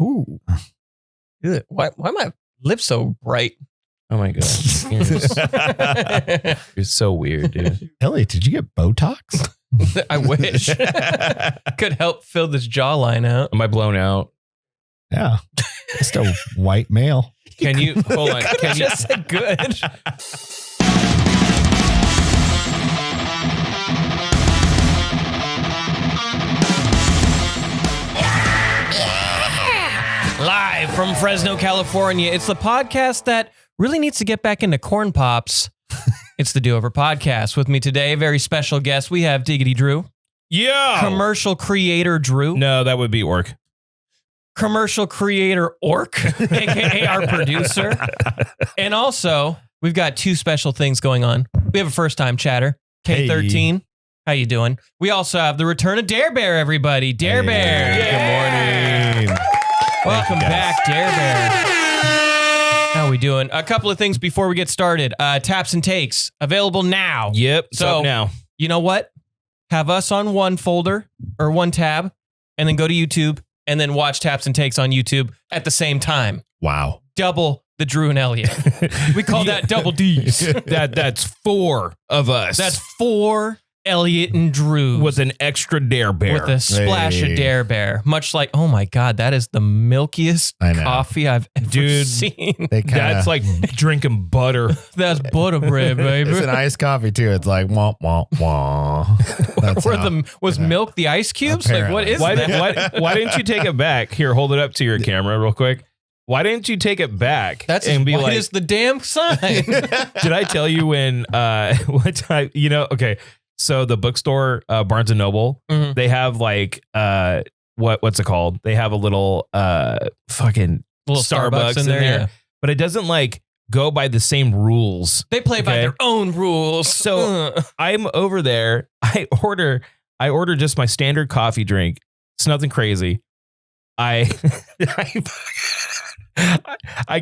Ooh. Good. Why are my lips so bright? Oh my God. You're so weird, dude. Elliot, did you get Botox? I wish. Could help fill this jawline out. Am I blown out? Yeah. Just a white male. Can you hold on? Can you Just said good. Live from Fresno, California. It's the podcast that really needs to get back into corn pops. It's the Do Over Podcast. With me today, a very special guest. We have Diggity Drew. Yeah. Commercial creator Drew. No, that would be orc. Commercial creator Orc, aka our producer. And also, we've got two special things going on. We have a first-time chatter, K13. Hey. How you doing? We also have the return of Dare Bear, everybody. Dare Bear. Good morning. Welcome back, Dare Bear. How are we doing? A couple of things before we get started. Taps and takes, available now. Yep. So now. You know what? Have us on one folder or one tab, and then go to YouTube, and then watch Taps and Takes on YouTube at the same time. Wow. Double the Drew and Elliot. We call that double D's. That's four of us. That's four Elliot and Drew. with an extra Dare Bear. With a splash of Dare Bear. Much like, oh my God, that is the milkiest coffee I've ever seen. That's like drinking butter. That's butter bread, baby. It's an iced coffee too. It's like wah wah wah. Was milk the ice cubes? Apparently. Like, what is that? Why didn't you take it back? Here, hold it up to your camera real quick. Why didn't you take it back? That's and be like, is the damn sign. Did I tell you when what time? You know, okay. So the bookstore, Barnes and Noble, they have like what's it called? They have a little fucking little Starbucks in there. Yeah. But it doesn't like go by the same rules. They play by their own rules. So I'm over there. I order just my standard coffee drink. It's nothing crazy. I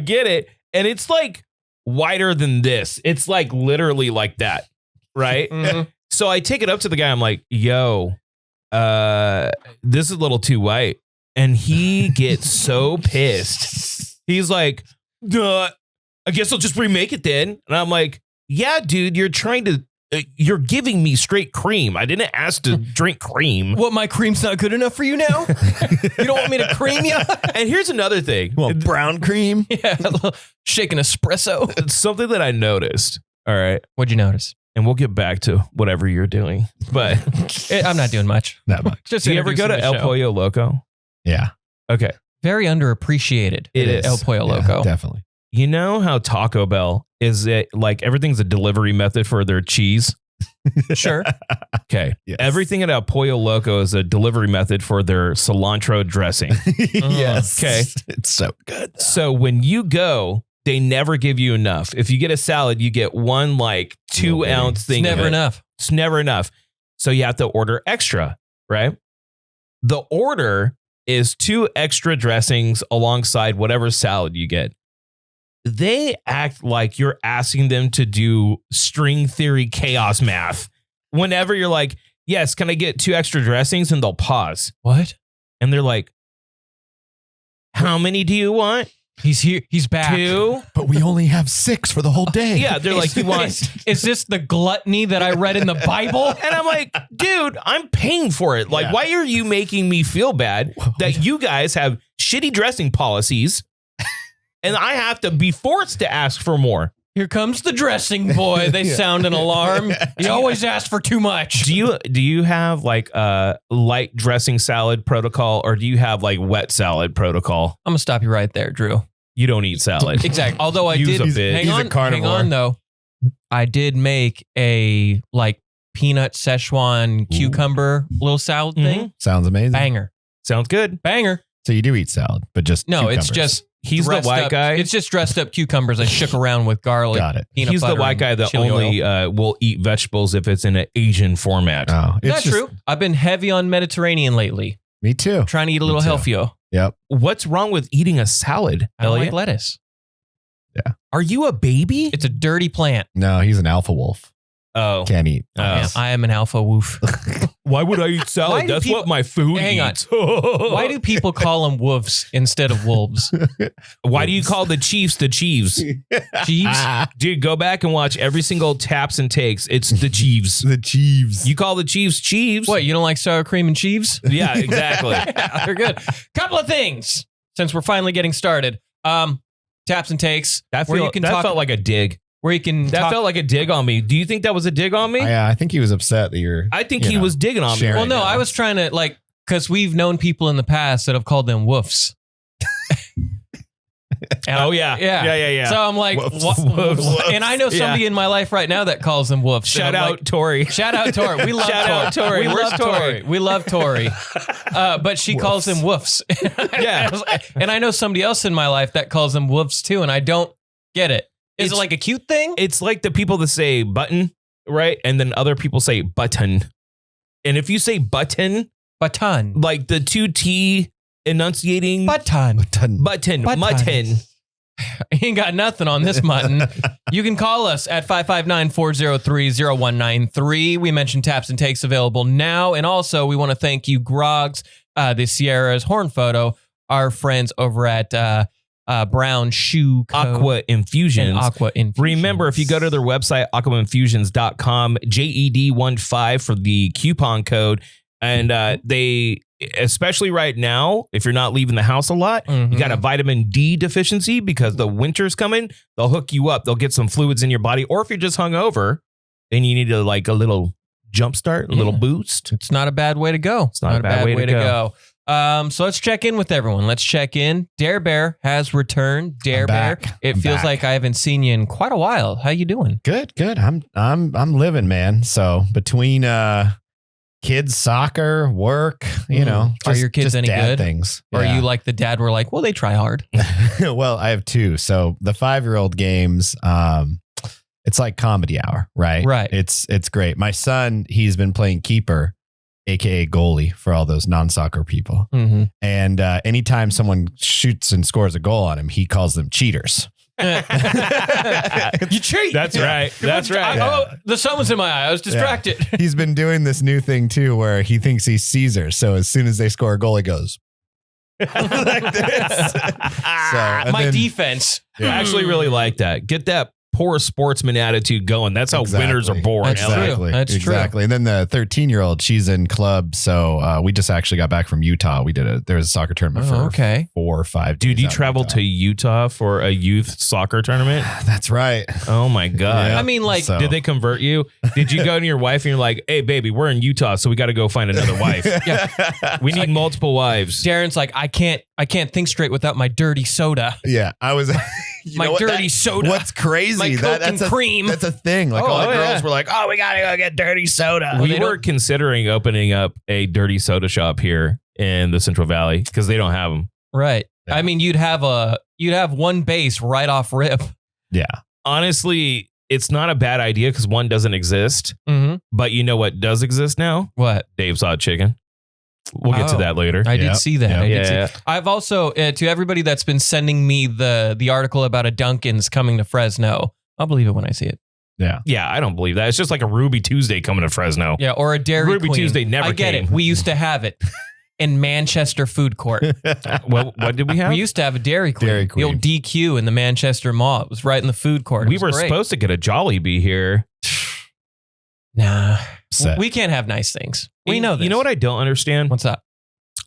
get it, and it's like wider than this. It's like literally like that, right? So I take it up to the guy. I'm like, yo, this is a little too white. And he gets so pissed. He's like, I guess I'll just remake it then. And I'm like, yeah, dude, you're giving me straight cream. I didn't ask to drink cream. What, my cream's not good enough for you now? You don't want me to cream you? And here's another thing. Well, brown cream? Yeah, shake an espresso. It's something that I noticed. All right. What'd you notice? And we'll get back to whatever you're doing. But I'm not doing much. Not much. Just do you ever go to El Pollo Loco? Yeah. Okay. Very underappreciated. It is. El Pollo Loco. Definitely. You know how Taco Bell is like everything's a delivery method for their cheese? Sure. Okay. Yes. Everything at El Pollo Loco is a delivery method for their cilantro dressing. Yes. Okay. It's so good. So when you go, they never give you enough. If you get a salad, you get one like 2 ounce thing. It's never enough. It's never enough. So you have to order extra, right? The order is 2 extra dressings alongside whatever salad you get. They act like you're asking them to do string theory chaos math. Whenever you're like, yes, can I get 2 extra dressings? And they'll pause. What? And they're like, how many do you want? He's here. He's back. 2? But we only have 6 for the whole day. Yeah, they're like, you want... Is this the gluttony that I read in the Bible? And I'm like, dude, I'm paying for it. Like, why are you making me feel bad that you guys have shitty dressing policies and I have to be forced to ask for more? Here comes the dressing boy. They sound an alarm. You always ask for too much. Do you have like a light dressing salad protocol, or do you have like wet salad protocol? I'm gonna stop you right there, Drew. You don't eat salad. Exactly. Although I Use did. a bit. He's a carnivore. Hang on, though. I did make a like peanut Szechuan cucumber little salad thing. Sounds amazing. Banger. Sounds good. Banger. So you do eat salad, but just No, cucumbers. it's just He's the white guy. It's just dressed up cucumbers I shook around with garlic. Got it. Peanut He's the butter white and guy that chili only oil. will eat vegetables if it's in an Asian format. Oh, it's That's true. I've been heavy on Mediterranean lately. Me too. Trying to eat a little Me too. healthier. Yep. What's wrong with eating a salad, I don't Elliot? like lettuce. Are you a baby? It's a dirty plant. No, he's an alpha wolf. Oh. Can't eat. I am an alpha wolf. Why would I eat Why salad? do That's people- what my food Hang on. eats. Why do people call them wolves instead of wolves? Why do you call the Chiefs the Chiefs? Chiefs? Dude, go back and watch every single taps and takes. It's the Chiefs. The Chiefs. You call the Chiefs Chiefs? What, you don't like sour cream and cheese? Yeah, exactly. Yeah, they're good. Couple of things since we're finally getting started. Taps and takes. That where you can talk, felt like a dig. where you can That talk. felt like a dig on me. Do you think that was a dig on me? I think he was upset that you're. I think he was digging on me. sharing. Well, no, I was trying to like because we've known people in the past that have called them woofs. Oh yeah. Yeah. So I'm like, Woofs. what? Woofs. And I know somebody in my life right now that calls them woofs. Shout And I'm out like, Tori. shout out Tori. We love Shout Tori. out Tori. We Where's love Tori? Tori. We love Tori. But she calls them woofs. Yeah. And I know somebody else in my life that calls them woofs too, and I don't get it. Is It's- it like a cute thing? It's like the people that say button, right? And then other people say button. And if you say button, Button. like the 2T enunciating Button. button, Button. mutton. Ain't got nothing on this mutton. You can call us at 559-403-0193. We mentioned taps and takes available now. And also, we want to thank you, Grogs, the Sierra's Horn Photo, our friends over at Brown Shoe Co. Aqua Infusions. and Aqua Infusions. Remember, if you go to their website, aquainfusions.com, JED15 for the coupon code. And they, especially right now, if you're not leaving the house a lot, you got a vitamin D deficiency because the winter's coming. They'll hook you up. They'll get some fluids in your body. Or if you're just hungover and you need a little jump start, a little boost. It's not a bad way to go. It's not a bad way to go. So let's check in with everyone. Let's check in. Dare Bear has returned. Dare I'm Bear. back. It I'm feels back. like I haven't seen you in quite a while. How you doing? Good. I'm living, man. So between kids, soccer, work, Are your kids any dad good? things. Or Yeah. are you like the dad where like, well, they try hard? Well, I have two. So the 5-year-old games, it's like comedy hour, right? Right. It's great. My son, he's been playing keeper, aka goalie for all those non-soccer people. Mm-hmm. And anytime someone shoots and scores a goal on him, he calls them cheaters. You cheat. That's right. That's right. Oh, the sun was in my eye. I was distracted. He's been doing this new thing too, where he thinks he's Caesar. So as soon as they score a goal, he goes like this. And My then- defense. I actually really like that. Get that poor sportsman attitude going. That's how Exactly. winners are born. That's Elliot. true. Exactly. That's true. Exactly. And then the 13-year-old, she's in club. So we just actually got back from Utah. There was a soccer tournament for Okay. 4 or 5 days. Dude, you out in traveled Utah. to Utah for a youth soccer tournament? That's right. Oh my God. Yeah. I mean, like, So- Did they convert you? Did you go to your wife and you're like, hey, baby, we're in Utah, so we got to go find another wife. We need multiple wives. Darren's like, I can't think straight without my dirty soda. Yeah, I was. you My know what, dirty soda. What's crazy? My Coke and cream. That's a thing. Like Oh, all the oh, girls yeah. were like, "Oh, we gotta go get dirty soda." Well, We they were don't- considering opening up a dirty soda shop here in the Central Valley because they don't have them. Right. Yeah. I mean, you'd have one base right off rip. Yeah, Honestly, it's not a bad idea because one doesn't exist. Mm-hmm. But you know what does exist now? What? Dave's Hot Chicken. We'll get to Oh. that later. I Yeah. did see that. Yeah. I did see Yeah. that. I've also, to everybody that's been sending me the article about a Dunkin's coming to Fresno, I'll believe it when I see it. Yeah, I don't believe that. It's just like a Ruby Tuesday coming to Fresno. Yeah, or a Dairy Ruby Queen. Tuesday never I get came. it. We used to have it in Manchester Food Court. What did we have? We used to have a Dairy Queen. Dairy The old DQ in the Manchester Mall. It was right in the food court. It We was were great. supposed to get a Jollibee here. Nah. Set. We can't have nice things. We know this. You know what I don't understand? What's up?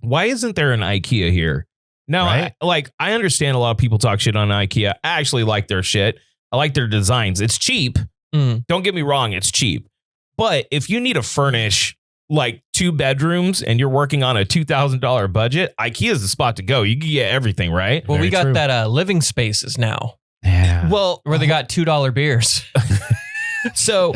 Why isn't there an Ikea here? Now, Right? I understand a lot of people talk shit on Ikea. I actually like their shit. I like their designs. It's cheap. Mm. Don't get me wrong, it's cheap. But if you need to furnish like 2 bedrooms and you're working on a $2,000 budget, Ikea is the spot to go. You can get everything, right? Well, we Very got true. that living spaces now Yeah. Well, where they got $2 beers. so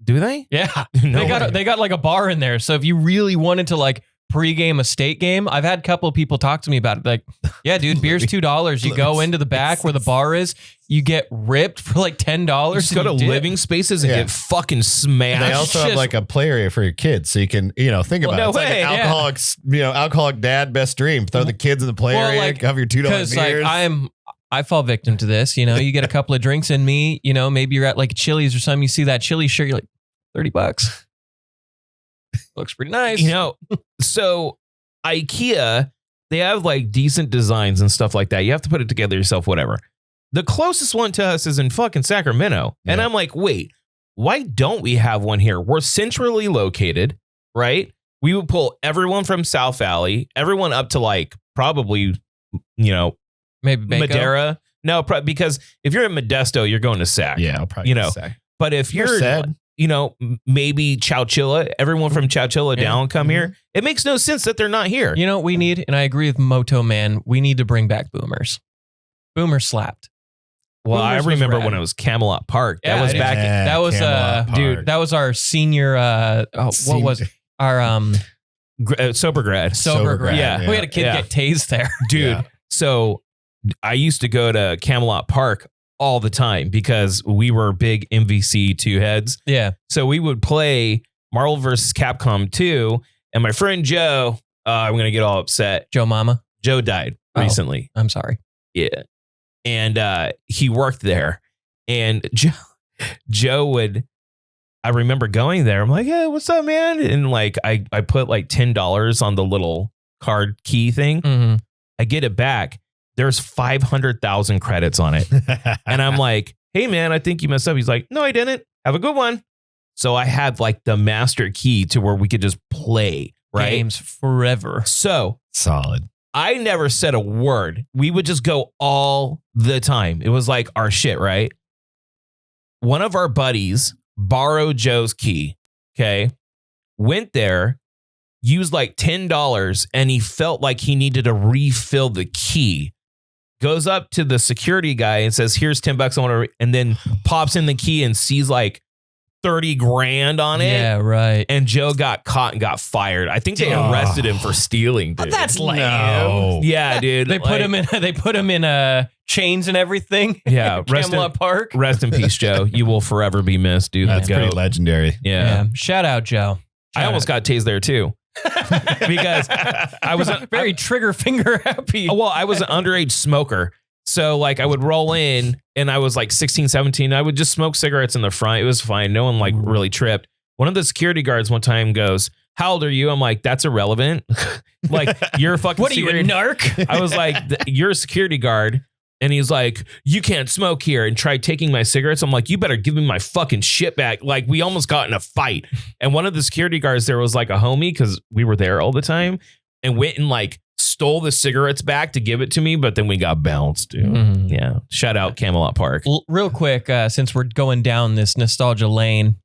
do they? Yeah. No they got way. they got like a bar in there. So if you really wanted to like pregame a state game, I've had a couple of people talk to me about it. Like, yeah, dude, beer's $2. You go into the back where the bar is, you get ripped for like $10. Just go to and you dip. living spaces and Yeah. get fucking smashed. They also have just- like a play area for your kids, so you can, think about no it. It's like way, an yeah. alcoholic dad best dream. Throw the kids in the play Well, area, like, have your $2 beers. Because like I fall victim to this. You know, you get a couple of drinks in me, you know, maybe you're at like Chili's or something. You see that Chili shirt, you're like, $30. Looks pretty nice. You know, so Ikea, they have like decent designs and stuff like that. You have to put it together yourself, whatever. The closest one to us is in fucking Sacramento. And I'm like, wait, why don't we have one here? We're centrally located, right? We would pull everyone from South Valley, everyone up to like probably, you know, maybe Baco? Madera. No, because if you're in Modesto, you're going to Sac. Yeah, I'll probably Sac. But if you're sad. You know, maybe Chowchilla, everyone from Chowchilla down come here. It makes no sense that they're not here. You know what we need? And I agree with Moto Man. We need to bring back Boomers. Boomers slapped. Well, Boomers I remember was when it was Camelot Park. Yeah, that was back. That was dude. That was our senior. What was it? Our Sober-grad. Sober-grad. Yeah. We had a kid get tased there, dude. Yeah. So I used to go to Camelot Park all the time because we were big MVC2 heads. Yeah. So we would play Marvel vs. Capcom 2, and my friend Joe, I'm going to get all upset. Joe Mama. Joe died recently. I'm sorry. Yeah. And he worked there. And Joe would, I remember going there. I'm like, hey, what's up, man? And like, I put like $10 on the little card key thing. Mm-hmm. I get it back. There's 500,000 credits on it. And I'm like, hey, man, I think you messed up. He's like, no, I didn't. Have a good one. So I had like the master key to where we could just play, right? Games forever. So Solid. I never said a word. We would just go all the time. It was like our shit, right? One of our buddies borrowed Joe's key, okay? Went there, used like $10, and he felt like he needed to refill the key. Goes up to the security guy and says, here's $10. I want to, and then pops in the key and sees like 30 grand on it. Yeah, right. And Joe got caught and got fired. I think they arrested him for stealing, dude. That's lame. No. Yeah, dude. They put him in. They put him in chains and everything. Yeah, Camelot Park. Rest in peace, Joe. You will forever be missed, dude. That's Go. pretty legendary. Yeah. Shout out, Joe. I almost got tased there too. Because I was very trigger finger happy. Well, I was an underage smoker. So like I would roll in and I was like 16, 17. I would just smoke cigarettes in the front. It was fine. No one like really tripped. One of the security guards one time goes, how old are you? I'm like, that's irrelevant. Like you're a fucking What are you, a narc? I was like, you're a security guard. And he's like, you can't smoke here, and tried taking my cigarettes. I'm like, you better give me my fucking shit back. Like we almost got in a fight. And one of the security guards there was like a homie because we were there all the time and went and like stole the cigarettes back to give it to me. But then we got bounced, dude. Mm-hmm. Yeah. Shout out Camelot Park. Real quick, since we're going down this nostalgia lane,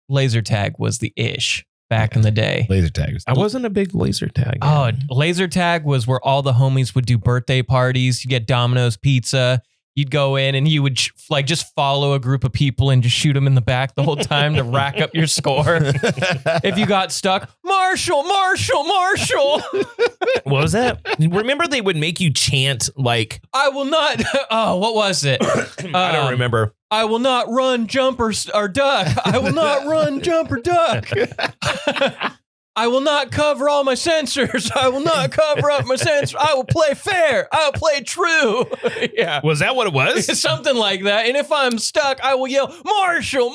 laser tag was the ish back in the day. Laser tag. I wasn't a big laser tag. Oh, laser tag was where all the homies would do birthday parties. You get Domino's pizza. You'd go in and you would like just follow a group of people and just shoot them in the back the whole time to rack up your score. If you got stuck, Marshall. What was that? Remember they would make you chant like, I will not. Oh, what was it? I don't remember. I will not run, jump, or duck. I will not run, jump, or duck. I will not cover all my sensors. I will not cover up my sensors. I will play fair. I will play true. Yeah. Was that what it was? Something like that. And if I'm stuck, I will yell, Marshall.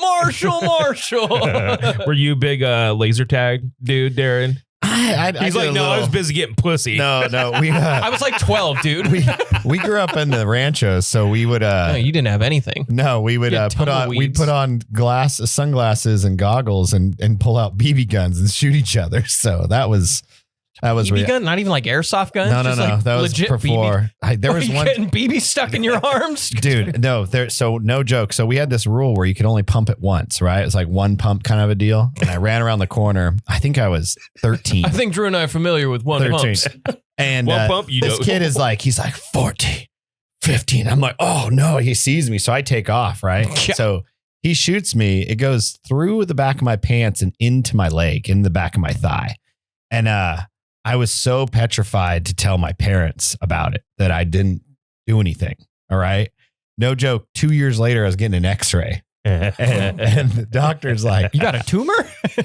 Were you a big laser tag dude, Darren? He's like, no, I was busy getting pussy. No, we I was like 12, dude. we grew up in the ranchos, so we would No, you didn't have anything. no, we would You had we'd tumbleweeds. put on sunglasses and goggles and pull out BB guns and shoot each other. So that was BB gun? Not even like airsoft guns? No, Just like that was legit before. There was Are you one getting BB stuck in your arms? dude. No, so no joke. So we had this rule where you could only pump it once, right? It's like one pump kind of a deal. And I ran around the corner. I think I was 13. I think Drew and I are familiar with one 13. pumps. And One pump, you this know. kid is like, he's like 14, 15. I'm like, oh no, he sees me. So I take off, right? Yeah. So he shoots me. It goes through the back of my pants and into my leg, in the back of my thigh. And I was so petrified to tell my parents about it that I didn't do anything. All right. No joke. 2 years later, I was getting an x-ray. And the doctor's like, You got a tumor?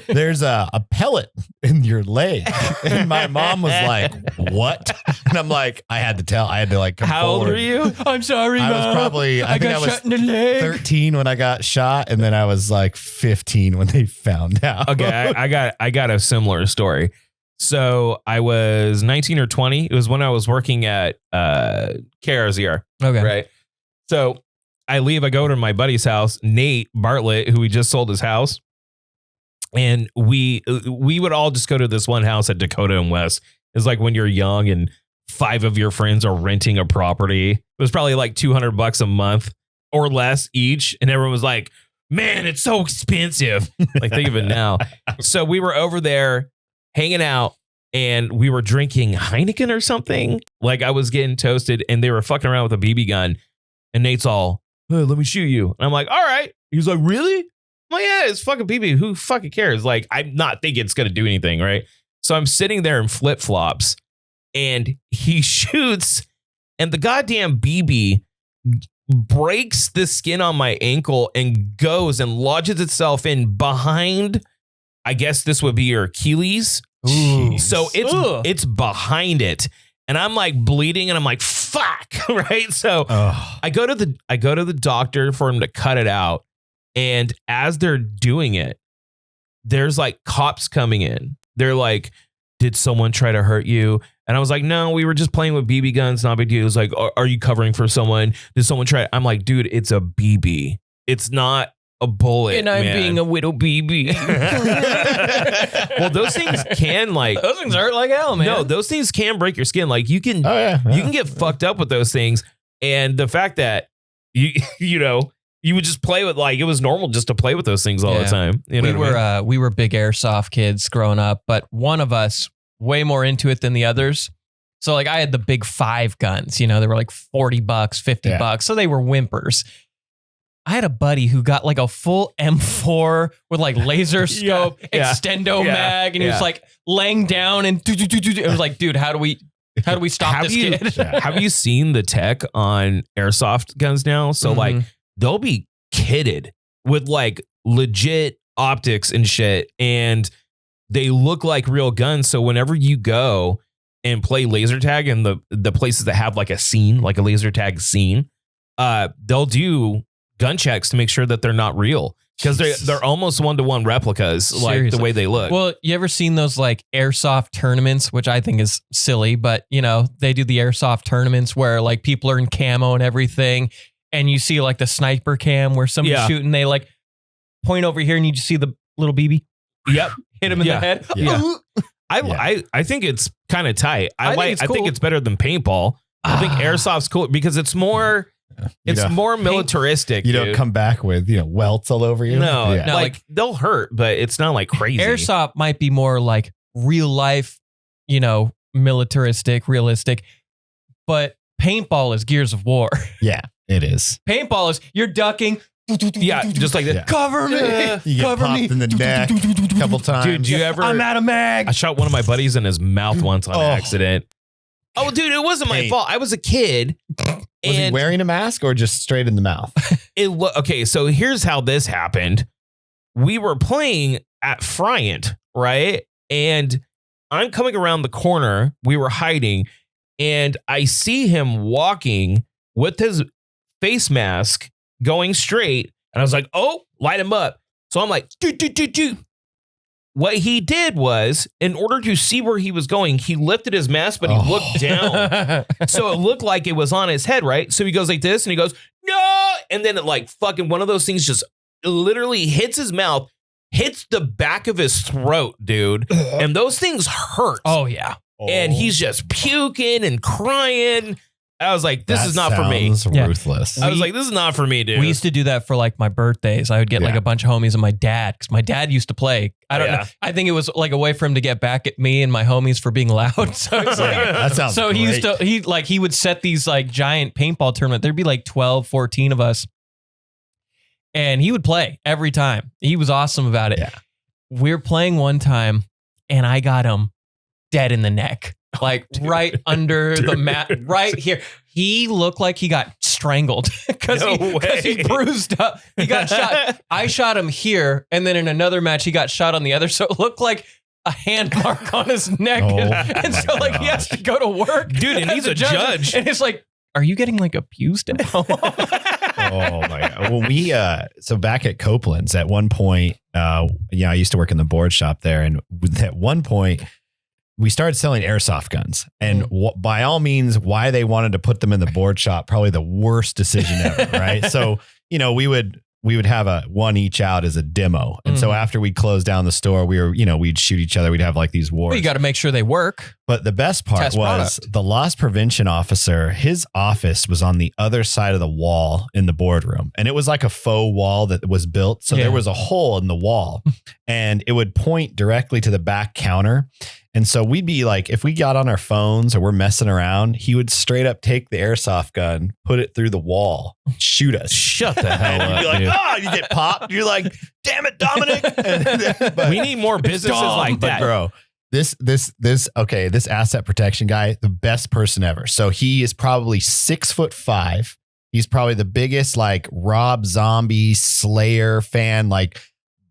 there's a pellet in your leg. And my mom was like, what? And I'm like, I had to like come How old forward. were you? I'm sorry, I was Mom. probably, I think I got was shot in the leg. 13 when I got shot. And then I was like 15 when they found out. Okay, I got a similar story. So I was 19 or 20. It was when I was working at KRZR. Okay. Right. So I leave. I go to my buddy's house, Nate Bartlett, who we just sold his house, and we would all just go to this one house at Dakota and West. It's like when you're young and 5 of your friends are renting a property. It was probably like $200 a month or less each, and everyone was like, "Man, it's so expensive." Like think of it now. So we were over there hanging out, and we were drinking Heineken or something. Like I was getting toasted, and they were fucking around with a BB gun. And Nate's all, "Hey, let me shoot you." And I'm like, "All right." He's like, "Really?" I'm like, "Yeah, it's fucking BB. Who fucking cares?" Like, I'm not thinking it's going to do anything, right? So I'm sitting there in flip-flops, and he shoots, and the goddamn BB breaks the skin on my ankle and goes and lodges itself in behind, I guess this would be your Achilles. Ooh. So it's behind it. And I'm like bleeding, and I'm like, fuck, right? So I go to the doctor for him to cut it out. And as they're doing it, there's like cops coming in. They're like, "Did someone try to hurt you?" And I was like, "No, we were just playing with BB guns. Not a big deal." It was like, "Are you covering for someone? Did someone try?" I'm like, "Dude, it's a BB. It's not a bullet." And I'm man. being a widow BB. Well, those things can like Those things hurt like hell, man. no, those things can break your skin. Like you can you can get fucked up with those things. And the fact that you know, you would just play with, like, it was normal just to play with those things all the time. You know we were big airsoft kids growing up, but one of us way more into it than the others. So like I had the big 5 guns, you know, they were like $40, $50. So they were whimpers. I had a buddy who got like a full M4 with like laser scope, extendo mag, and he was like laying down and it was like, dude, how do we stop this kid? Have you seen the tech on airsoft guns now? So like they'll be kitted with like legit optics and shit, and they look like real guns. So whenever you go and play laser tag in the places that have like a scene, like a laser tag scene, they'll do gun checks to make sure that they're not real, because they're almost 1-to-1 replicas. Seriously. Like the way they look. Well, you ever seen those like airsoft tournaments, which I think is silly, but you know, they do the airsoft tournaments where like people are in camo and everything, and you see like the sniper cam where somebody's shooting, they like point over here and you just see the little BB. Yep. Hit him in the head. Yeah. I think it's kind of tight. I think it's better than paintball. I think airsoft's cool because it's more more militaristic. You don't come back with, welts all over you. No, like they'll hurt, but it's not like crazy. Airsoft might be more like real life, militaristic, realistic, but paintball is Gears of War. Yeah, it is. Paintball is you're ducking. Yeah, just like that. Yeah. Cover me. You get Cover popped me. in the neck a couple times. Dude, do you ever? I'm out of mag. I shot one of my buddies in his mouth once on accident. Oh, dude, it wasn't my fault. I was a kid. Was he wearing a mask or just straight in the mouth? Okay, so here's how this happened. We were playing at Friant, right? And I'm coming around the corner. We were hiding, and I see him walking with his face mask going straight. And I was like, oh, light him up. So I'm like, do. What he did was, in order to see where he was going, he lifted his mask, but he looked down. So it looked like it was on his head, right? So he goes like this, and he goes, no! And then it like fucking one of those things just literally hits his mouth, hits the back of his throat, dude. And those things hurt. Oh, yeah. And he's just puking and crying. I was like, this is not for me. Ruthless. I was like, this is not for me, dude. We used to do that for like my birthdays. I would get like a bunch of homies and my dad, because my dad used to play. I don't know. I think it was like a way for him to get back at me and my homies for being loud. So it's like, that sounds so great. he would set these like giant paintball tournament. There'd be like 12, 14 of us. And he would play every time. He was awesome about it. Yeah. We're playing one time and I got him dead in the neck. Like right under the mat, right here. He looked like he got strangled because he bruised up. He got shot. I shot him here, and then in another match, he got shot on the other. So it looked like a hand mark on his neck. And so like he has to go to work. Dude, and he's a judge. And it's like, are you getting like abused at home? Oh my God. Well, we, so back at Copeland's at one point, I used to work in the board shop there. And at one point we started selling airsoft guns, and by all means, why they wanted to put them in the board shop, probably the worst decision ever. Right. So, we would have one each out as a demo. And so after we closed down the store, we'd shoot each other. We'd have like these wars. Well, you got to make sure they work. But the best part was the loss prevention officer, his office was on the other side of the wall in the boardroom. And it was like a faux wall that was built. So there was a hole in the wall and it would point directly to the back counter. And so we'd be like, if we got on our phones or we're messing around, he would straight up take the airsoft gun, put it through the wall, shoot us. Shut the hell up. You'd be like, you get popped. You're like, damn it, Dominic. But we need more businesses like that. Bro, this asset protection guy, the best person ever. So he is probably 6'5". He's probably the biggest like Rob Zombie Slayer fan, like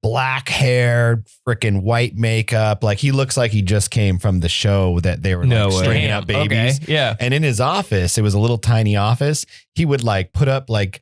black hair, freaking white makeup. Like he looks like he just came from the show that they were stringing up babies. Okay. Yeah. And in his office, it was a little tiny office. He would like put up like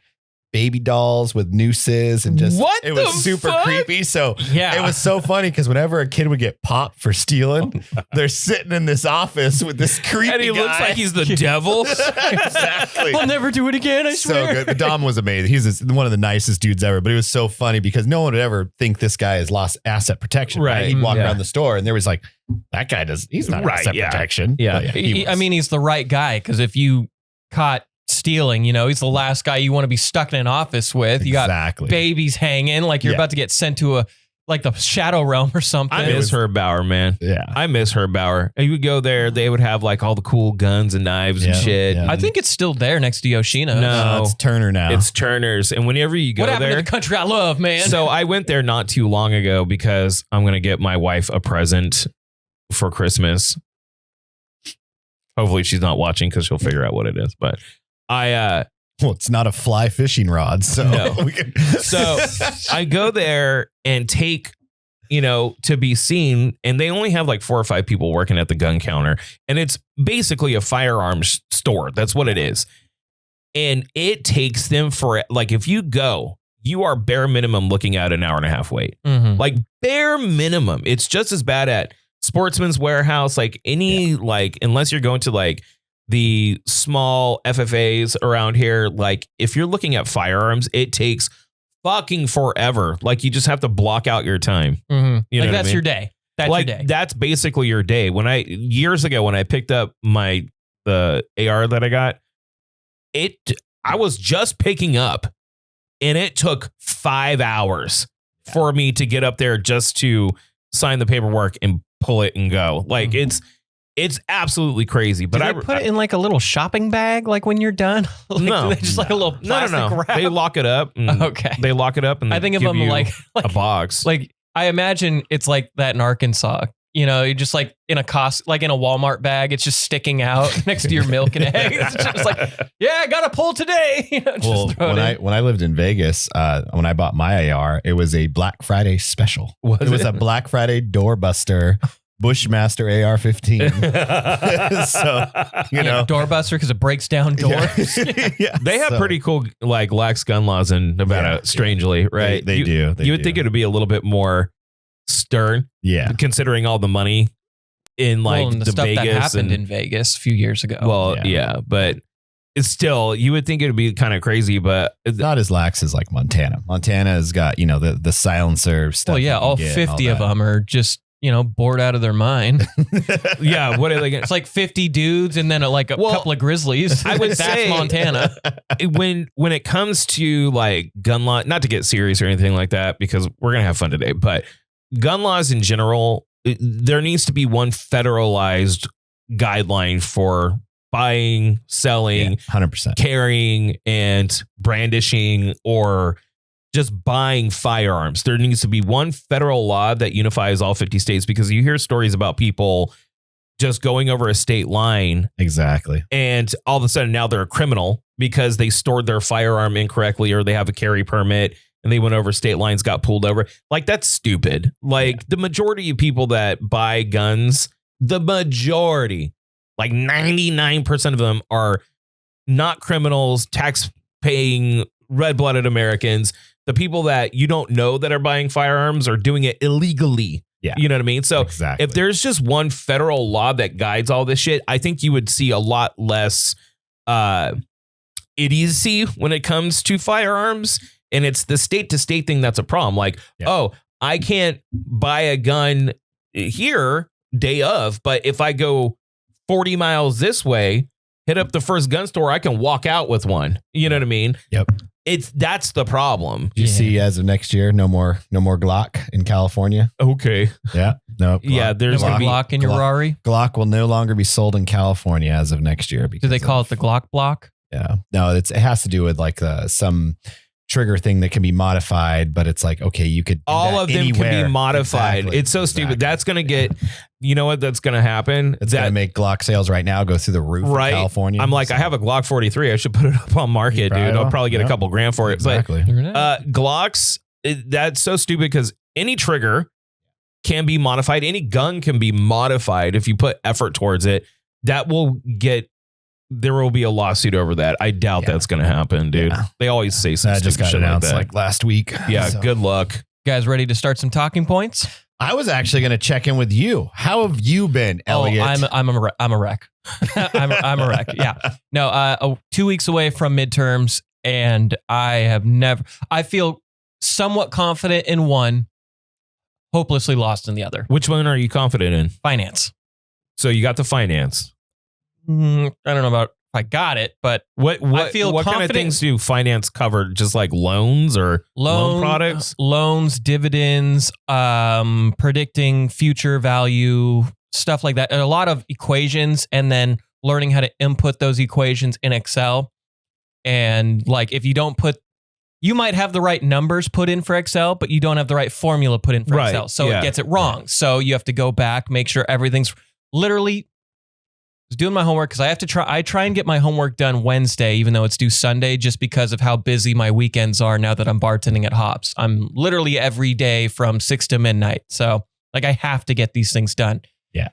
baby dolls with nooses and just it was super creepy. So it was so funny because whenever a kid would get popped for stealing, they're sitting in this office with this creepy and he guy. looks like he's the devil. Exactly. I'll never do it again. I swear. So good. Dom was amazing. He's one of the nicest dudes ever, but it was so funny because no one would ever think this guy has lost asset protection. Right. He'd walk around the store and there was like, that guy he's not asset protection. Yeah. He's the right guy. Because if you caught stealing, he's the last guy you want to be stuck in an office with. You got babies hanging like you're about to get sent to the shadow realm or something. I miss Herb Bauer, man. Yeah. I miss Herb Bauer. And you would go there, they would have like all the cool guns and knives and shit. Yeah. I think it's still there next to Yoshino. No, it's Turner now. It's Turner's. And whenever you go what happened there, to the country I love, man? So I went there not too long ago because I'm going to get my wife a present for Christmas. Hopefully she's not watching because she'll figure out what it is. But well, it's not a fly fishing rod, so So I go there and take, to be seen, and they only have like 4 or 5 people working at the gun counter, and it's basically a firearms store. That's what it is, and it takes them for like if you go, you are bare minimum looking at an hour and a half wait, like bare minimum. It's just as bad at Sportsman's Warehouse, like any like unless you're going to like the small FFAs around here, like if you're looking at firearms, it takes fucking forever. Like you just have to block out your time. You know like that's your day. That's like, your day. That's basically your day. Years ago when I picked up the AR that I got, I was just picking up and it took 5 hours for me to get up there just to sign the paperwork and pull it and go. Like it's absolutely crazy. But I put it in like a little shopping bag, like when you're done. Just like a little plastic wrap. They lock it up. Okay. They lock it up and I think of them like a box. Like I imagine it's like that in Arkansas. You're just like in a like in a Walmart bag. It's just sticking out next to your milk and eggs. It's just like, I got to pull today. When I lived in Vegas, when I bought my AR, it was a Black Friday special. It was a Black Friday doorbuster. Bushmaster AR-15. So, doorbuster because it breaks down doors. They have pretty cool like lax gun laws in Nevada, strangely, right? They do. You would think it would be a little bit more stern, considering all the money in like and the stuff Vegas that happened in Vegas a few years ago. Well, but it's still, you would think it would be kind of crazy, but it's not as lax as like Montana. Montana has got, the silencer stuff. Well, all 50 of them are just bored out of their mind. What are they gonna? It's like 50 dudes and then a couple of grizzlies. I would that's say Montana. When it comes to like gun law, not to get serious or anything like that, because we're gonna have fun today, but gun laws in general, there needs to be one federalized guideline for buying, selling, 100%, carrying, and brandishing, or just buying firearms. There needs to be one federal law that unifies all 50 states, because you hear stories about people just going over a state line. Exactly. And all of a sudden now they're a criminal because they stored their firearm incorrectly or they have a carry permit and they went over state lines, got pulled over. Like, that's stupid. Like, the majority of people that buy guns, the majority, like 99% of them are not criminals, tax-paying, red-blooded Americans. The people that you don't know that are buying firearms are doing it illegally. Yeah. You know what I mean? So exactly. if there's just one federal law that guides all this shit, I think you would see a lot less idiocy when it comes to firearms. And it's the state to state thing that's a problem. Like, oh, I can't buy a gun here day of, but if I go 40 miles this way, hit up the first gun store, I can walk out with one. You know what I mean? Yep. That's the problem. You see, as of next year, no more Glock in California. Okay. Yeah. No. Glock. Yeah. There's no Glock in your Rari. Glock will no longer be sold in California as of next year. Do they call it the Glock block? Yeah. No, it has to do with like some trigger thing that can be modified, but it's like, okay, you could all of them anywhere. can be modified. Exactly. It's so stupid. That's going to get, you know what that's going to happen? It's going to make Glock sales right now go through the roof in California. I'm like, I have a Glock 43. I should put it up on market, dude. I'll probably get a couple grand for it. Exactly. But Glocks, that's so stupid because any trigger can be modified. Any gun can be modified if you put effort towards it. There will be a lawsuit over that. I doubt that's going to happen, dude. Yeah. They always say some that just got announced like last week. Yeah, so. Good luck. You guys ready to start some talking points? I was actually going to check in with you. How have you been, Elliot? I'm a wreck. I'm a wreck. Yeah. No, 2 weeks away from midterms, and I feel somewhat confident in one, hopelessly lost in the other. Which one are you confident in? Finance. So you got the finance. I don't know about if I got it, but I feel what kind of things do finance cover? Just like loans or loan products? Loans, dividends, predicting future value, stuff like that. And a lot of equations, and then learning how to input those equations in Excel. And like, if you don't you might have the right numbers put in for Excel, but you don't have the right formula put in for Excel. So it gets it wrong. So you have to go back, make sure everything's literally doing my homework because I try and get my homework done Wednesday, even though it's due Sunday, just because of how busy my weekends are now that I'm bartending at Hops. I'm literally every day from 6 to midnight. So like, I have to get these things done. Yeah.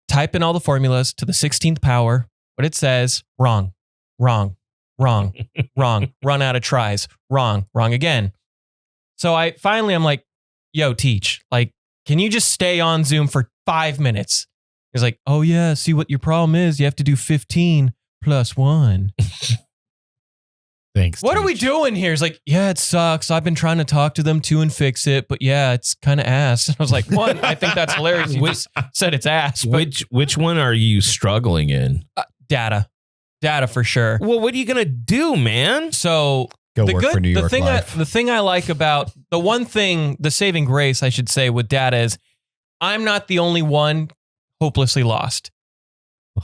Type in all the formulas to the 16th power. What it says, wrong, wrong, wrong, wrong, run out of tries, wrong, wrong again. So I'm like, yo, teach, like, can you just stay on Zoom for 5 minutes? He's like, oh yeah, see what your problem is? You have to do 15 plus 1. Thanks. What are we doing here? He's like, yeah, it sucks. I've been trying to talk to them too and fix it, but yeah, it's kind of ass. And I was like, one, I think that's hilarious. You just said it's ass. Which one are you struggling in? Data for sure. Well, what are you gonna do, man? So go work for New York Life. The thing I like about the saving grace, I should say, with data is I'm not the only one hopelessly lost.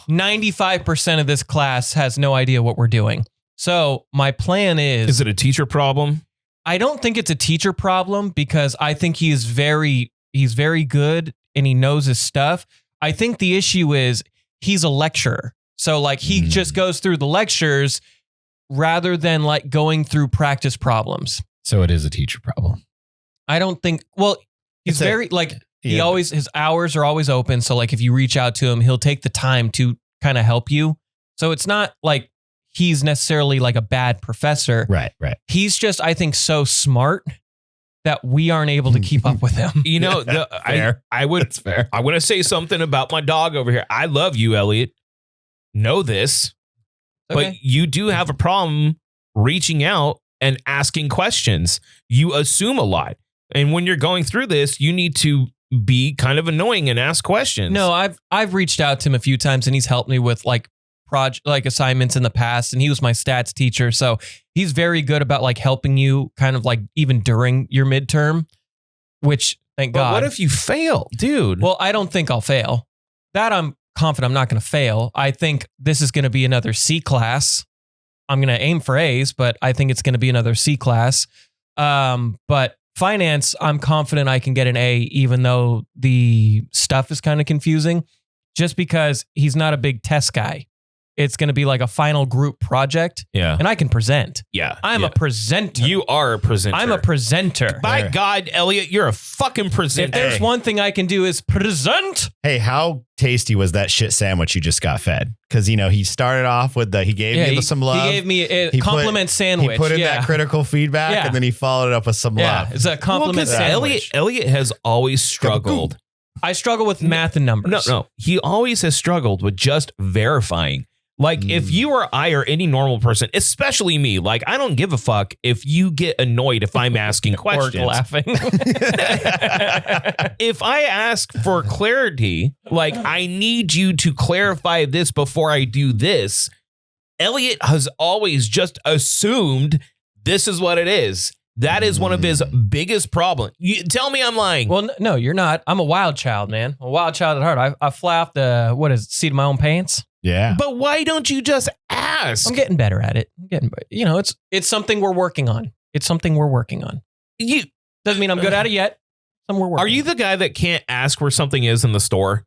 95% of this class has no idea what we're doing. So my plan is it a teacher problem? I don't think it's a teacher problem because I think he's very good and he knows his stuff. I think the issue is he's a lecturer. So like he just goes through the lectures rather than like going through practice problems. So it is a teacher problem. I don't think, well, he's his hours are always open. So like if you reach out to him, he'll take the time to kind of help you. So it's not like he's necessarily like a bad professor. Right. He's just, I think, so smart that we aren't able to keep up with him. You know, I want to say something about my dog over here. I love you, Elliot. Know this, but you do have a problem reaching out and asking questions. You assume a lot. And when you're going through this, you need to be kind of annoying and ask questions. No, I've reached out to him a few times and he's helped me with like assignments in the past, and he was my stats teacher. So he's very good about like helping you kind of like even during your midterm, which thank God. What if you fail, dude? Well, I don't think I'll fail. That I'm confident I'm not going to fail. I think this is going to be another C class. I'm going to aim for A's, but I think it's going to be another C class. But finance, I'm confident I can get an A, even though the stuff is kind of confusing. just because he's not a big test guy. It's going to be like a final group project. Yeah. And I can present. Yeah. I'm a presenter. You are a presenter. I'm a presenter. By God, Elliot, you're a fucking presenter. If there's one thing I can do is present. Hey, how tasty was that shit sandwich you just got fed? Because, he started off with he gave me some love. He gave me a compliment sandwich. He put in that critical feedback and then he followed it up with some love. It's a compliment sandwich. Elliot has always struggled. I struggle with math and numbers. No. He always has struggled with just verifying. Like, if you or I or any normal person, especially me, like, I don't give a fuck if you get annoyed if I'm asking questions. Or laughing. If I ask for clarity, like, I need you to clarify this before I do this, Elliot has always just assumed this is what it is. That is one of his biggest problems. You tell me I'm lying. Well, no, you're not. I'm a wild child, man. A wild child at heart. I fly off the, seat of my own pants. Yeah. But why don't you just ask? I'm getting better at it. It's something we're working on. It's something we're working on. You doesn't mean I'm good at it yet. Are you the guy that can't ask where something is in the store?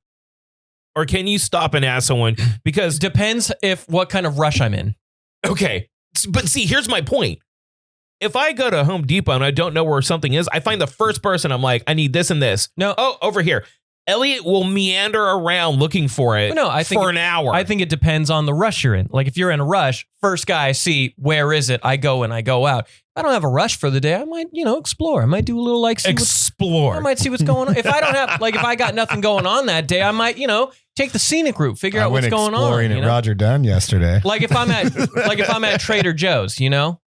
Or can you stop and ask someone? Because depends what kind of rush I'm in. Okay. But see, here's my point. If I go to Home Depot and I don't know where something is, I find the first person, I'm like, I need this and this. No. Oh, over here. Elliot will meander around looking for it for an hour. I think it depends on the rush you're in. Like if you're in a rush, first guy I see, where is it? I go and I go out. If I don't have a rush for the day, I might, explore. I might do a little explore. I might see what's going on. If I don't have, if I got nothing going on that day, I might, take the scenic route, figure out what's going on. I went exploring at Roger Dunn yesterday. Like if I'm at Trader Joe's,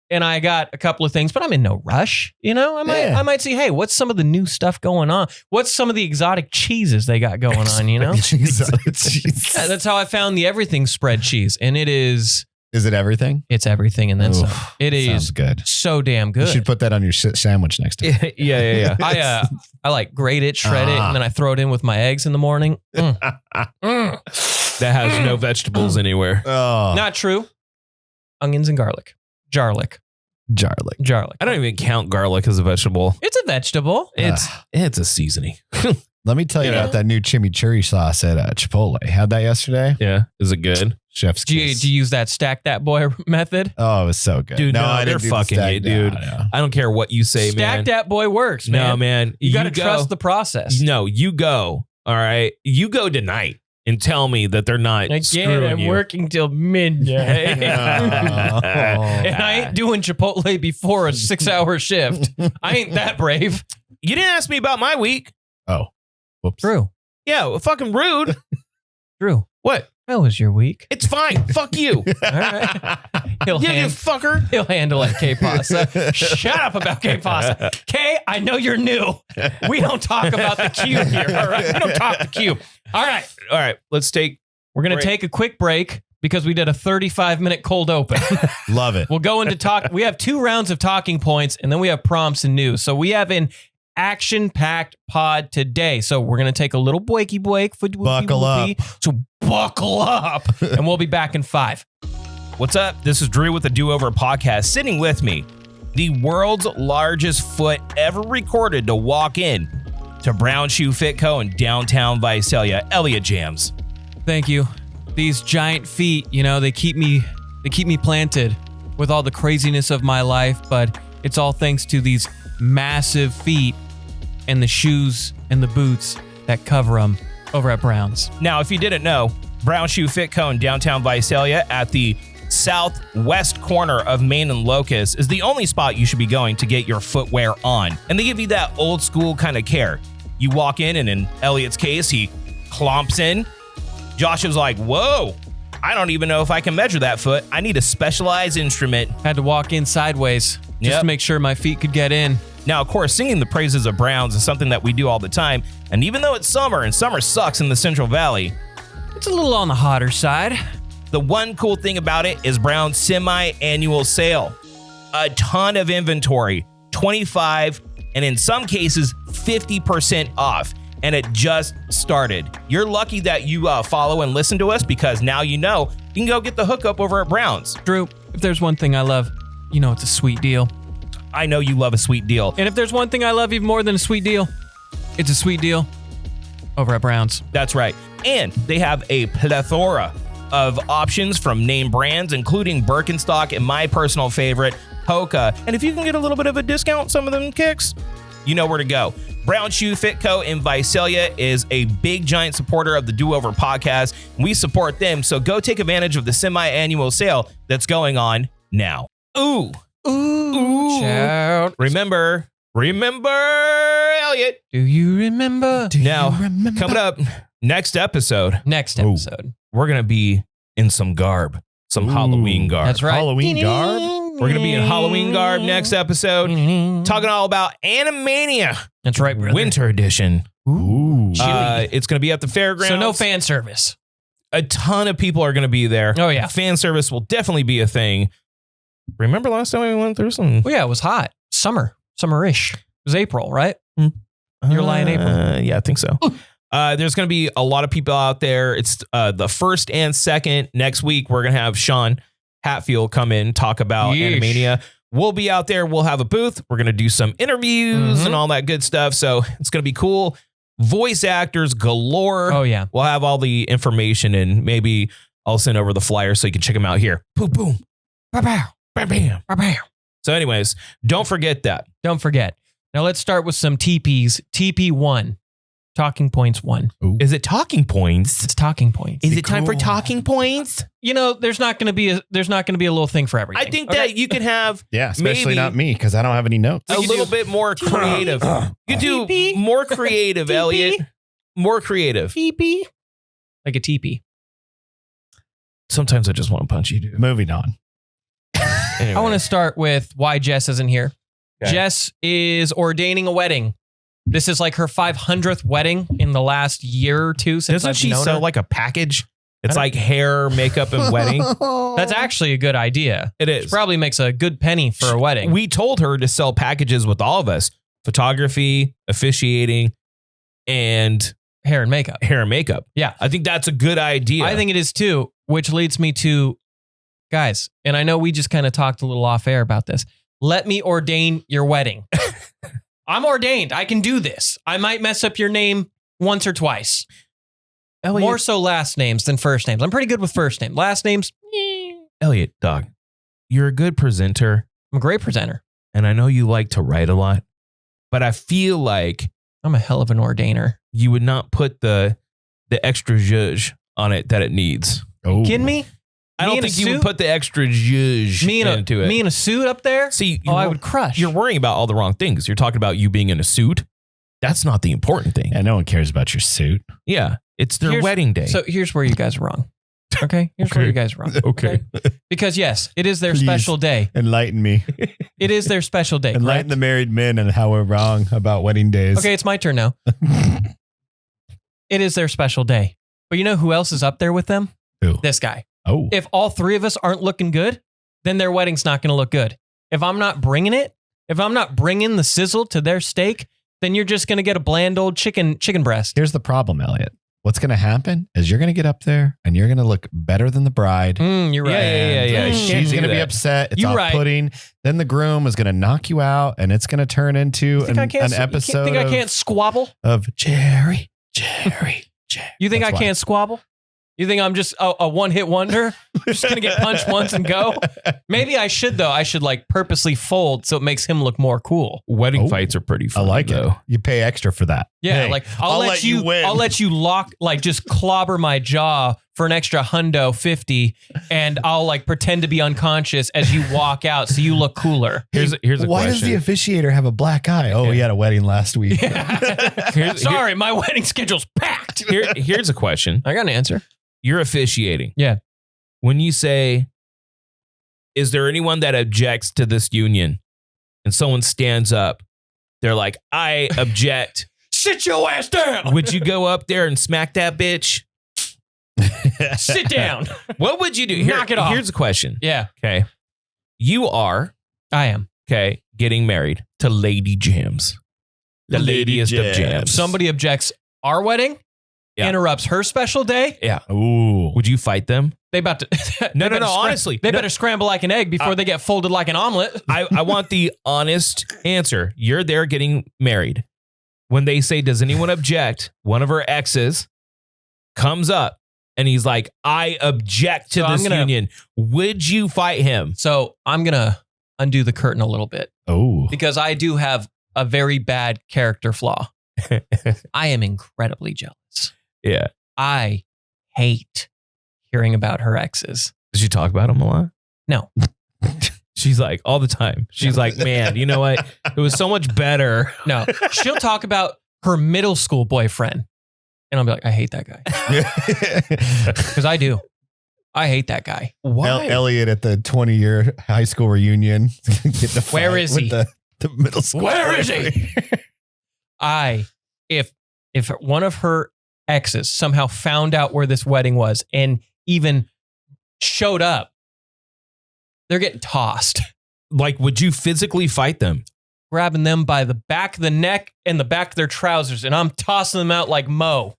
and I got a couple of things, but I'm in no rush. I might see, hey, what's some of the new stuff going on? What's some of the exotic cheeses they got going on, Exotic cheese. Yeah, that's how I found the everything spread cheese. And it is. Is it everything? It's everything and then some. It is good. So damn good. You should put that on your sandwich next time. Yeah. I like grate it, shred it, and then I throw it in with my eggs in the morning. That has no vegetables anywhere. Oh. Not true. Onions and garlic. Jarlic. I don't even count garlic as a vegetable. It's a vegetable. It's a seasoning. Let me tell you about that new chimichurri sauce at Chipotle. Had that yesterday. Yeah. Is it good? Chef's kiss. Do you use that stack that boy method? Oh, it was so good. Dude, no, they're fucking it, dude. No. I don't care what you say, man. Stack that boy works, man. No, man. You got to trust the process. No, you go. All right. You go tonight and tell me that they're not screwing I'm you. working till midnight. And I ain't doing Chipotle before a 6-hour shift. I ain't that brave. You didn't ask me about my week. Oh, whoops. Drew. Yeah, well, fucking rude. Drew. What? How was your week? It's fine. Fuck you. All right. You fucker. He'll handle it, K-Pasta. Shut up about K-Pasta. K, I know you're new. We don't talk about the cube here, all right? We don't talk the cube. All right. We're going to take a quick break because we did a 35-minute cold open. Love it. We'll go into talk. We have 2 rounds of talking points, and then we have prompts and news. So we have an action-packed pod today. So we're going to take a little break. Buckle up. So buckle up, and we'll be back in 5. What's up? This is Drew with the Do-Over Podcast. Sitting with me, the world's largest foot ever recorded to walk in to Brown Shoe Fit Co. in downtown Visalia, Elliot Jams. Thank you. These giant feet, they keep me planted with all the craziness of my life, but it's all thanks to these massive feet and the shoes and the boots that cover them over at Brown's. Now, if you didn't know, Brown Shoe Fit Co. in downtown Visalia at the southwest corner of Main and Locust is the only spot you should be going to get your footwear on. And they give you that old school kind of care. You walk in, and in Elliot's case, he clomps in. Josh is like, whoa, I don't even know if I can measure that foot. I need a specialized instrument. Had to walk in sideways just to make sure my feet could get in. Now, of course, singing the praises of Browns is something that we do all the time. And even though it's summer, and summer sucks in the Central Valley, it's a little on the hotter side. The one cool thing about it is Brown's semi-annual sale. A ton of inventory, 25, and in some cases, 50% off. And it just started. You're lucky that you follow and listen to us, because now you know you can go get the hookup over at Brown's. Drew, if there's one thing I love, it's a sweet deal. I know you love a sweet deal. And if there's one thing I love even more than a sweet deal, it's a sweet deal over at Brown's. That's right. And they have a plethora of options from name brands, including Birkenstock and my personal favorite, Hoka. And if you can get a little bit of a discount, some of them kicks, you know where to go. Brown Shoe Fit Co. in Visalia is a big giant supporter of the Do Over podcast. We support them, so go take advantage of the semi-annual sale that's going on now. Ooh. Shout. Remember, Elliot. Do you remember? Coming up, next episode, we're going to be in some garb, some Halloween garb. That's right. Halloween garb? We're going to be in Halloween garb next episode, talking all about Animania. That's right, brother. Winter edition. Ooh. It's going to be at the fairgrounds. So no fan service. A ton of people are going to be there. Oh, yeah. Fan service will definitely be a thing. Remember last time we went through some? Oh, yeah, it was hot. Summerish. It was April, right? You're lying April. Yeah, I think so. There's going to be a lot of people out there. It's the 1st and 2nd. Next week, we're going to have Sean Hatfield come in, talk about Animania. We'll be out there. We'll have a booth. We're going to do some interviews and all that good stuff. So it's going to be cool. Voice actors galore. Oh, yeah. We'll have all the information, and maybe I'll send over the flyer so you can check them out here. Boom, boom. Ba-bow. Bam, bam. So anyways, don't forget that. Don't forget. Now let's start with some TPs. TP1. Talking points 1. Ooh. Is it talking points? It's talking points. Is it time for talking points? You know, there's not going to be a little thing for everything. I think that you can have Yeah, especially maybe not me, because I don't have any notes. a little bit more creative. You can do more creative, Elliot. More creative. TP. Like a TP. Sometimes I just want to punch you, dude. Moving on. Anyway. I want to start with why Jess isn't here. Okay. Jess is ordaining a wedding. This is like her 500th wedding in the last year or two since Doesn't I've she known sell her. like a package? It's like hair, makeup, and wedding. That's actually a good idea. It She is. probably makes a good penny for a wedding. We told her to sell packages with all of us: photography, officiating, and Hair and makeup. hair and makeup. Yeah. I think that's a good idea. I think it is too, which leads me to, guys, and I know we just kind of talked a little off air about this. Let me ordain your wedding. I'm ordained. I can do this. I might mess up your name once or twice. Elliot, More so last names than first names. I'm pretty good with first name. Last names, Elliot, dog, you're a good presenter, I'm a great presenter. and I know you like to write a lot, but I feel like I'm a hell of an ordainer. you would not put the extra zhuzh on it that it needs. Oh. Kidding me? I Me don't in a think you would suit? put the extra zhuzh into it. Me in a suit up there? See, I would crush. you're worrying about all the wrong things. You're talking about you being in a suit. That's not the important thing. Yeah, no one cares about your suit. Yeah, it's their Here's- wedding day. So here's where you guys are wrong. Okay? Here's where Okay. you guys are wrong. Okay. Because yes, it is their Please. special day. Enlighten me. It is their special day. Enlighten correct? the married men and how we're wrong about wedding days. Okay, it's my turn now. It is their special day. But you know who else is up there with them? Who? This guy. Oh. If all three of us aren't looking good, then their wedding's not going to look good. If I'm not bringing it, if I'm not bringing the sizzle to their steak, then you're just going to get a bland old chicken breast. Here's the problem, Elliot. What's going to happen is you're going to get up there and you're going to look better than the bride. You're right. Yeah. Mm. She's do going to be that. upset. It's You're right. off-putting. Then the groom is going to knock you out, and it's going to turn into an episode You think I can't squabble? of Jerry. You think That's I why. can't squabble? You think I'm just a one-hit wonder? Just going to get punched once and go? Maybe I should, though. I should like purposely fold so it makes him look more cool. Wedding Oh. fights are pretty I fun. like though. it. You pay extra for that. Yeah, Hey, like I'll let you win. I'll let you lock, like just clobber my jaw for an extra hundo 50, and I'll like pretend to be unconscious as you walk out so you look cooler. Here's a Why does question. the officiator have a black eye? Oh, he had a wedding last week. Sorry, my wedding schedule's packed. Here's a question. I got an answer. You're officiating. Yeah. When you say, is there anyone that objects to this union? And someone stands up, they're like, I object. Sit your ass down. Would you go up there and smack that bitch? Sit down. What would you do? Knock it off. Here's a question. Yeah, Okay. You are, I am. okay, getting married to Lady Jams. The Lady ladiest of Jams. jams. Somebody objects our wedding, Yeah. interrupts her special day. Yeah. Ooh. Would you fight them? They about to No, they better honestly. They No. better scramble like an egg before they get folded like an omelet. I want the honest answer. You're there getting married. When they say, does anyone object? One of her exes comes up and he's like, I object to this union. Would you fight him? So I'm going to undo the curtain a little bit. Oh. Because I do have a very bad character flaw. I am incredibly jealous. Yeah. I hate hearing about her exes. Did you talk about him a lot? No. She's like, all the time. She's like, man, you know what? It was so much better. No. She'll talk about her middle school boyfriend. And I'll be like, I hate that guy. Because I do. I hate that guy. Why? Elliot at the 20-year high school reunion. Where is he? The middle school. Where is he? If one of her exes somehow found out where this wedding was and even showed up, they're getting tossed. Like, would you physically fight them? Grabbing them by the back of the neck and the back of their trousers, and I'm tossing them out like Mo.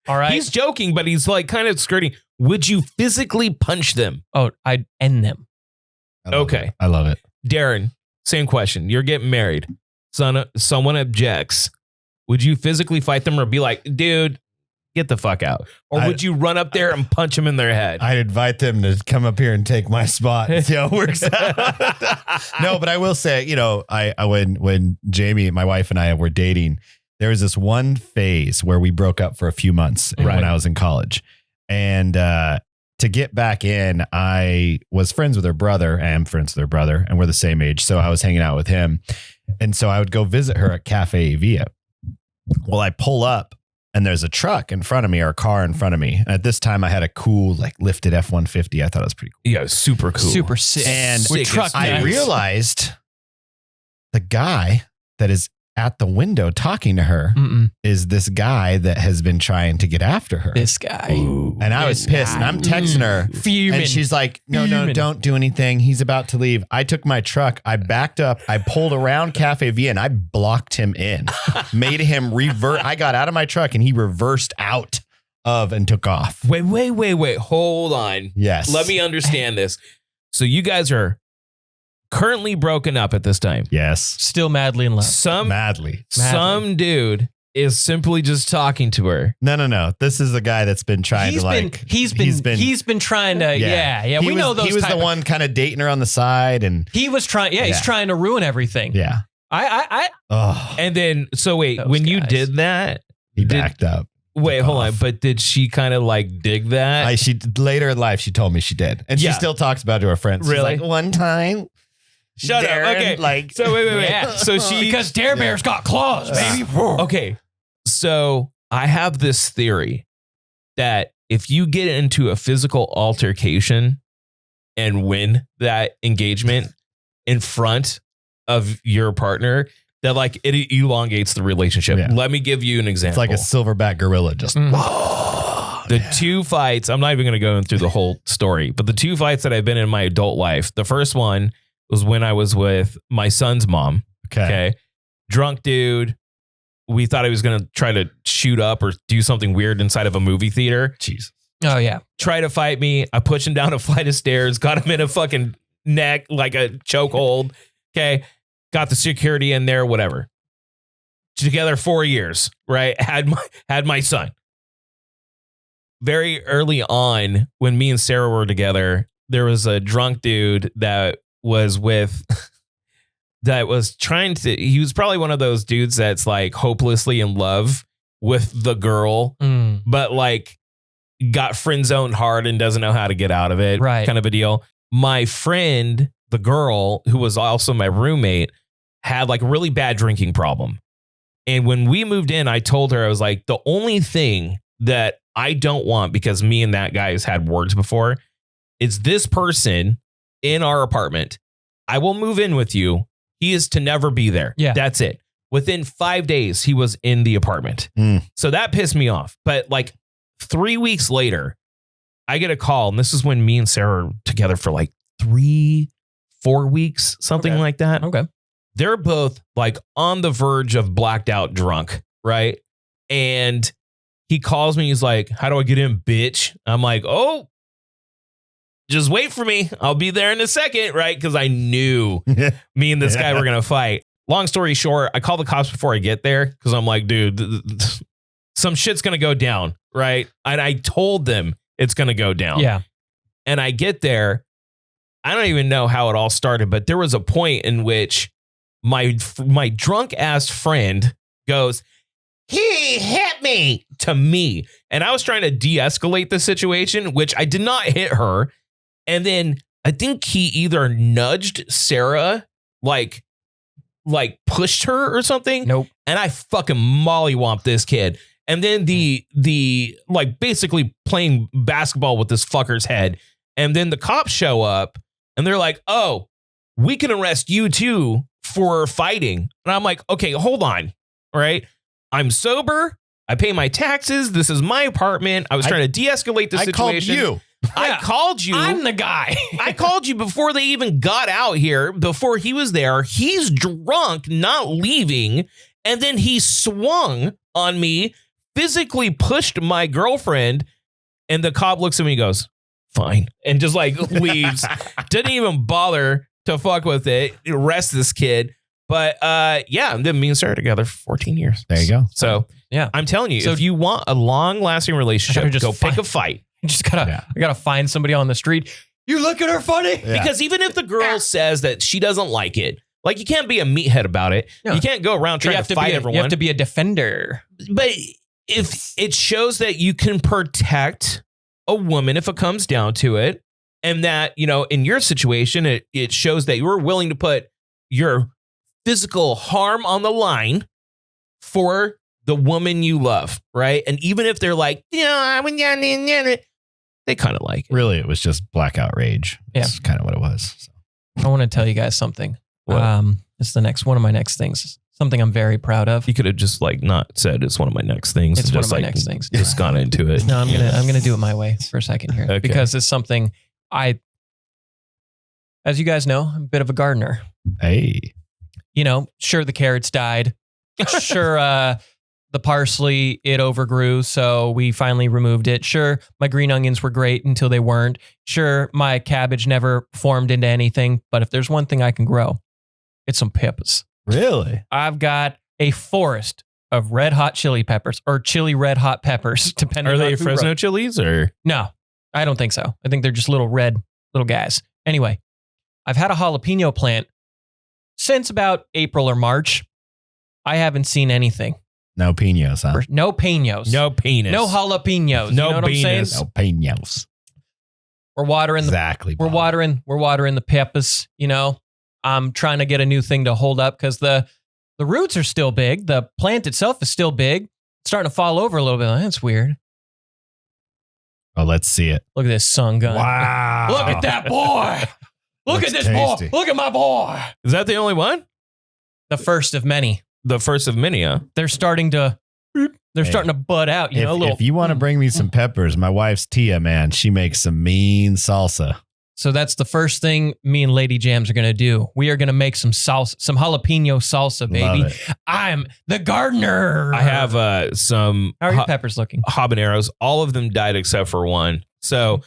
All right? He's joking, but he's like kind of skirting. Would you physically punch them? Oh, I'd end them. Okay. I love it. Darren, same question. You're getting married. Someone objects. Would you physically fight them or be like, dude, get the fuck out? Or would you run up there and punch them in their head? I'd invite them to come up here and take my spot and see how it works out. No, but I will say, you know, when Jamie, my wife, and I were dating, there was this one phase where we broke up for a few months when I was in college. And to get back in, I was friends with her brother. I am friends with her brother, and we're the same age. So I was hanging out with him. And so I would go visit her at Café Via. Well, I pull up and there's a truck in front of me or a car in front of me. And at this time I had a cool, like, lifted F-150. I thought it was pretty cool. Yeah, super cool. Super sick. And With truck I nuts. realized the guy that is at the window talking to her is this guy that has been trying to get after her. This guy. Ooh. And I was pissed, and I'm texting her. Fuming. And she's like, no, don't do anything. He's about to leave. I took my truck. I backed up. I pulled around Café Via and I blocked him in. Made him revert. I got out of my truck and he reversed out of and took off. Wait. Hold on. Yes. Let me understand this. So you guys are currently broken up at this time. Yes. Still madly in love. Madly. Some dude is simply just talking to her. No. This is the guy that's been trying He's been trying to. Yeah. We know those. He was the one kind of dating her on the side, and he was trying. Yeah, he's trying to ruin everything. Yeah. Oh, And then, so wait, Those when you guys. did that, he backed up. wait, Took hold on. off. But did she kind of like dig that? She later in life, she told me she did, and Yeah. she still talks about it to her friends. She's Really? like, one time. Shut Darren, up. Okay. Like, So wait. Yeah. So she, Because Dare Bear's got claws, baby. okay. So I have this theory that if you get into a physical altercation and win that engagement in front of your partner, that like it elongates the relationship. Yeah. Let me give you an it's example. like a silverback gorilla. Just The two fights, I'm not even going to go through the whole story, but the two fights that I've been in my adult life. The first one was when I was with my son's mom. Okay. Drunk dude. We thought he was going to try to shoot up or do something weird inside of a movie theater. Jeez. Oh yeah. Try to fight me. I pushed him down a flight of stairs, got him in a fucking neck, like a chokehold. Okay. Got the security in there, whatever. Together 4 years, right? Had my son. Very early on, when me and Sarah were together, there was a drunk dude that was with, that was trying to, he was probably one of those dudes that's like hopelessly in love with the girl, but like got friend zoned hard and doesn't know how to get out of it. Right. Kind of a deal. My friend, the girl who was also my roommate, had like a really bad drinking problem. And when we moved in, I told her, I was like, the only thing that I don't want, because me and that guy has had words before, is this person in our apartment. I will move in with you. He is to never be there. Yeah. That's it. Within 5 days, he was in the apartment. So that pissed me off. But like 3 weeks later, I get a call. And this is when me and Sarah are together for like 3-4 weeks, something like that. Okay. They're both like on the verge of blacked out drunk, right? And he calls me. He's like, how do I get in, bitch? I'm like, oh, just wait for me. I'll be there in a second, right? Because I knew me and this guy were going to fight. Long story short, I call the cops before I get there because I'm like, dude, some shit's going to go down, right? And I told them it's going to go down. Yeah. And I get there. I don't even know how it all started, but there was a point in which my drunk ass friend goes, "He hit me," to me. And I was trying to de-escalate the situation, which I did not hit her. And then I think he either nudged Sarah, like pushed her or something. Nope. And I fucking mollywomped this kid. And then the like basically playing basketball with this fucker's head. And then the cops show up and they're like, "Oh, we can arrest you too for fighting." And I'm like, okay, hold on. All right. I'm sober. I pay my taxes. This is my apartment. I was trying to de-escalate the situation. I called you. I called you. I'm the guy. I called you before they even got out here, before he was there. He's drunk, not leaving. And then he swung on me, physically pushed my girlfriend. And the cop looks at me and goes, "Fine." And just like leaves. Didn't even bother to fuck with it. Arrest this kid. But yeah, then me and Sarah together for 14 years. There you go. So Yeah. I'm telling you, So- if you want a long-lasting relationship, Just go pick fight. a fight. You just gotta, I gotta find somebody on the street. "You look at her funny." Yeah. Because even if the girl says that she doesn't like it, like, you can't be a meathead about it. No. You can't go around You trying have to to fight be everyone. You have to be a defender. But if it shows that you can protect a woman if it comes down to it, and that, you know, in your situation, it shows that you're willing to put your physical harm on the line for the woman you love, right? And even if they're like, "Yeah, they kind of like it." Really, it was just blackout rage. That's kind of what it was. So. I want to tell you guys something. What? It's one of my next things. Something I'm very proud of. You could have just like not said it's one of my next things. It's and one just of my like next things. Just gone into it. No, I'm gonna do it my way for a second here, Okay. because it's something as you guys know, I'm a bit of a gardener. Hey, You know, sure, the carrots died. Sure, the parsley, it overgrew, so we finally removed it. Sure, my green onions were great until they weren't. Sure, my cabbage never formed into anything. But if there's one thing I can grow, it's some peppers. really? I've got a forest of red hot chili peppers, or chili red hot peppers, depending Are on they who Fresno wrote- chilies or? No, I don't think so. I think they're just little guys. Anyway, I've had a jalapeno plant since about April or March. I haven't seen anything. No pinos, huh? No penos. No penis. No jalapenos. No you know what I'm saying? penis. No pinos. We're watering Exactly. we're watering the peppers, you know. I'm trying to get a new thing to hold up because the roots are still big. The plant itself is still big. It's starting to fall over a little bit. That's weird. Oh, let's see it. Look at this sun gun. Wow. Look at that boy. Look Looks at this tasty. boy. Look at my boy. Is that the only one? The first of many. The first of many, huh? They're starting to bud out. You know, a little. If you want to bring me some peppers, my wife's Tia, man, she makes some mean salsa. So that's the first thing me and Lady Jams are going to do. We are going to make some salsa, some jalapeno salsa, baby. Love it. I'm the gardener. I have some How are your peppers looking? habaneros. All of them died except for one. So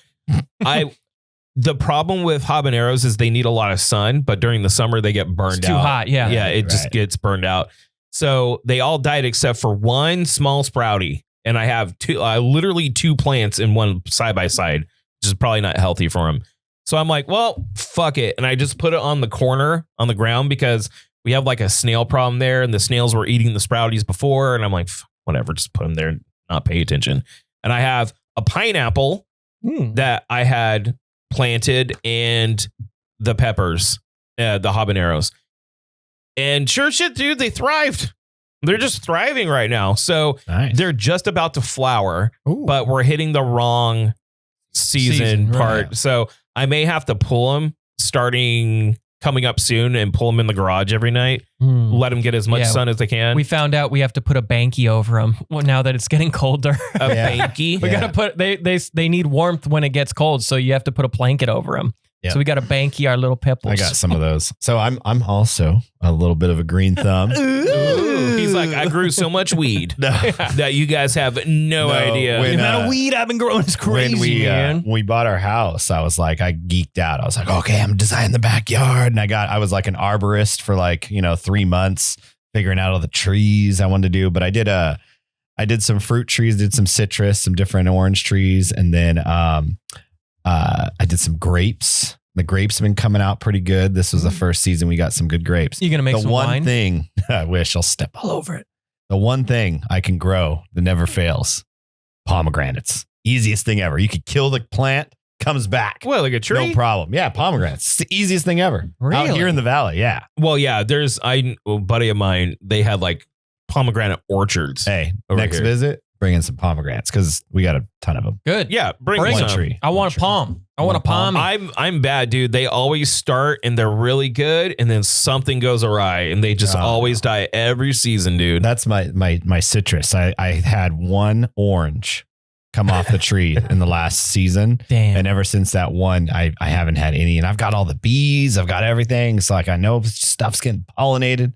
the problem with habaneros is they need a lot of sun, but during the summer they get burned It's out. too hot. Yeah. Yeah, it just Right. gets burned out. So they all died except for one small sprouty. And I have literally two plants in one side by side, which is probably not healthy for them. So I'm like, well, fuck it. And I just put it on the corner on the ground because we have like a snail problem there. And the snails were eating the sprouties before. And I'm like, whatever, just put them there and not pay attention. And I have a pineapple that I had planted and the peppers, the habaneros. And sure shit, dude, they thrived. They're just thriving right now. So Nice. they're just about to flower, but we're hitting the wrong season part. right. So I may have to pull them coming up soon and pull them in the garage every night. Let them get as much Yeah. sun as they can. We found out we have to put a banky over them. Well, now that it's getting colder, A Yeah. banky. we got to put. They need warmth when it gets cold, so you have to put a blanket over them. Yeah. So we got to banky our little peppers. I got some of those. So I'm also a little bit of a green thumb. Ooh. He's like, I grew so much weed No. that you guys have no idea. when, The amount of weed I've been growing is crazy, man. when we bought our house, I was like, I geeked out. I was like, okay, I'm designing the backyard. And I was like an arborist for 3 months, figuring out all the trees I wanted to do. But I did I did some fruit trees, did some citrus, some different orange trees, and then I did some grapes. The grapes have been coming out pretty good. This was the first season we got some good grapes. You gonna make the some one wine? thing I wish I'll step all over it. The one thing I can grow that never fails: pomegranates. Easiest thing ever. You could kill the plant, comes back. Well, like a tree? No problem. Yeah, pomegranates. It's the easiest thing ever. Out Really? here in the valley. Yeah. Well, yeah, there's a buddy of mine, they had like pomegranate orchards. Hey, Over next here. visit, bring in some pomegranates because we got a ton of them. Good. Yeah, bring Bring some. them. tree. I want a palm. I want a palm. I'm bad, dude. They always start and they're really good, and then something goes awry, and they just Oh. always die every season, dude. That's my citrus. I had one orange come off the tree in the last season. Damn. And ever since that one, I haven't had any. And I've got all the bees. I've got everything. It's like I know stuff's getting pollinated.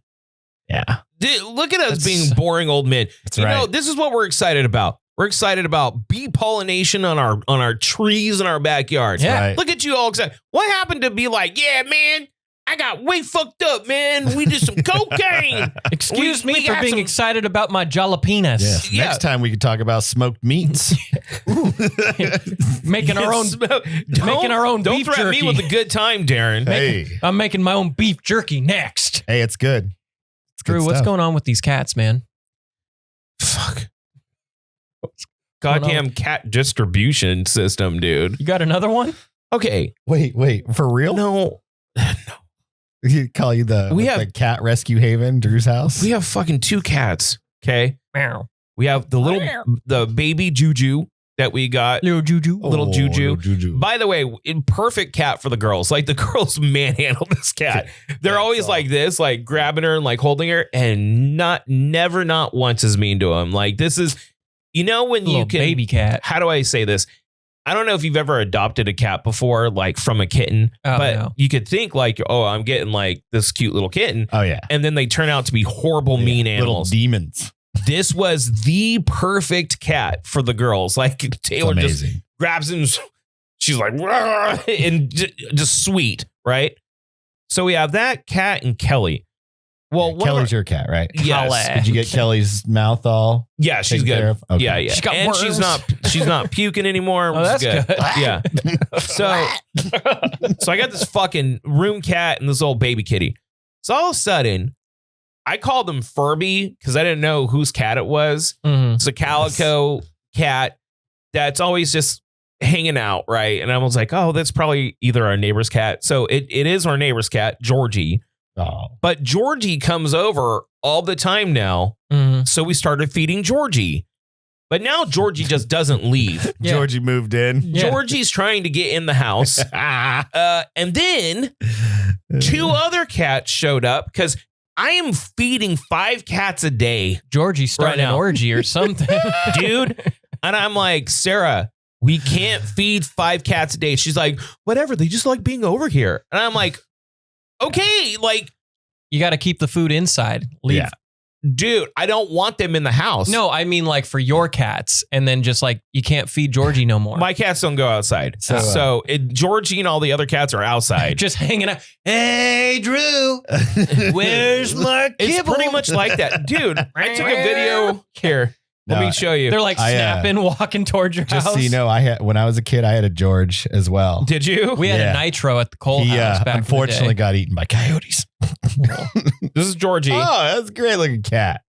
Yeah. Dude, look at us That's- being boring old men. That's You right. know, this is what we're excited about. We're excited about bee pollination on our trees in our backyard. Yeah. Right. Look at you all excited. What happened to be like, yeah, man, I got way fucked up, man. We did some cocaine. Excuse we me for got being some- excited about my jalapenos. Yes. Yeah. Next time we could talk about smoked meats. Making our own. Making our own Don't beef threaten jerky. me with a good time, Darren. Hey, I'm making my own beef jerky next. hey, it's good. It's good Drew, what's stuff. going on with these cats, man? Fuck. going on Goddamn cat distribution system, dude. You got another one? Okay. Wait, for real? No. You call you the We what's have- the cat rescue haven, Drew's house. We have fucking 2 cats. Okay. Meow. We have the baby Juju that we got. Little Juju. little Juju. little Juju. By the way, perfect cat for the girls. Like the girls manhandle this cat. They're That's always all. like this, like grabbing her and like holding her, and never not once is mean to him. Like this is, you know, when Little you can baby cat. How do I say this? I don't know if you've ever adopted a cat before, like from a kitten, Oh, but no. you could think like, oh, I'm getting like this cute little kitten. Oh yeah. And then they turn out to be horrible, mean Little animals. demons. This was the perfect cat for the girls. Like It's Taylor just amazing. grabs him. She's like, "Rah," and just sweet, right? So we have that cat and Kelly. Well, one of Kelly's our- your cat, right? yes, Kelly. Did you get Kelly's mouth all yeah, she's taken good. care of? Okay. Yeah, yeah. She's got and she's worms. not puking anymore. Oh, Which is that's good. Yeah. So I got this fucking room cat and this old baby kitty. So all of a sudden, I called him Furby because I didn't know whose cat it was. Mhm. It's a calico cat that's always just hanging out, right? And I was like, oh, that's probably either our neighbor's cat. So it is our neighbor's cat, Georgie. Oh. But Georgie comes over all the time now. Mhm. So we started feeding Georgie. But now Georgie just doesn't leave. Yeah. Georgie moved in. Yeah. Georgie's trying to get in the house. And then 2 other cats showed up because I am feeding 5 cats a day, Georgie's starting Right an now. orgy or something. dude. And I'm like, Sarah, we can't feed 5 cats a day. She's like, whatever. They just like being over here. And I'm like, okay, like, You got to keep the food inside. Leave. Yeah. dude, I don't want them in the house. No, I mean like for your cats, and then just like you can't feed Georgie no more. My cats don't go outside. So, Georgie and all the other cats are outside. just hanging out. Hey, Drew, where's my It's kibble? pretty much like that. Dude, I took a video here. Let No, me show you. They're like I, snapping, walking towards your Just house. so you know, when I was a kid, I had a George as well. Did you? we had Yeah. a nitro at the Cole He house back unfortunately in got eaten by coyotes. This is Georgie. Oh, that's a great looking cat.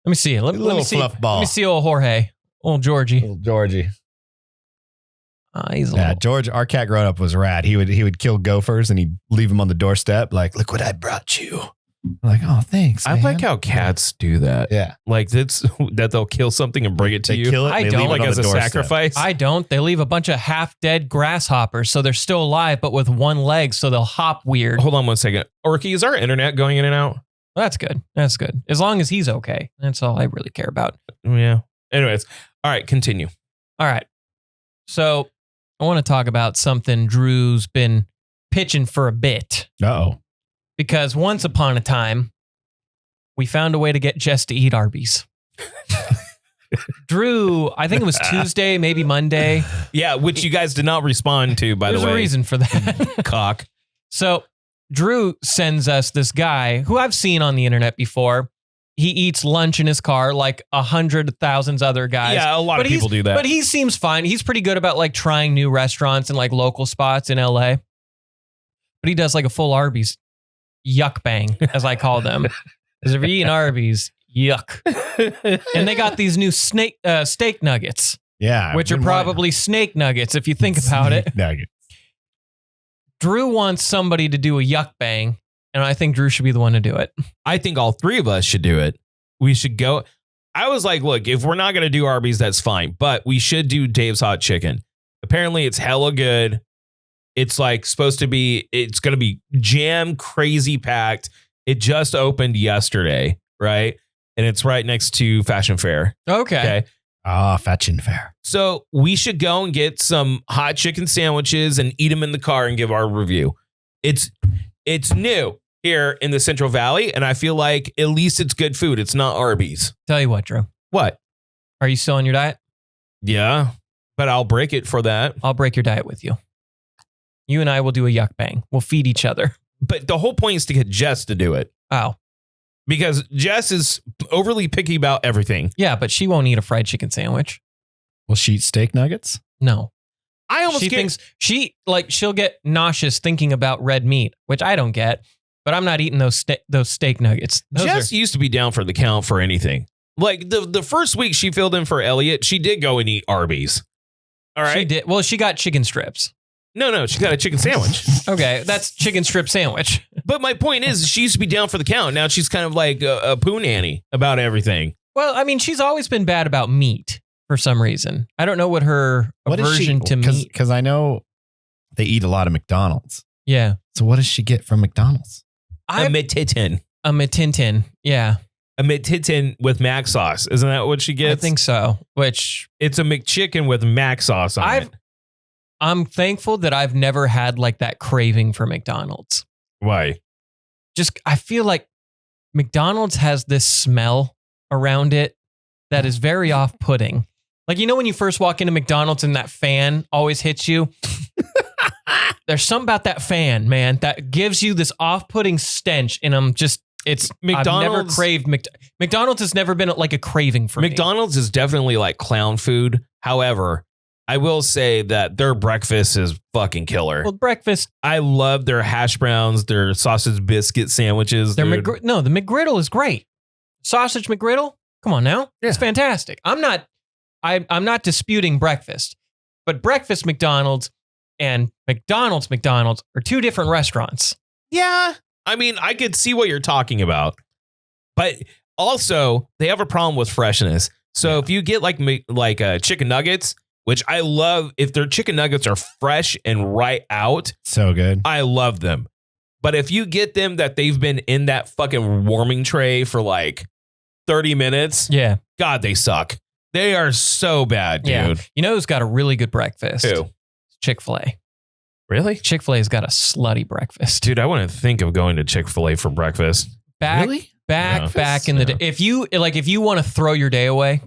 Let me see it. Let me Little see. fluff ball. Let me see old Jorge, old Georgie. Little Georgie. He's a Yeah, little. George, our cat growing up was rad. He would kill gophers and he'd leave them on the doorstep, like, look what I brought you. I'm like, oh, thanks. I man. like how cats do that. Yeah. Like that they'll kill something and bring it to They you. kill it. I they don't. leave it Like on as the a doorstep. sacrifice. I don't. They leave a bunch of half-dead grasshoppers, so they're still alive, but with one leg, so they'll hop weird. Hold on one second. Orky, is our internet going in and out? That's good. That's good. As long as he's okay. That's all I really care about. Yeah. Anyways. All right, continue. All right. So I want to talk about something Drew's been pitching for a bit. Uh-oh. Because once upon a time, we found a way to get Jess to eat Arby's. Drew, I think it was Tuesday, maybe Monday. Yeah, which you guys did not respond to, by There's the way. a reason for that. Cock. So Drew sends us this guy who I've seen on the internet before. he eats lunch in his car like 100,000 other guys. Yeah, a lot of people do that. But he seems fine. He's pretty good about like trying new restaurants and like local spots in LA. But he does like a full Arby's yuck bang, as I call them. Because if you're eating Arby's, yuck. And they got these new steak nuggets. Yeah. Which are probably snake nuggets if you think about it. Nuggets. Drew wants somebody to do a yuck bang, and I think Drew should be the one to do it. I think all three of us should do it. We should go. I was like, look, if we're not going to do Arby's, that's fine. But we should do Dave's Hot Chicken. Apparently, it's hella good. It's like supposed to be, it's going to be jam crazy packed. It just opened yesterday, right? And it's right next to Fashion Fair. Okay. Fashion Fair. So we should go and get some hot chicken sandwiches and eat them in the car and give our review. It's new here in the Central Valley, and I feel like at least it's good food. It's not Arby's. Tell you what, Drew. What? Are you still on your diet? Yeah, but I'll break it for that. I'll break your diet with you. You and I will do a yuck bang. We'll feed each other. But the whole point is to get Jess to do it. Oh. Because Jess is overly picky about everything. Yeah, but she won't eat a fried chicken sandwich. Will she eat steak nuggets? No. I almost thinks she'll get nauseous thinking about red meat, which I don't get, but I'm not eating those steak nuggets. Jess used to be down for the count for anything. Like the first week she filled in for Elliot, she did go and eat Arby's. All right. She did. Well, she got chicken strips. No, she got a chicken sandwich. Okay, that's chicken strip sandwich. But my point is, she used to be down for the count. Now she's kind of like a poo nanny about everything. Well, I mean, she's always been bad about meat for some reason. I don't know what her aversion to meat. Because I know they eat a lot of McDonald's. Yeah. So what does she get from McDonald's? A mititin. A mititin. Yeah. A mititin with mac sauce. Isn't that what she gets? I think so. Which it's a McChicken with mac sauce on it. I'm thankful that I've never had like that craving for McDonald's. Why? Just, I feel like McDonald's has this smell around it that is very off-putting. Like, you know, when you first walk into McDonald's and that fan always hits you? There's something about that fan, man, that gives you this off-putting stench. And I've never craved McDonald's has never been like a craving for me. McDonald's is definitely like clown food. However, I will say that their breakfast is fucking killer. Well, breakfast. I love their hash browns, their sausage biscuit sandwiches. The McGriddle is great. Sausage McGriddle. Come on now. Yeah. It's fantastic. I'm not disputing breakfast, but breakfast McDonald's and McDonald's are two different restaurants. Yeah. I mean, I could see what you're talking about, but also they have a problem with freshness. So if you get like chicken nuggets, which I love, if their chicken nuggets are fresh and right out. So good. I love them. But if you get them that they've been in that fucking warming tray for like 30 minutes. Yeah. God, they suck. They are so bad, dude. Yeah. You know who's got a really good breakfast? Who? Chick-fil-A. Really? Chick-fil-A's got a slutty breakfast. Dude, I wouldn't think of going to Chick-fil-A for breakfast. Back in the day. If you want to throw your day away,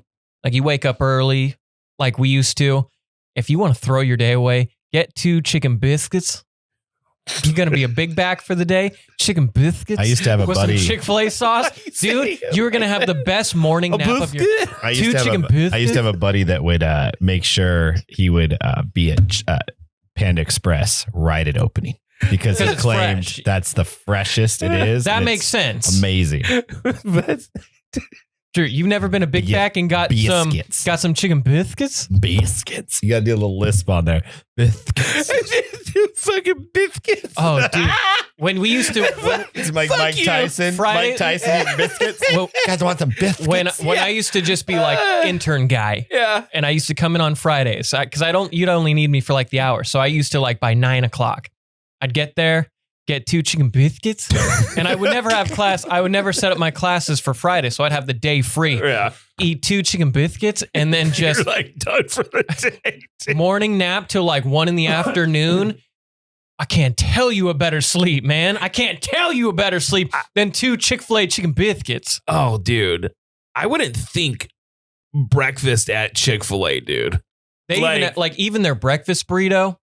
like you wake up early, like we used to, if you want to throw your day away, get 2 chicken biscuits. You're going to be a big back for the day. Chicken biscuits. I used to have a with buddy. Some Chick-fil-A sauce. Dude, you were going to have the best morning nap of your I used to have a buddy that would make sure he would be at Panda Express right at opening. Because he claimed fresh. That's the freshest it is. That makes sense. Amazing. Drew, you've never been a big back and got some chicken biscuits? Biscuits. You got to do a little lisp on there. Biscuits. Fucking biscuits. Oh, dude. When we used to... It's Mike Tyson. Friday, Mike Tyson eating biscuits. Well, guys want some biscuits? When I used to just be like intern guy. Yeah. And I used to come in on Fridays. Because you'd only need me for like the hour. So I used to like by 9 o'clock. I'd get there, get 2 chicken biscuits, and I would never have class. I would never set up my classes for Friday, so I'd have the day free. Yeah. Eat 2 chicken biscuits, and then just you're like done for the day. Morning nap till like 1 in the afternoon. I can't tell you a better sleep, man. I can't tell you a better sleep than 2 Chick-fil-A chicken biscuits. Oh, dude. I wouldn't think breakfast at Chick-fil-A, dude. They even their breakfast burrito,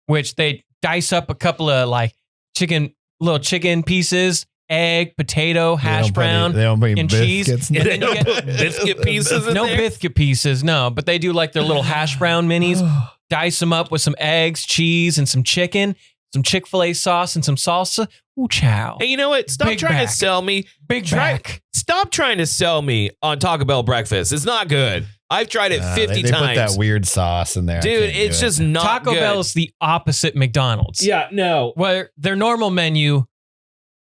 which they dice up a couple of like little chicken pieces egg, potato, hash brown, They don't put and cheese. biscuits in And there. then you get biscuit pieces in no there? biscuit pieces, no. But they do like their little hash brown minis. Dice them up with some eggs, cheese, and some chicken, some Chick-fil-A sauce, and some salsa. Ooh, chow. Hey, you know what? Stop Big trying back. to sell me. Big back. Stop trying to sell me on Taco Bell breakfast. It's not good. I've tried it 50 they times. put that weird sauce in there. I Dude, can't do it's it. just not Taco good. Bell is the opposite McDonald's. Yeah, no. Where their normal menu,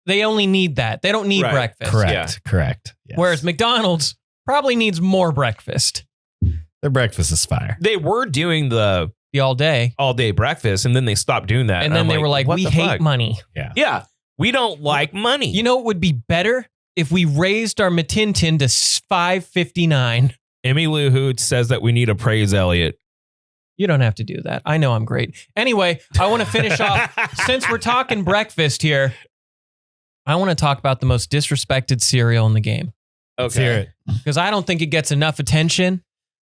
they only need that. They don't need Right. breakfast. correct. Yes. Whereas McDonald's probably needs more breakfast. their breakfast is fire. They were doing the The all day. all-day breakfast, and then they stopped doing that. And then I'm they were like, what we the hate fuck? money. Yeah, we don't like money. You know what would be better? If we raised our Matintin to $5.59. Emmy Lou Hoot says that we need to praise Elliot. You don't have to do that. I know I'm great. Anyway, I want to finish off. Since we're talking breakfast here, I want to talk about the most disrespected cereal in the game. Let's hear it. Because I don't think it gets enough attention.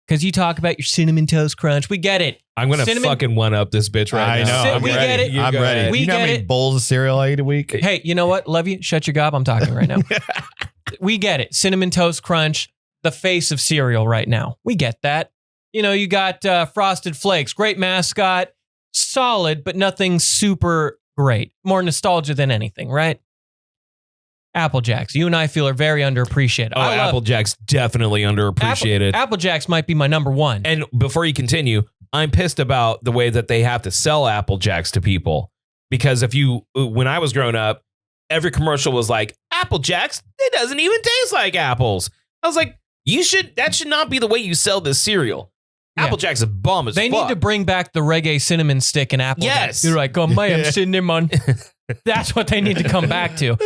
Because you talk about your Cinnamon Toast Crunch. We get it. I'm going to Cinnamon- fucking one-up this bitch right I now. know. We I'm get ready. it. You I'm go ready. ahead. We You know how get many it. bowls of cereal I eat a week? Hey, you know what? Love you. Shut your gob. I'm talking right now. We get it. Cinnamon Toast Crunch, the face of cereal right now. We get that. You know, you got Frosted Flakes. Great mascot. Solid, but nothing super great. More nostalgia than anything, right? Apple Jacks. You and I feel are very underappreciated. Oh, I love Apple Jack's definitely underappreciated. Apple Jacks might be my number one. And before you continue, I'm pissed about the way that they have to sell Apple Jacks to people. Because when I was growing up, every commercial was like, Apple Jacks, it doesn't even taste like apples. I was like, that should not be the way you sell this cereal. Yeah. Apple Jacks is bomb as They fuck. need to bring back the reggae cinnamon stick and Apple Yes. Jacks. You're like, oh, man, cinnamon. That's what they need to come back to.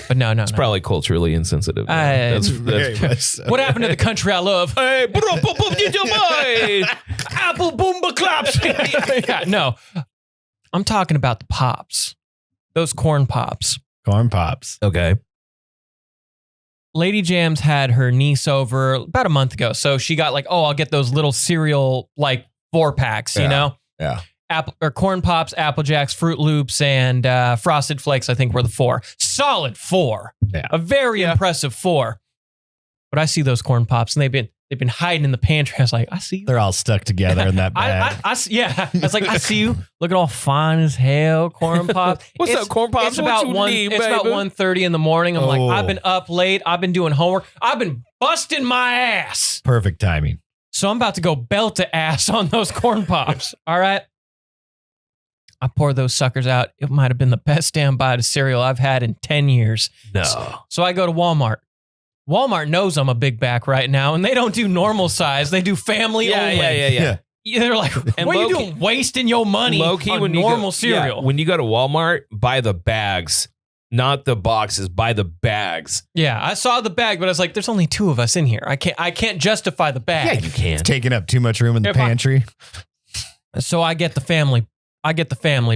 But no. It's probably culturally insensitive. Very much so. What happened to the country I love? Hey, Apple Boomba Claps. Yeah, no, I'm talking about the pops. Those corn pops. Corn pops. okay. Lady Jams had her niece over about a month ago. So she got like, I'll get those little cereal, like 4-packs, you Yeah. know? Yeah. Apple or corn pops, Apple Jacks, Fruit Loops, and Frosted Flakes, I think were the 4. Solid 4. Yeah. A very impressive 4. But I see those corn pops and they've been hiding in the pantry. I was like, I see you. They're all stuck together in that bag. I was like, I see you looking all fine as hell, corn pops. What's It's- up, corn pops? It's What about you one. need, It's about baby? 1:30 in the morning. I'm like, Oh. I've been up late. I've been doing homework. I've been busting my ass. Perfect timing. So I'm about to go belt to ass on those corn pops. All right. I pour those suckers out. It might have been the best damn bite of cereal I've had in 10 years. No. So I go to Walmart. Walmart knows I'm a big back right now, and they don't do normal size. They do family only. Yeah. Yeah, they're like, And what are you low-key- doing wasting your money Low-key, on when normal you cereal? when you go to Walmart, buy the bags, not the boxes. Buy the bags. Yeah, I saw the bag, but I was like, there's only 2 of us in here. I can't justify the bag. you can. It's taking up too much room in the If I- pantry. So I get the family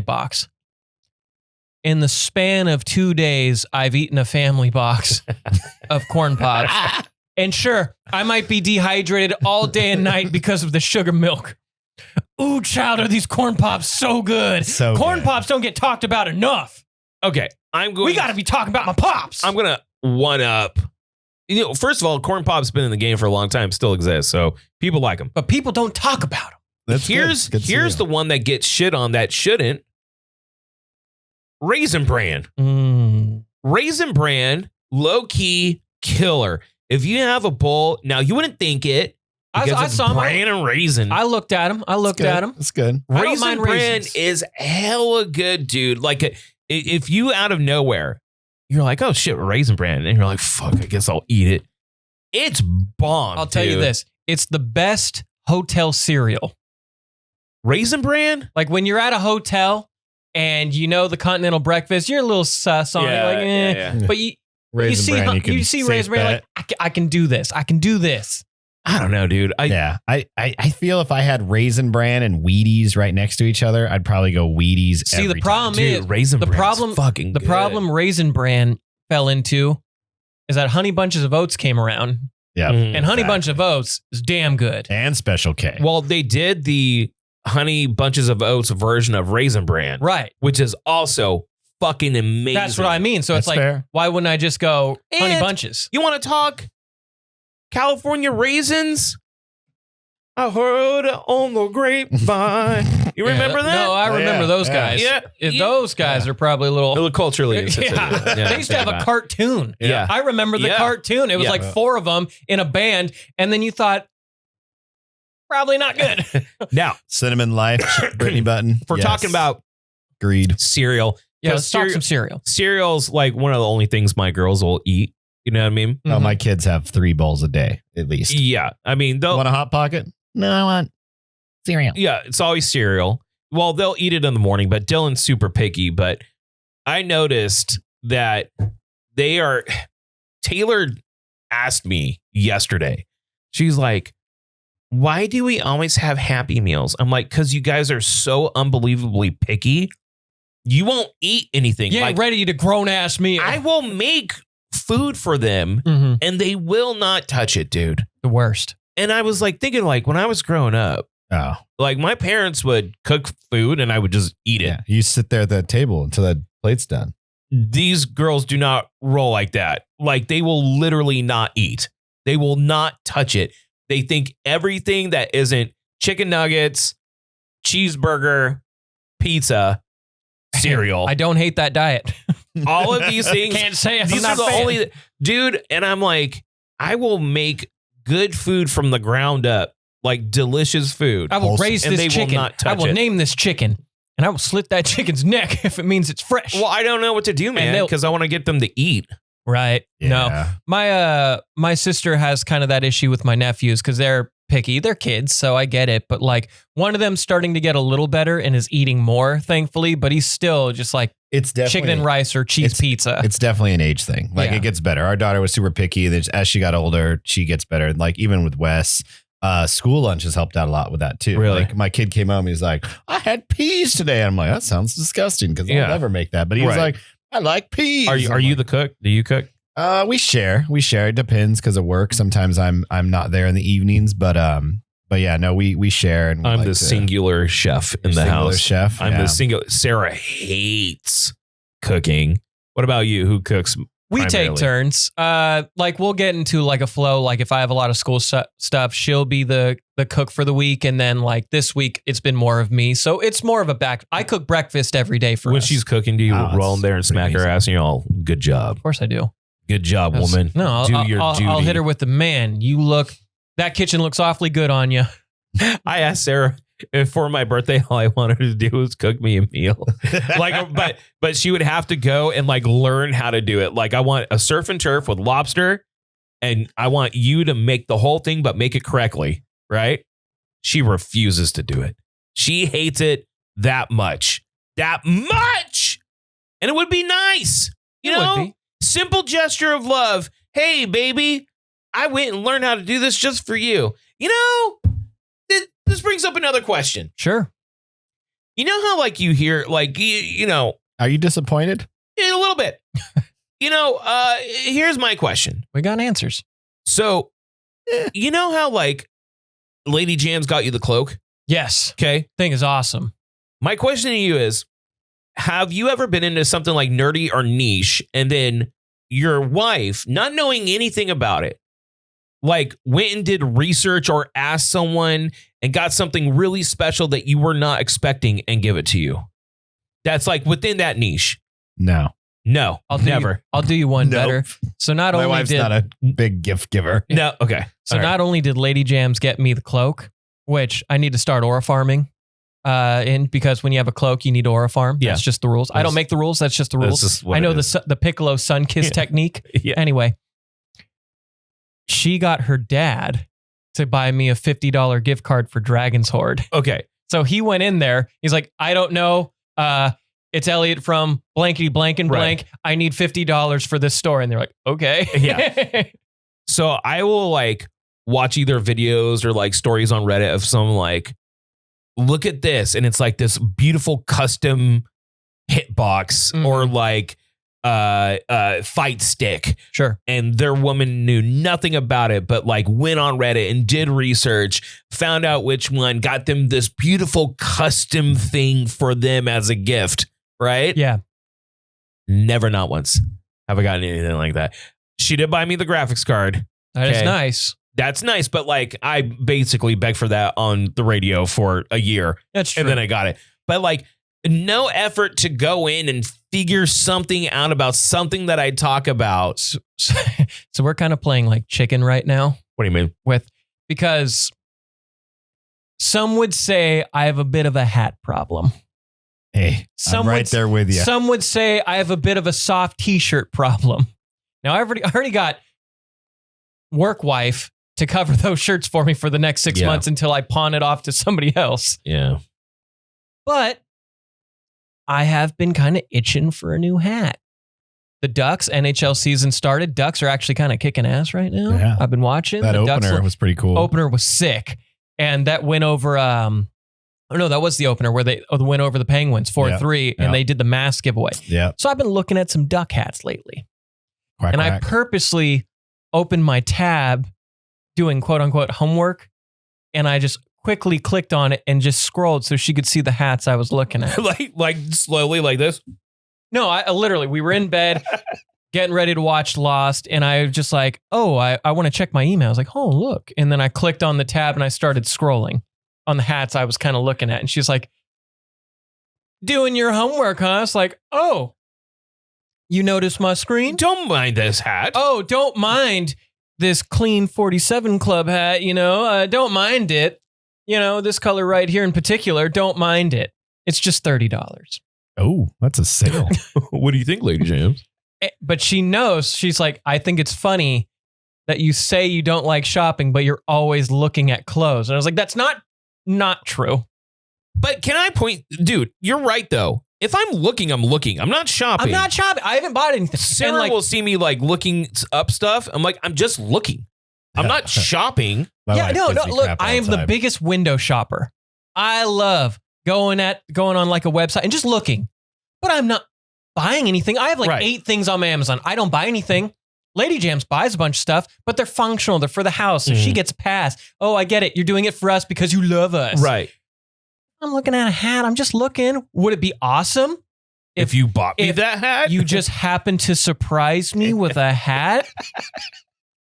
box. In the span of 2 days, I've eaten a family box of corn pops. And sure, I might be dehydrated all day and night because of the sugar milk. Ooh, child, are these corn pops so good. So corn good. pops don't get talked about enough. Okay, We got to be talking about my pops. I'm gonna one up. You know, first of all, corn pop's been in the game for a long time, still exists, so people like them. But people don't talk about them. That's Here's good. here's the one that gets shit on that shouldn't. Raisin Bran. Raisin Bran, low key killer. If you have a bowl, now you wouldn't think it. Because I it's saw 'em. bran and raisin. I looked at him. It's good. I don't Raisin mind Bran raisins. is hella good, dude. Like, if you out of nowhere, you're like, oh shit, Raisin Bran. And you're like, fuck, I guess I'll eat it. It's bomb. I'll tell you dude. this. It's the best hotel cereal. Raisin Bran? Like when you're at a hotel and you know the continental breakfast, you're a little sus on it. Like, eh. But you see Raisin Bran, like, I can do this. I can do this. I don't know, dude. I feel if I had Raisin Bran and Wheaties right next to each other, I'd probably go Wheaties. See, the every problem time. is Dude, Raisin the Bran's problem. fucking The good. problem Raisin Bran fell into is that Honey Bunches of Oats came around, Yeah, and Honey Bunch of Oats is damn good. and Special K. Well, they did the Honey Bunches of Oats version of Raisin Bran, Right. which is also fucking amazing. That's what I mean. So That's it's like, fair. why wouldn't I just go honey And bunches? You want to talk California raisins? I heard on the grapevine. You remember that? No, I remember yeah, those yeah. guys. Yeah. Those guys are probably a little. A little culturally Yeah. insensitive. They used to have a cartoon. Yeah. I remember the Yeah. cartoon. It was Yeah. like 4 of them in a band, and then you thought, probably not good. Now, Cinnamon Life, Brittany Button. if we're Yes. talking about Greed. cereal, Yeah, 'cause let's talk some cereal. cereal's like one of the only things my girls will eat. You know what I mean? Oh, my kids have 3 bowls a day at least. Yeah. I mean, they'll, Want a Hot Pocket? No, I want cereal. yeah, it's always cereal. Well, they'll eat it in the morning, but Dylan's super picky. But I noticed that they are. Taylor asked me yesterday. She's like, why do we always have Happy Meals? I'm like, because you guys are so unbelievably picky. You won't eat anything. Yeah, Like, ready to grown ass meal. I will make food for them Mhm. and they will not touch it, dude. The worst. And I was like thinking, like, when I was growing up, Oh, like my parents would cook food and I would just eat it. yeah. You sit there at that table until that plate's done. These girls do not roll like that. Like they will literally not eat. They will not touch it. They think everything that isn't chicken nuggets, cheeseburger, pizza, cereal, I don't hate that diet. all of these things. Can't say I'm These not are the a fan. only dude. And I'm like, I will make good food from the ground up, like delicious food. I will raise and this they will chicken. not touch I will it. name this chicken, and I will slit that chicken's neck if it means it's fresh. Well, I don't know what to do, man, they'll- because I want to get them to eat. Right? No, Yeah. my sister has kind of that issue with my nephews because they're picky. They're kids, so I get it. But like one of them's starting to get a little better and is eating more, thankfully. But he's still just like It's definitely chicken and rice or cheese it's- pizza. It's definitely an age thing. Like Yeah. it gets better. Our daughter was super picky. As she got older, she gets better. Like even with Wes, school lunch has helped out a lot with that too. Really? Like my kid came home, he's like, I had peas today. I'm like, that sounds disgusting because Yeah. I'll never make that. But he was Right. like, I like peas. Are you I'm like, the cook? Do you cook? We share. It depends because of work. Sometimes I'm not there in the evenings, but yeah, no, we share. And we I'm like the to- singular chef in the singular house. chef. I'm yeah. the singular. Sarah hates cooking. What about you? Who cooks? We take primarily? turns. Like we'll get into like a flow. Like if I have a lot of school stuff, she'll be the cook for the week, and then like this week it's been more of me. So it's more of a back. I cook breakfast every day for When us. she's cooking, do you Oh, roll that's in there and smack pretty her ass and you're all, good job. of course I do. Good job, woman. No, I'll, Do your I'll, duty. I'll hit her with the man. That kitchen looks awfully good on you. I asked Sarah if for my birthday, all I wanted her to do was cook me a meal. Like, but she would have to go and like learn how to do it. Like, I want a surf and turf with lobster, and I want you to make the whole thing, but make it correctly. Right? She refuses to do it. She hates it that much. And it would be nice, you It would know. be. Simple gesture of love. Hey, baby, I went and learned how to do this just for you. You know, this brings up another question. Sure. You know how like you hear like you know Are you disappointed? a little bit. Here's my question. We got answers. So, you know how like Lady Jam's got you the cloak? Yes. Okay. Thing is awesome. My question to you is, have you ever been into something like nerdy or niche and then your wife, not knowing anything about it, like went and did research or asked someone and got something really special that you were not expecting and give it to you? That's like within that niche. No. No, never. I'll do you one Nope. better. So not My only wife's did not a big gift giver. No. Okay. so All right. not only did Lady Jams get me the cloak, which I need to start aura farming in because when you have a cloak, you need to aura farm. Yeah. That's just the rules. I don't make the rules. That's just the That's rules. just what I know it is. the Piccolo sun kiss Yeah. technique. Yeah. Anyway, she got her dad to buy me a $50 gift card for Dragon's Horde. Okay. So he went in there. He's like, I don't know. It's Elliot from blankety blank and blank. I need $50 for this store. And they're like, okay. Yeah. So I will like watch either videos or like stories on Reddit of some like, look at this. And it's like this beautiful custom hitbox or like fight stick. Sure. And their woman knew nothing about it, but like went on Reddit and did research, found out which one, got them this beautiful custom thing for them as a gift. Right. Yeah. Never, not once have I gotten anything like that. She did buy me the graphics card. That is nice. That's nice, but like I basically begged for that on the radio for a year. That's true. And then I got it. But like no effort to go in and figure something out about something that I talk about. So we're kind of playing like chicken right now. What do you mean? Because some would say I have a bit of a hat problem. Hey, I'm right there with you. Some would say I have a bit of a soft t-shirt problem. Now I already got work wife to cover those shirts for me for the next 6 months until I pawn it off to somebody else. Yeah. But I have been kind of itching for a new hat. The Ducks NHL season started. Ducks are actually kind of kicking ass right now. Yeah. I've been watching. That the opener Ducks was pretty cool. Opener was sick. And that went over, that was the opener where they went over the Penguins 4-3 and they did the mask giveaway. Yeah. So I've been looking at some Duck hats lately. Quack, and quack. I purposely opened my tab doing quote unquote homework. And I just quickly clicked on it and just scrolled so she could see the hats I was looking at. like slowly like this? No, I literally, we were in bed getting ready to watch Lost. And I was just like, I want to check my email. I was like, oh, look. And then I clicked on the tab and I started scrolling on the hats I was kind of looking at. And she's like, doing your homework, huh? I was like, oh, you noticed my screen? Don't mind this hat. Oh, don't mind this clean 47 club hat, don't mind it. This color right here in particular, don't mind it. It's just $30. Oh, that's a sale. What do you think, Lady James? But she knows, she's like, I think it's funny that you say you don't like shopping, but you're always looking at clothes. And I was like, that's not true. But can I point, dude, you're right though. If I'm looking, I'm looking. I'm not shopping. I haven't bought anything. Sarah will see me like looking up stuff. I'm like, I'm just looking. I'm not shopping. Look, I am the biggest window shopper. I love going on like a website and just looking, but I'm not buying anything. I have like 8 things on my Amazon. I don't buy anything. Lady Jams buys a bunch of stuff, but they're functional. They're for the house. So she gets a pass. Oh, I get it. You're doing it for us because you love us. Right. I'm looking at a hat. I'm just looking. Would it be awesome if you bought me that hat? You just happen to surprise me with a hat.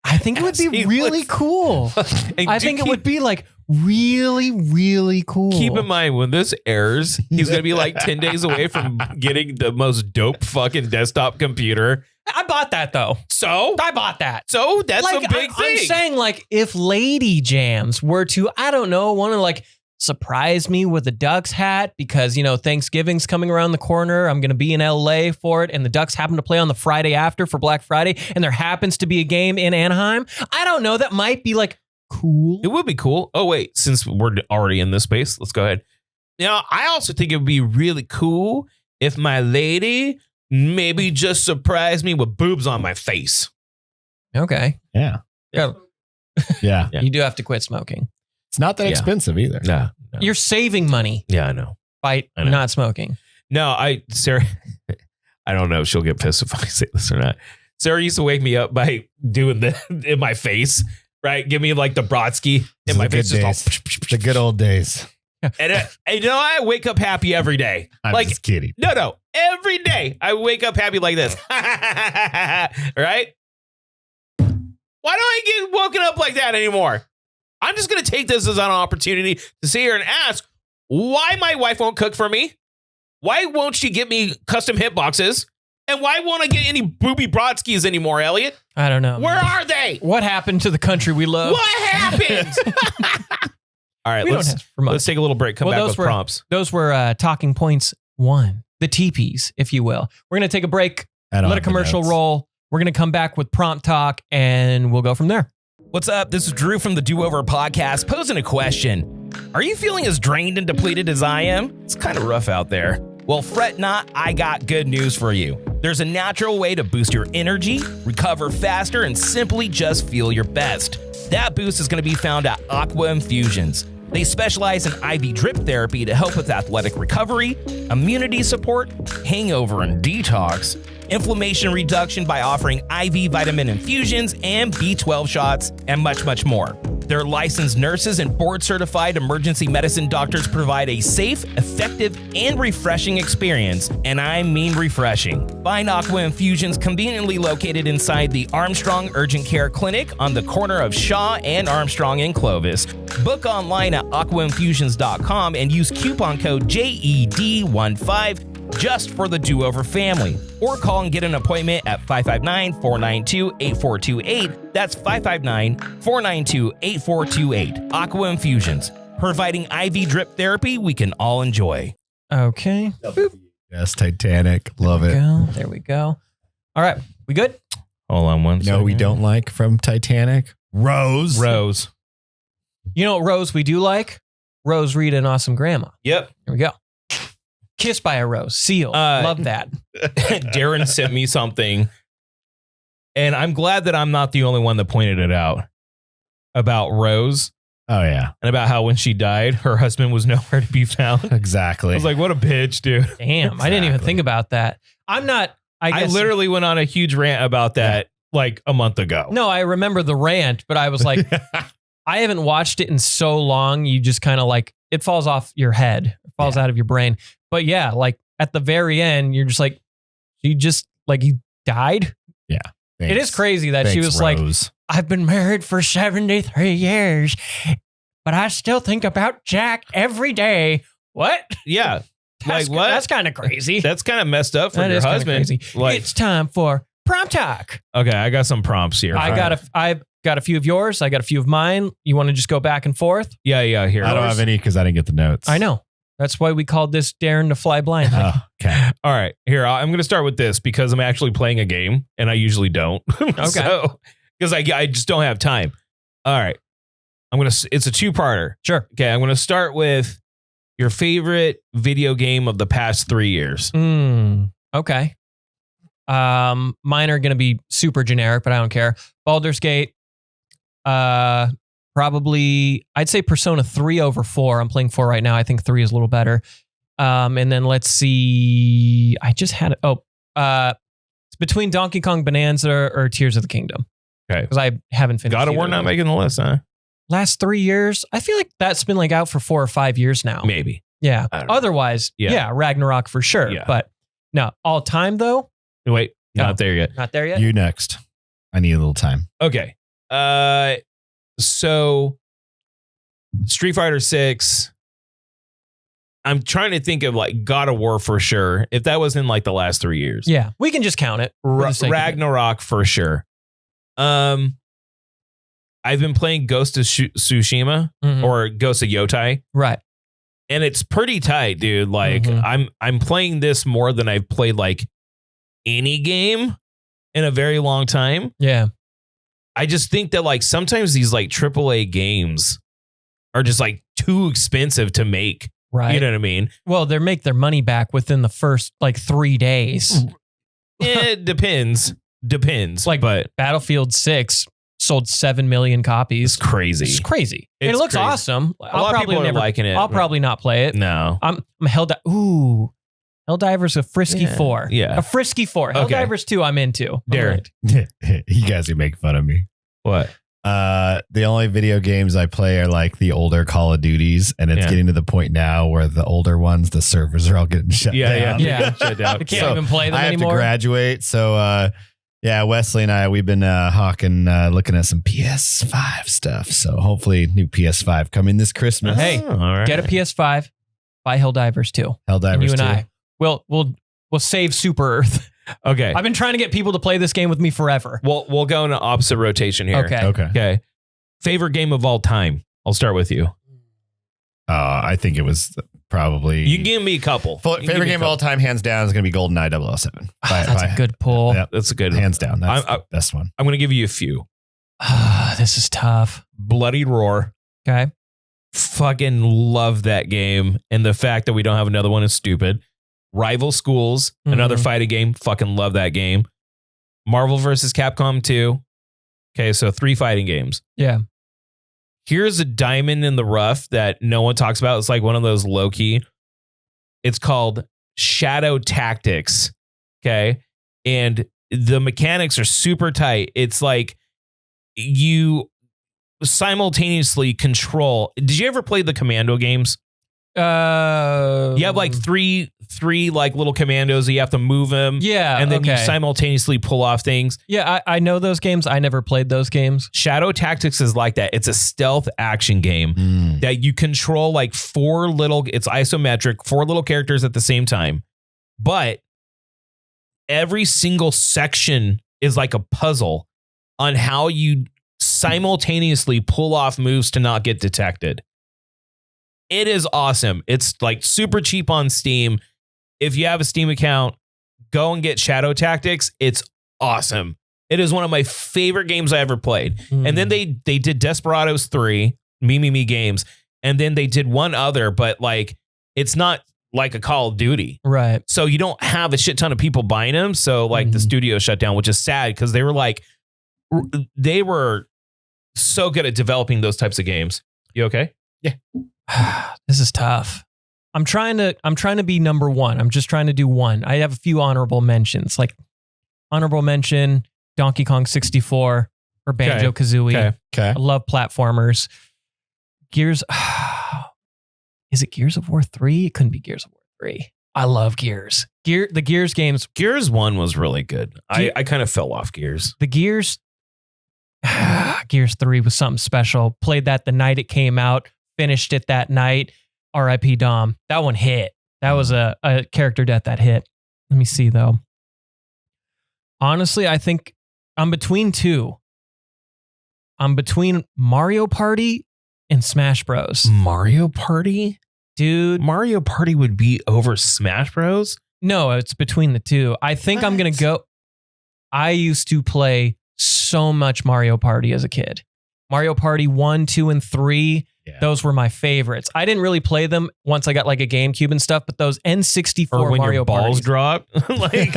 I think it would be really cool. I think it would be like really, really cool. Keep in mind, when this airs, he's going to be like 10 days away from getting the most dope fucking desktop computer. I bought that though. So? I bought that. So? That's like, a big thing. I'm saying like if Lady Jams were to, I don't know, want to like surprise me with a Ducks hat because, Thanksgiving's coming around the corner. I'm going to be in LA for it. And the Ducks happen to play on the Friday after for Black Friday. And there happens to be a game in Anaheim. I don't know. That might be like cool. It would be cool. Oh, wait, since we're already in this space, let's go ahead. Now, I also think it would be really cool if my lady maybe just surprised me with boobs on my face. Okay. Yeah. Yeah. You do have to quit smoking. It's not that expensive either. No. You're saving money. Yeah, I know. By not smoking. No, Sarah, I don't know if she'll get pissed if I say this or not. Sarah used to wake me up by doing this in my face, right? Give me like the Brodsky in my face. The good old days. And I wake up happy every day. I'm just kidding. No. Every day I wake up happy like this. Right? Why don't I get woken up like that anymore? I'm just going to take this as an opportunity to sit here and ask why my wife won't cook for me. Why won't she get me custom hit boxes? And why won't I get any booby Brodskis anymore, Elliot? I don't know. Where are they? What happened to the country we love? What happened? All right, let's take a little break. Come back with prompts. Those were talking points 1, the TPs, if you will. We're going to take a break, let a commercial roll. We're going to come back with prompt talk, and we'll go from there. What's up? This is Drew from the Do-Over Podcast posing a question. Are you feeling as drained and depleted as I am? It's kind of rough out there. Well, fret not, I got good news for you. There's a natural way to boost your energy, recover faster, and simply just feel your best. That boost is going to be found at Aqua Infusions. They specialize in IV drip therapy to help with athletic recovery, immunity support, hangover and detox, inflammation reduction by offering IV vitamin infusions and B12 shots, and much, much more. Their licensed nurses and board-certified emergency medicine doctors provide a safe, effective, and refreshing experience, and I mean refreshing. Find Aqua Infusions conveniently located inside the Armstrong Urgent Care Clinic on the corner of Shaw and Armstrong in Clovis. Book online at aquainfusions.com and use coupon code JED15 just for the Do-Over family. Or call and get an appointment at 559-492-8428. That's 559-492-8428. Aqua Infusions, providing IV drip therapy we can all enjoy. Okay. Yes, Titanic. Love it. There we go. All right. We good? Hold on one second. No, we don't like from Titanic. Rose. Rose. You know what Rose we do like? Rose, Rita, and Awesome Grandma. Yep. Here we go. Kissed by a Rose. Seal. Love that. Darren sent me something, and I'm glad that I'm not the only one that pointed it out about Rose. Oh, yeah. And about how when she died, her husband was nowhere to be found. Exactly. I was like, what a bitch, dude. Damn. I didn't even think about that. I literally went on a huge rant about that like a month ago. No, I remember the rant, but I was like, I haven't watched it in so long. You just kind of like, it falls off your head. It falls out of your brain. But yeah, like at the very end, you're just like, he died. Yeah. It is crazy that she was Rose. like, I've been married for 73 years, but I still think about Jack every day. What? Yeah. That's, like what? That's kind of crazy. That's kind of messed up for That your is kinda husband. crazy. Like, It's time for Prompt Talk. okay, I got some prompts here. I've got a few of yours. I got a few of mine. You want to just go back and forth? Yeah, here. I don't have any because I didn't get the notes. I know. That's why we called this Darren to Fly Blindly. Oh, okay. All right, here, I'm going to start with this because I'm actually playing a game and I usually don't. Okay. So, because I just don't have time. All right. It's a two-parter. Sure. Okay, I'm going to start with your favorite video game of the past 3 years. Okay. Mine are going to be super generic, but I don't care. Baldur's Gate. Probably, I'd say Persona 3 over 4. I'm playing 4 right now. I think 3 is a little better. And then let's see. I just had it's between Donkey Kong Bonanza or Tears of the Kingdom. Okay. Because I haven't finished. God of War either not of them. making the list, huh? Last 3 years, I feel like that's been like out for 4 or 5 years now. Maybe. Yeah. I don't know. Otherwise, yeah, Ragnarok for sure. Yeah. But no, all time though, Wait, No. not there yet. not there yet. You next. I need a little time. Okay. So Street Fighter 6. I'm trying to think of like God of War for sure. If that was in like the last 3 years. Yeah, we can just count it. for the sake of it. Ragnarok for sure. I've been playing Ghost of Tsushima Mhm. or Ghost of Yotai, Right. and it's pretty tight, dude. Like Mhm. I'm playing this more than I've played like any game in a very long time. Yeah. I just think that like sometimes these like AAA games are just like too expensive to make. Right. You know what I mean? Well, they make their money back within the first like 3 days. It depends. Like But Battlefield 6 sold 7 million copies. it's crazy. It's crazy. And It's it looks crazy. awesome. A lot of people are liking it. I'll probably not play it. No. I'm Helldivers a frisky 4. Yeah. A frisky 4. Okay. Helldivers 2 I'm into. All Darren. right. You guys can make fun of me. What? The only video games I play are like the older Call of Duties, and it's Yeah. getting to the point now where the older ones, the servers are all getting shut down. Yeah. Shut down. I can't So, even play them I have anymore. to graduate. So, yeah, Wesley and I, we've been hawking, looking at some PS5 stuff. So hopefully new PS5 coming this Christmas. Hey, all right. Get a PS5, buy Helldivers 2. Helldivers And you and 2. I. We'll save Super Earth. Okay. I've been trying to get people to play this game with me forever. We'll go in an opposite rotation here. Okay. Okay. Favorite game of all time. I'll start with you. I think it was probably You can give me a couple. favorite game of all time, hands down, is going to be GoldenEye 007. That's a good pull. Yep. That's a good Hands down. That's I- the best one. I'm going to give you a few. This is tough. Bloody Roar. Okay. Fucking love that game. And the fact that we don't have another one is stupid. Rival Schools, another Mhm. fighting game. Fucking love that game. Marvel vs. Capcom 2. Okay, so 3 fighting games. Yeah. Here's a diamond in the rough that no one talks about. It's like one of those low key. It's called Shadow Tactics. Okay. And the mechanics are super tight. It's like you simultaneously control. Did you ever play the commando games? You have like three like little commandos that you have to move them. Yeah. And then you simultaneously pull off things. Yeah, I know those games. I never played those games. Shadow Tactics is like that. It's a stealth action game that you control like it's isometric, 4 little characters at the same time. But every single section is like a puzzle on how you simultaneously pull off moves to not get detected. It is awesome. It's like super cheap on Steam. If you have a Steam account, go and get Shadow Tactics. It's awesome. It is one of my favorite games I ever played. And then they did Desperados 3, Me Games. And then they did one other, but like, it's not like a Call of Duty. Right. So you don't have a shit ton of people buying them. So like the studio shut down, which is sad because they were so good at developing those types of games. You okay? Yeah. This is tough. I'm trying to be number one. I'm just trying to do one. I have a few honorable mentions, like honorable mention Donkey Kong 64 or Banjo-Kazooie. Okay. I love platformers. Gears. Is it Gears of War 3? It couldn't be Gears of War 3. I love Gears. The Gears games. Gears 1 was really good. I kind of fell off Gears. The Gears 3 was something special. Played that the night it came out. Finished it that night. R.I.P. Dom. That one hit. That was a character death that hit. Let me see though. Honestly, I think I'm between two. I'm between Mario Party and Smash Bros. Mario Party? Dude. Mario Party would be over Smash Bros? No, it's between the two. I think I'm going to go. I used to play so much Mario Party as a kid. Mario Party 1, 2, and 3. Yeah. Those were my favorites. I didn't really play them once I got like a GameCube and stuff, but those N64 or when Mario your balls drop. Like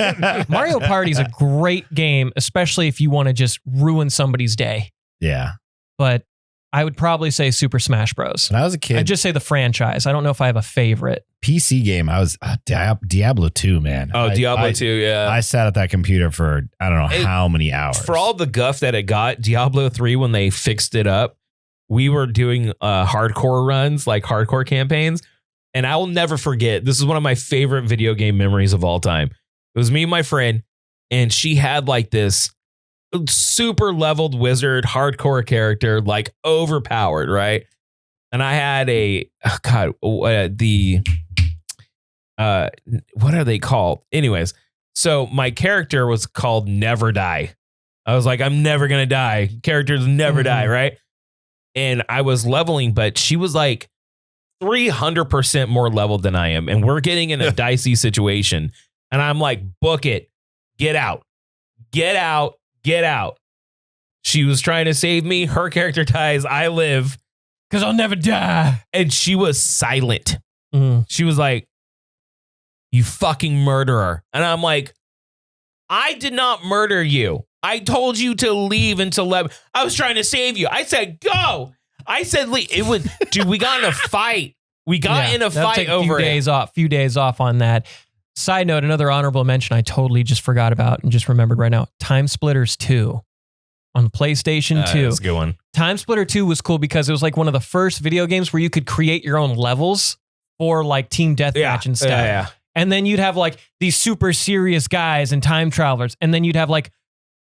Mario Party is a great game, especially if you want to just ruin somebody's day. Yeah. But I would probably say Super Smash Bros. When I was a kid, I'd just say the franchise. I don't know if I have a favorite. PC game, I was Diablo 2, man. Oh, Diablo 2, yeah. I sat at that computer for I don't know how many hours. For all the guff that it got, Diablo 3, when they fixed it up, we were doing hardcore runs, like hardcore campaigns. And I will never forget, this is one of my favorite video game memories of all time. It was me and my friend, and she had like this super leveled wizard hardcore character, like overpowered, right? And I had what are they called? Anyways, so my character was called Never Die. I was like, I'm never gonna die. Characters never die, right? And I was leveling, but she was like 300% more leveled than I am. And we're getting in a dicey situation. And I'm like, book it. Get out. Get out. Get out. She was trying to save me. Her character dies. I live. Because I'll never die. And she was silent. She was like, you fucking murderer. And I'm like, I did not murder you. I told you to leave until I was trying to save you. I said, go. I said, leave. It was, dude, we got in a fight. We got in a fight over it. Few days off on that. Side note, another honorable mention I totally just forgot about and just remembered right now. Time Splitters 2 on PlayStation 2. That's a good one. Time Splitter 2 was cool because it was like one of the first video games where you could create your own levels for like team deathmatch and stuff. Yeah. And then you'd have like these super serious guys and time travelers. And then you'd have like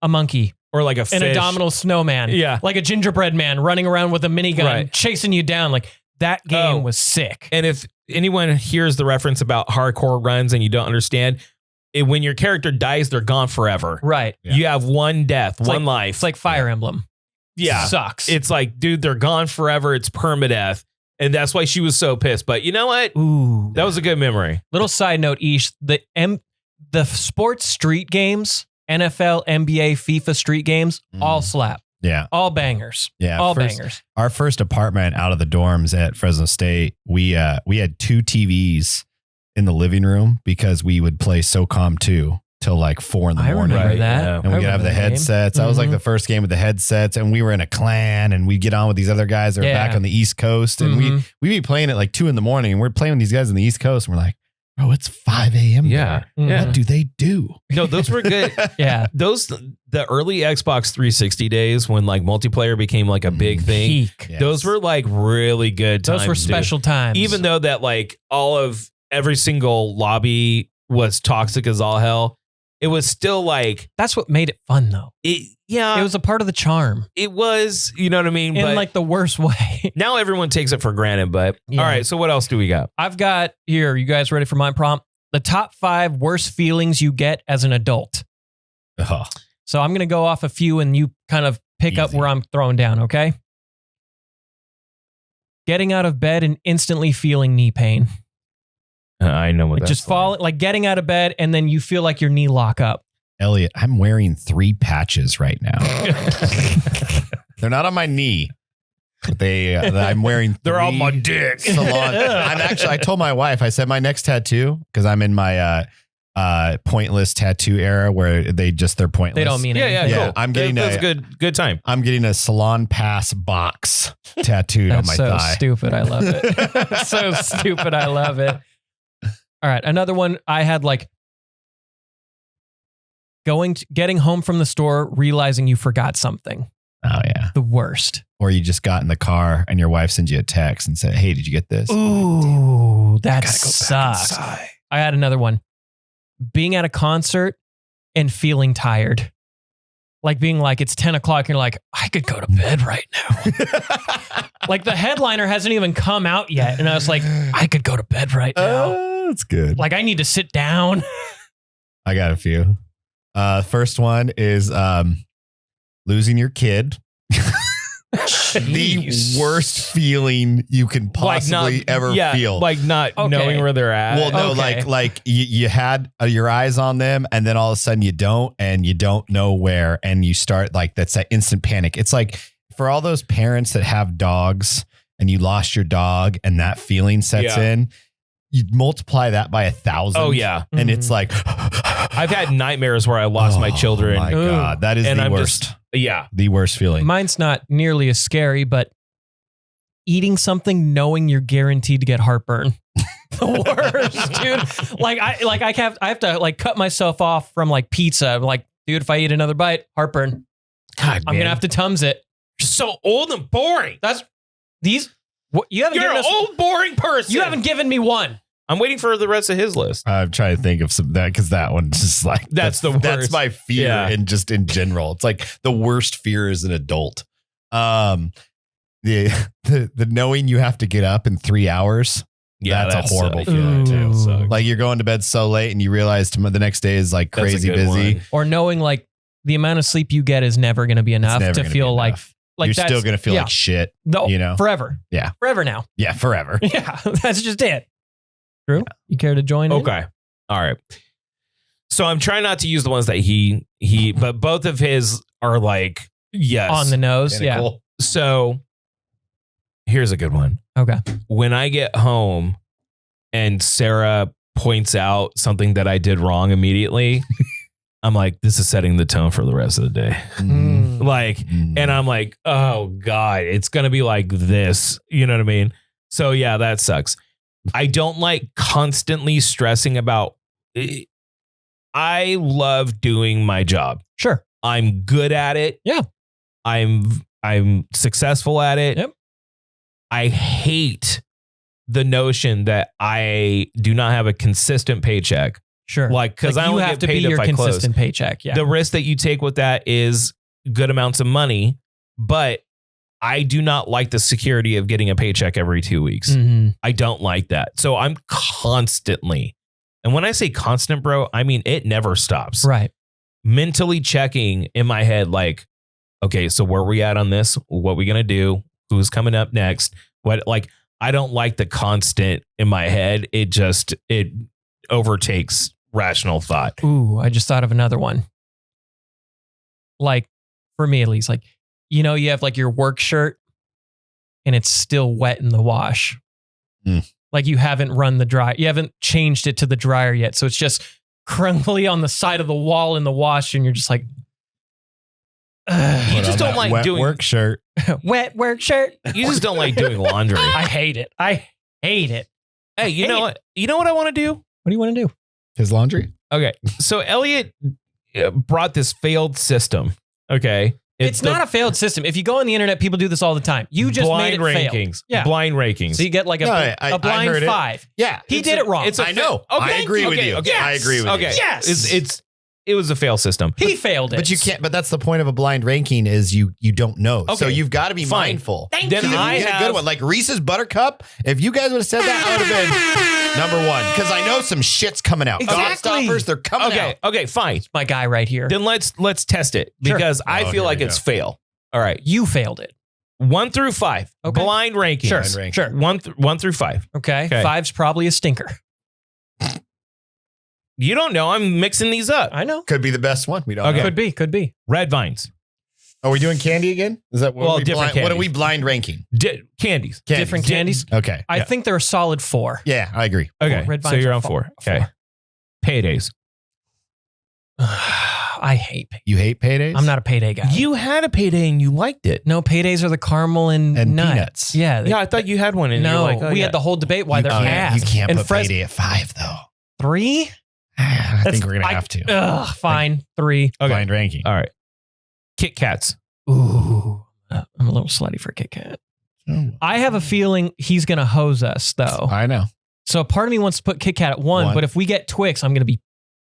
a monkey. Or like a fish. An abdominal snowman. Yeah. Like a gingerbread man running around with a minigun, chasing you down. Like that game was sick. And if anyone hears the reference about hardcore runs and you don't understand, when your character dies, they're gone forever. Right. Yeah. You have one death, it's one life. It's like Fire Emblem. Yeah. Sucks. It's like, dude, they're gone forever. It's permadeath. And that's why she was so pissed. But you know what? Ooh. That was a good memory. Little side note, Ish, the sports street games, NFL, NBA, FIFA street games, all slap. Yeah. All bangers. Yeah. All bangers. Our first apartment out of the dorms at Fresno State, we had 2 TVs in the living room because we would play SOCOM 2 till like 4 in the morning. I remember that. Yeah. And we could have the headsets. That was like the first game with the headsets, and we were in a clan, and we'd get on with these other guys that were back on the East Coast, and we'd be playing at like 2 in the morning, and we're playing with these guys on the East Coast, and we're like, Oh, it's 5 a.m. Yeah. there. Yeah. What do they do? No, those were good. Yeah. The early Xbox 360 days when like multiplayer became like a big thing. Peak. Yes. Those were like really good times. Those were special times. Even though that like every single lobby was toxic as all hell, it was still like that's what made it fun, though. it It was a part of the charm you know what I mean? in But like the worst way. now everyone takes it for granted, but Yeah. all right, so what else do we got? I've got here. You guys ready for my prompt? The top 5 worst feelings you get as an adult. Oh, So I'm going to go off a few and you kind of pick up Easy. where I'm throwing down, okay? Getting out of bed and instantly feeling knee pain. I know what Like just falling, like getting out of bed and then you feel like your knee lock up. Elliot, I'm wearing 3 patches right now. They're not on my knee. But I'm wearing. They're on my 3 dick. Salon. I told my wife, I said my next tattoo, because I'm in my pointless tattoo era where they're pointless. They don't mean Yeah, anything. yeah, Yeah, cool. I'm getting that's a- good time. I'm getting a salon pass box tattooed on That's my so thigh. stupid. I love it. So stupid. I love it. All right. Another one I had like getting home from the store, realizing you forgot something. Oh yeah. The worst. Or you just got in the car and your wife sends you a text and said, "Hey, did you get this?" Ooh, that Gotta go back sucks. inside. I had another one. Being at a concert and feeling tired. Like being like, it's 10 o'clock and you're like, I could go to bed right now. Like the headliner hasn't even come out yet. And I was like, I could go to bed right now. That's good. Like I need to sit down. I got a few. First one is losing your kid. The Jeez. worst feeling you can possibly ever feel. Like not Okay. knowing where they're at. Well, no, Okay. like you had your eyes on them, and then all of a sudden you don't, and you don't know where, and you start like that's that instant panic. It's like for all those parents that have dogs, and you lost your dog, and that feeling sets Yeah. in. You multiply that by 1,000. Oh yeah. and it's like I've had nightmares where I lost my children. Oh my Ooh. god, that is and the I'm worst. just yeah. The worst feeling. Mine's not nearly as scary, but eating something knowing you're guaranteed to get heartburn. The worst, dude. Like I have to like cut myself off from like pizza. I'm like, dude, if I eat another bite, heartburn. God, I'm gonna have to Tums it. You're so old and boring. That's these. What you haven't You're given an us. old, boring person. You haven't given me one. I'm waiting for the rest of his list. I'm trying to think of some that because that one's just like That's the That's worst. my fear, Yeah. and just in general, it's like the worst fear as an adult. The knowing you have to get up in 3 hours. Yeah, that's a horrible yeah, feeling that too. sucks. Like you're going to bed so late, and you realize the next day is like That's a crazy good busy. one. Or knowing like the amount of sleep you get is never going to be enough never to gonna feel be like enough. like You're that's, still gonna feel yeah. like shit. No, you know? forever. Yeah. Forever now. Yeah, forever. Yeah, that's just it. Drew, you care to join in? Okay. All right. So I'm trying not to use the ones that he but both of his are like yes. On the nose. Yeah. Pinnacle. So here's a good one. Okay. When I get home and Sarah points out something that I did wrong immediately, I'm like, this is setting the tone for the rest of the day. Mm. Like, and I'm like, oh God, it's going to be like this. You know what I mean? So yeah, that sucks. I don't like constantly stressing about, I love doing my job. Sure. I'm good at it. Yeah. I'm successful at it. Yep. I hate the notion that I do not have a consistent paycheck. Sure. Like, because I you only have get to be paid your if I close. consistent paycheck. Yeah. The risk that you take with that is good amounts of money, but I do not like the security of getting a paycheck every 2 weeks. Mhm. I don't like that. So I'm constantly, and when I say constant, bro, I mean it never stops. Right. Mentally checking in my head, like, okay, so where are we at on this? What are we going to do? Who's coming up next? What, like, I don't like the constant in my head. It overtakes rational thought. Ooh, I just thought of another one. Like, for me at least, like, you know, you have like your work shirt and it's still wet in the wash. Mm. Like you haven't run the dry. You haven't changed it to the dryer yet. So it's just crumbly on the side of the wall in the wash. And you're just like, You Put just on don't that like wet doing work shirt. wet work shirt. You just don't like doing laundry. I hate it. I hate it. Hey, you know what? You know what I want to do? What do you want to do? His laundry. Okay. So Elliot brought this failed system. Okay. It's not a failed system. If you go on the internet, people do this all the time. You just made it blind fail. rankings. Yeah. Blind rankings. So you get like a blind heard it. 5. Yeah. He did it wrong. I know. I agree with you. Okay. I agree with you. Yes. It was a fail system. He failed it. But you can't. But that's the point of a blind ranking is you don't know. Okay. So you've got to be Fine. mindful. Thank Then you. I Get a have good one like Reese's Buttercup. If you guys would have said that, I would have been number 1 because I know some shit's coming out. Exactly. Gobstoppers, they're coming out. Okay, fine. My guy right here. Then let's test it because I Oh, feel here like we it's go. fail. All right. You failed it. 1 through 5. Okay. Blind rankings. Sure. Blind ranking. Sure. 1 through 5. Okay. Okay. 5's probably a stinker. You don't know. I'm mixing these up. I know. Could be the best one. We don't Okay. know. Could be. Red vines. Are we doing candy again? Is that what Well, we different blind, what are candies. we blind ranking? Candies. Different candies. Okay. I think they're a solid 4. Yeah, I agree. Okay. Red So vines you're are on 4. 4. Okay. Paydays. I hate pay. You hate paydays? I'm not a payday guy. You had a payday and you liked it. No, paydays are the caramel and And nuts. peanuts. Yeah. Yeah, I thought you had one. And you No, were like, oh, we yeah. had the whole debate why they're ass. You can't And put payday at 5 though. 3? I think we're gonna have to. Ugh, fine. 3. Okay. Blind ranking. All right. Kit Kats. Ooh. I'm a little slutty for Kit Kat. I have a feeling he's going to hose us, though. I know. So part of me wants to put Kit Kat at 1, but if we get Twix, I'm going to be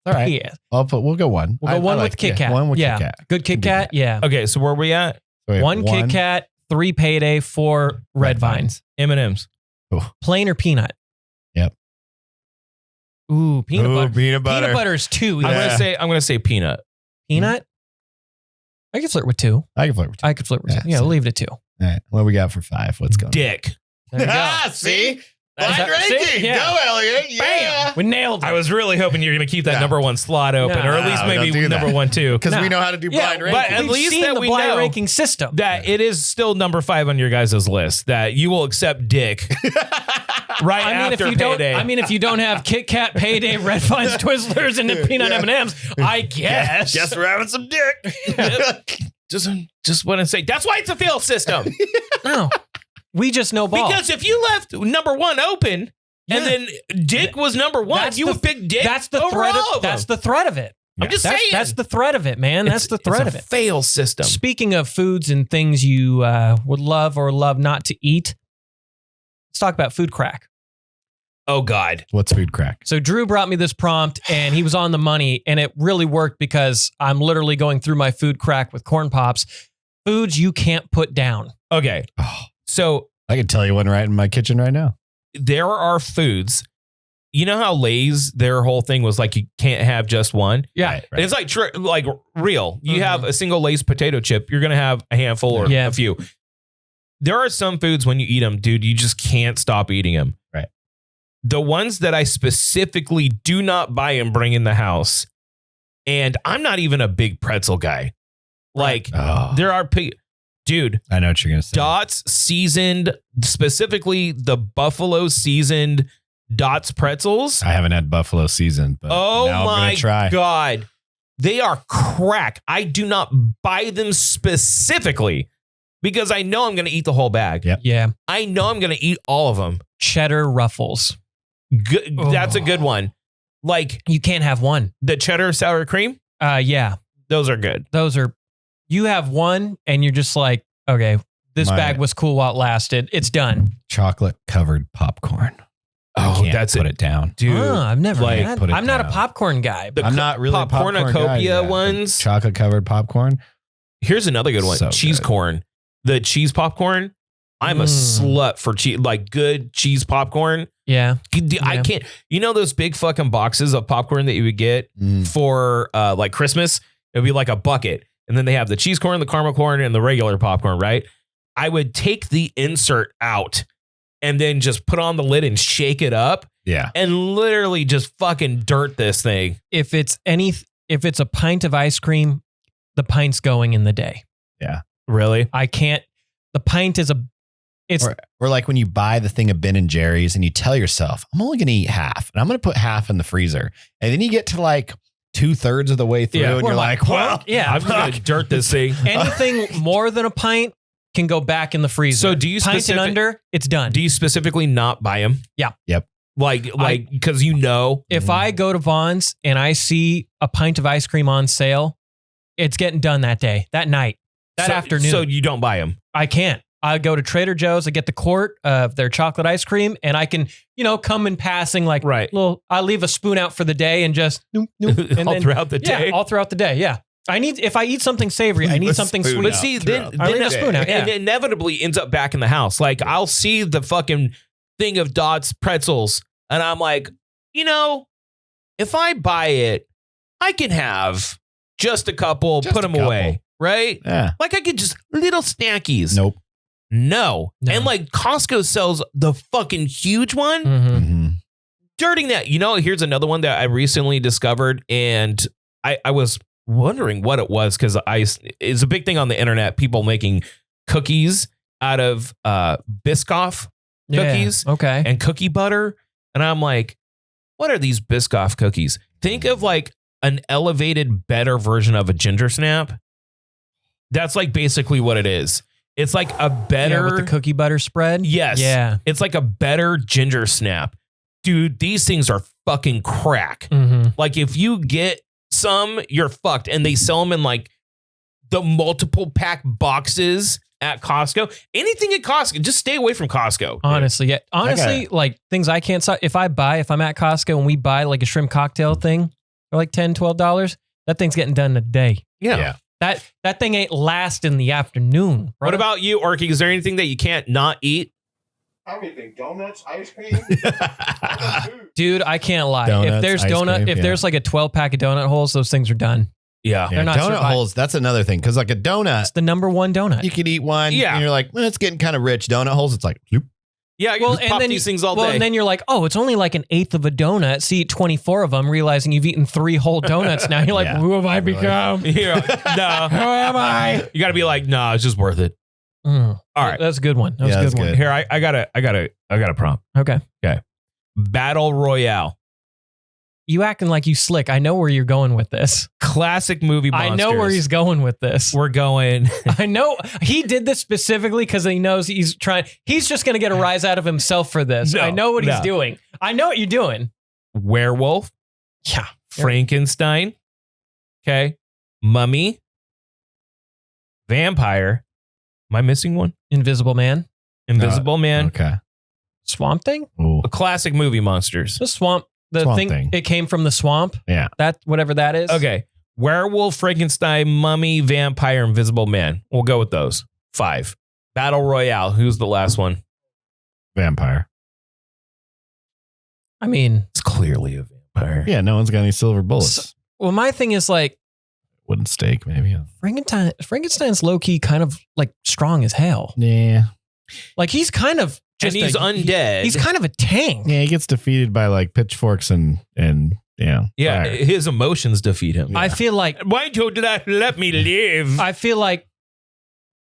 All right. pissed. We'll go 1. We'll go 1 with Kit Kat. 1 with yeah. Kit Kat. Good Kit Can do Kat. that. Yeah. Okay, so where are we at? So we have 1 Kit Kat, 3 payday, 4 red vines. M&M's. Plain or peanut? Yep. Ooh, peanut butter. Peanut butter. Peanut butter's 2. Yeah. I'm gonna say peanut. Peanut? I could flirt with 2. I can flirt with you. I could flirt with 2. Yeah, Yeah, so- we'll leave it at 2. All right. What we got for 5? What's going on? Dick. There you go. See? That's Blind how- see? ranking. Yeah. Go, Elliot. Yeah. Bam! We nailed it. I was really hoping you're gonna keep that No. number 1 slot open, No. or at least No, maybe don't do number that. 1 too. Because No. we know how to do blind but ranking. at we've least seen that the we blind know ranking system. That it is still number 5 on your guys' list. That you will accept Dick right after payday. if you don't have Kit Kat, Payday, Red Vines, Twizzlers, and the peanut M&Ms, I guess. Guess we're having some dick. just want to say that's why it's a fail system. No, we just know ball. Because if you left number 1 open and then Dick was number 1, That's you the- would pick Dick. that's the over thread. all of That's them. the thread of it. I'm just saying. That's the thread of it, man. That's the thread it's of a it. fail system. Speaking of foods and things you would love or love not to eat, let's talk about food crack. Oh God. What's food crack? So Drew brought me this prompt and he was on the money and it really worked because I'm literally going through my food crack with corn pops. Foods you can't put down. Okay. Oh, So I can tell you one right in my kitchen right now. there are foods. You know how Lay's, their whole thing was like you can't have just one. Yeah. Right. It's like like real. You Mhm. have a single Lay's potato chip, you're gonna have a handful or Yeah. a few. There are some foods when you eat them, dude, you just can't stop eating them. Right. The ones that I specifically do not buy and bring in the house, and I'm not even a big pretzel guy. Like Oh, there are dude. I know what you're gonna say. Dots seasoned, specifically the Buffalo seasoned Dots pretzels. I haven't had buffalo seasoned, but Oh now I'm my gonna try. God. They are crack. I do not buy them specifically because I know I'm going to eat the whole bag. Yep. Yeah. I know I'm going to eat all of them. Cheddar ruffles. Good, That's a good one. Like You can't have one. the cheddar sour cream, Yeah. those are good. Those are, you have one and you're just like, okay, this My- bag was cool while it lasted. It's done. Chocolate covered popcorn. I can't that's put it. it down. Dude, I've never like, had. put it I'm not a down. popcorn guy. The But I'm not really a popcorn guy, Popcornucopia yeah, but ones. Chocolate covered popcorn. Here's another good one. So Cheese good. corn. The cheese popcorn. I'm a slut for cheese, like good cheese popcorn. yeah. I Yeah. can't. You know those big fucking boxes of popcorn that you would get for like Christmas? It would be like a bucket, and then they have the cheese corn, the caramel corn, and the regular popcorn. Right? I would take the insert out and then just put on the lid and shake it up, Yeah. and literally just fucking dirt this thing. If it's a pint of ice cream, the pint's going in the day. Really? I can't. The pint is Or like when you buy the thing of Ben & Jerry's and you tell yourself, I'm only going to eat half and I'm going to put half in the freezer. And then you get to like 2/3 of the way through Yeah. and We're you're like, like, well, yeah. I'm gonna dirt this thing. anything more than a pint can go back in the freezer. So do you pint and under, it's done. Do you specifically not buy them? Yeah. Yep. Like, because if I go to Vaughn's and I see a pint of ice cream on sale, it's getting done that day, that night, that afternoon. So you don't buy them. I can't. I go to Trader Joe's, I get the quart of their chocolate ice cream, and I can, come in passing like I leave a spoon out for the day and just and throughout the day. Yeah, all throughout the day. Yeah. If I eat something savory, I need something sweet. But see, then a spoon out, and it inevitably ends up back in the house. Like I'll see the fucking thing of Dot's pretzels, and I'm like, if I buy it, I can have just a couple, put them away, right? Yeah. Like I could just little snackies. Nope. No. And like Costco sells the fucking huge one. Mm-hmm. Dirting that. Here's another one that I recently discovered, and I was wondering what it was because it's a big thing on the internet. People making cookies out of Biscoff cookies, and cookie butter, and I'm like, what are these Biscoff cookies? Think of like an elevated, better version of a ginger snap. That's like basically what it is. It's like a better with the cookie butter spread. Yes. Yeah. It's like a better ginger snap. Dude, these things are fucking crack. Mm-hmm. Like if you get some, you're fucked. And they sell them in like the multiple pack boxes at Costco. Anything at Costco, just stay away from Costco. Honestly, yeah. Honestly, like things I can't stop. If I'm at Costco and we buy like a shrimp cocktail thing for like $10, $12, that thing's getting done in a day. Yeah. That thing ain't last in the afternoon. Bro. What about you, Orky? Is there anything that you can't not eat? Everything. Donuts, ice cream. Dude, I can't lie. Donuts, if there's cream, there's like a 12-pack of donut holes, those things are done. Yeah. They're not donut holes, that's another thing. Because like a donut, it's the number one donut. you could eat one. Yeah. And you're like, well, it's getting kind of rich. Donut holes, it's like, bloop. Yeah, I can just pop these things all day. And then you're like, oh, it's only like an eighth of a donut. See, 24 of them, realizing you've eaten 3 whole donuts. Now you're like, who have I become? No. Who am I? You got to be like, nah, it's just worth it. All right. That's a good one. That's a good one. Here, I got a prompt. Okay. Battle Royale. You acting like you slick. I know where you're going with this. Classic movie monsters. I know where he's going with this. We're going. I know he did this specifically because he knows he's just going to get a rise out of himself for this. No, I know what he's doing. I know what you're doing. Werewolf. Yeah. Frankenstein. Okay. Mummy. Vampire. Am I missing one? Invisible Man. Invisible Man. Okay. Swamp Thing? Ooh. A classic movie monsters. The swamp. The Swamp thing. Thing. It came from the swamp. Yeah. That whatever that is. Okay. Werewolf, Frankenstein, Mummy, Vampire, Invisible Man. We'll go with those. 5. Battle Royale. Who's the last one? Vampire. I mean, It's clearly a vampire. Yeah, no one's got any silver bullets. well, my thing is like Wooden stake, maybe. Frankenstein's low key kind of like strong as hell. Yeah. Like he's kind of And he's undead. He's kind of a tank. Yeah, he gets defeated by like pitchforks and yeah, fire. his emotions defeat him. I feel like Why don't you let me live? I feel like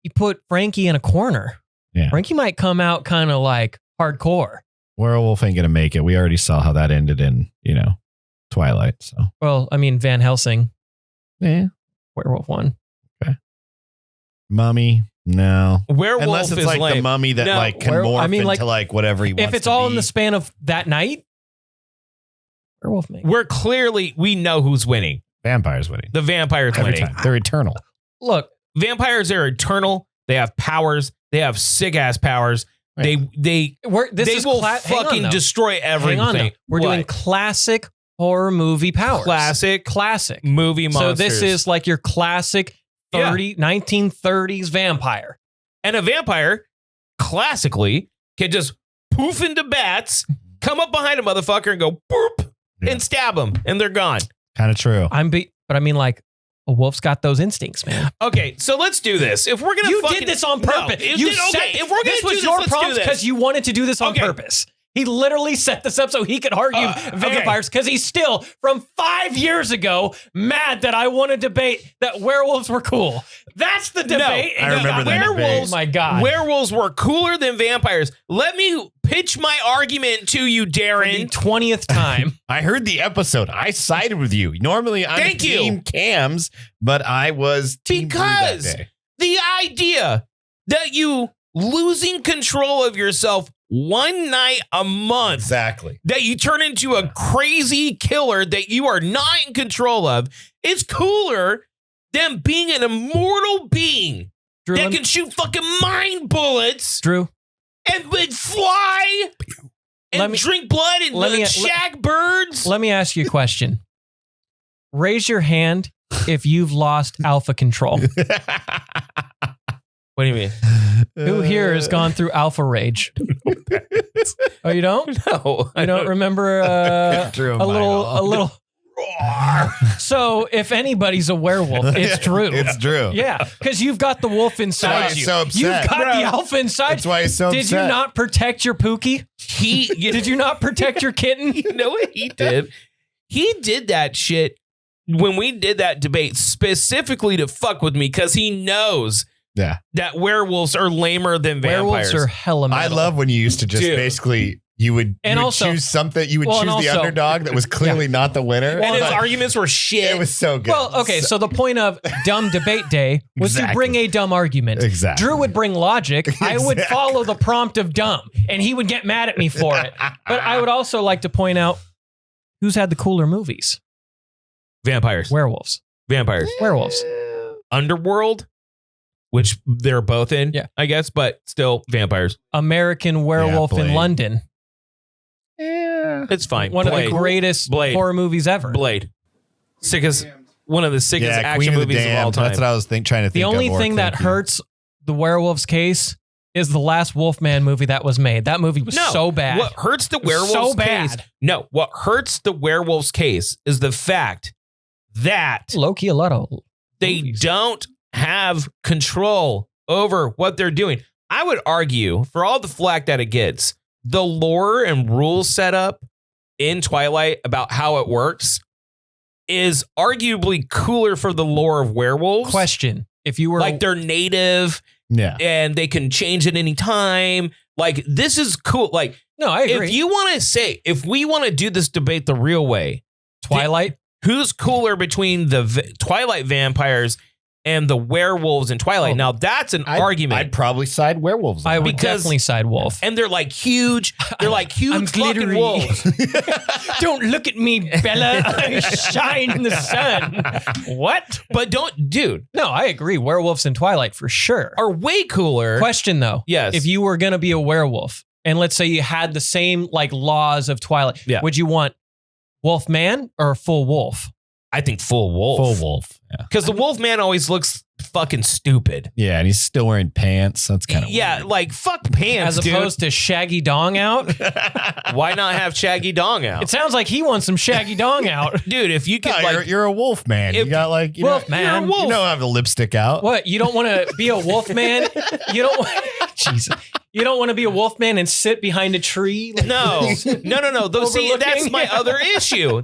you put Frankie in a corner. Yeah. Frankie might come out kind of like hardcore. Werewolf ain't gonna make it. We already saw how that ended in, Twilight. So Well, I mean, Van Helsing, yeah. Werewolf 1. Mummy, no. Werewolf Unless it's is like lame. the mummy that No, like can morph into like whatever he wants. If it's to all be. in the span of that night, Werewolf maybe. We know who's winning. Vampires winning. The vampires Every winning. time. They're eternal. Look, Vampires are eternal. They have powers. They have sick ass powers. Right. They will hang on, fucking though. destroy everything. Hang on, though. We're doing classic horror movie powers. classic movie monsters. So this is like your classic 1930s vampire. And a vampire classically can just poof into bats, come up behind a motherfucker and go boop and stab them, and they're gone. Kind of true. But I mean, like, a wolf's got those instincts, man. Okay, so let's do this. If we're gonna, You did this on purpose. No, If we're this was your prompt because you wanted to do this on purpose. He literally set this up so he could argue vampires because he's still, from 5 years ago, mad that I want to debate that werewolves were cool. That's the debate. I remember that debate. Werewolves, my God. Werewolves were cooler than vampires. Let me pitch my argument to you, For Darren. the 20th time. I heard the episode. I sided with you. Normally I'm team Cams, but I was team Drew that Because day. the idea that you losing control of yourself one night a month. Exactly. That you turn into a crazy killer that you are not in control of. It's cooler than being an immortal being Drew, that can shoot fucking mind bullets Drew, and would fly and drink blood and shag birds. let me ask you a question. Raise your hand if you've lost alpha control. What do you mean? Who here has gone through alpha rage? Oh, you don't? No. You don't remember Drew a little. So if anybody's a werewolf, it's Drew. It's Drew. Yeah, because you've got the wolf inside you. he's so upset. You've got the alpha inside. That's why he's so Did upset. you not protect your Pookie? Did you not protect your kitten? You know what he did? He did that shit when we did that debate specifically to fuck with me because he knows that werewolves are lamer than vampires. Werewolves are hella metal. I love when you used to just basically you would choose something. You would choose the underdog that was clearly not the winner. And his arguments were shit. It was so good. Well, okay, so the point of dumb debate day was to bring a dumb argument. Exactly. Drew would bring logic. I would follow the prompt of dumb, and he would get mad at me for it. But I would also like to point out who's had the cooler movies. Vampires. Werewolves. Vampires. Werewolves. Underworld, which they're both in, I guess, but still vampires. American Werewolf in London. Yeah. It's fine. One of the greatest horror movies ever. Blade. One of the sickest action movies of all time. That's what I was trying to think of. The only thing that hurts the werewolf's case is the last Wolfman movie that was made. That movie was so bad. What hurts the werewolf's case? No, what hurts the werewolf's case is the fact that low-key a lot of they don't have control over what they're doing. I would argue, for all the flack that it gets, the lore and rules set up in Twilight about how it works is arguably cooler for the lore of werewolves. Question. If you were like they're native and they can change at any time. Like this is cool. Like, no, I agree. If you want to say, if we want to do this debate the real way, Twilight, who's cooler between the Twilight vampires and the werewolves in Twilight? Now that's an argument. I'd probably side werewolves. I would definitely side wolf. And they're like huge. They're like huge fucking wolves. Don't look at me, Bella. I shine in the sun. What? But dude. No, I agree. Werewolves in Twilight for sure are way cooler. Question though. Yes. If you were going to be a werewolf and let's say you had the same like laws of Twilight, would you want wolf man or full wolf? I think full wolf. Full wolf. Yeah. Because the wolf man always looks fucking stupid. Yeah, and he's still wearing pants. That's kind of weird. Like fuck pants, as opposed to shaggy dong out. Why not have shaggy dong out? It sounds like he wants some shaggy dong out, dude. If you could, you're a wolf man. You got like wolf man. You don't have the lipstick out. What? You don't want to be a wolf man? You don't. Jesus. You don't want to be a wolf man and sit behind a tree? Like no. See, that's my other issue.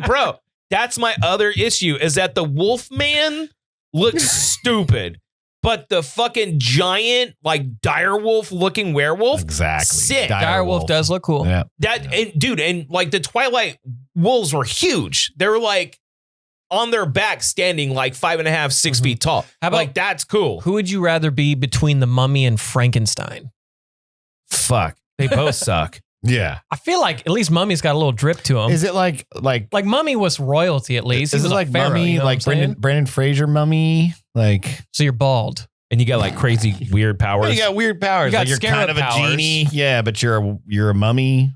Bro. That's my other issue is that the wolf man looks stupid, but the fucking giant, like direwolf looking werewolf, sick. Direwolf does look cool. Yeah. And like the Twilight wolves were huge. They were like on their back standing like 5.5, 6 feet tall. How about, like that's cool. Who would you rather be between the Mummy and Frankenstein? Fuck. They both suck. Yeah. I feel like at least Mummy's got a little drip to him. Is it like Mummy was royalty at least? Is it like pharaoh, Mummy, you know like Brendan Fraser Mummy? Like, so you're bald. And you got like crazy weird powers. You got weird powers. You got you're kind of powers. a genie. Yeah, but you're a mummy.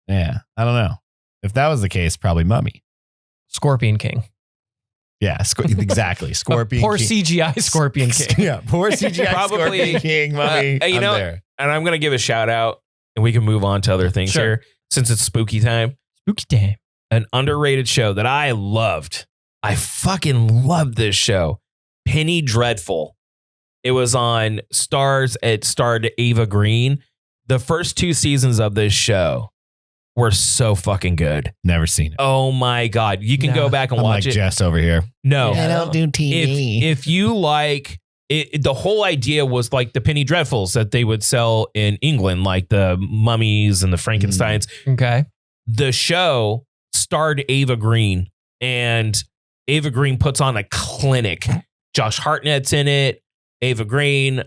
Yeah. I don't know. If that was the case, probably Mummy. Scorpion King. Yeah, exactly. Scorpion poor King. CGI Scorpion King. Yeah, poor CGI Scorpion King, Mummy. You know, there. And I'm going to give a shout out and we can move on to other things here since it's spooky time. Spooky time. An underrated show that I loved. I fucking loved this show. Penny Dreadful. It was on Stars. It starred Ava Green. The first 2 seasons of this show were so fucking good. Never seen it. Oh my God. You can go back and watch it. Jess over here. No. I don't do TV. If you like it, the whole idea was like the Penny Dreadfuls that they would sell in England, like the mummies and the Frankensteins. Okay. The show starred Ava Green, and Ava Green puts on a clinic. Josh Hartnett's in it. Ava Green,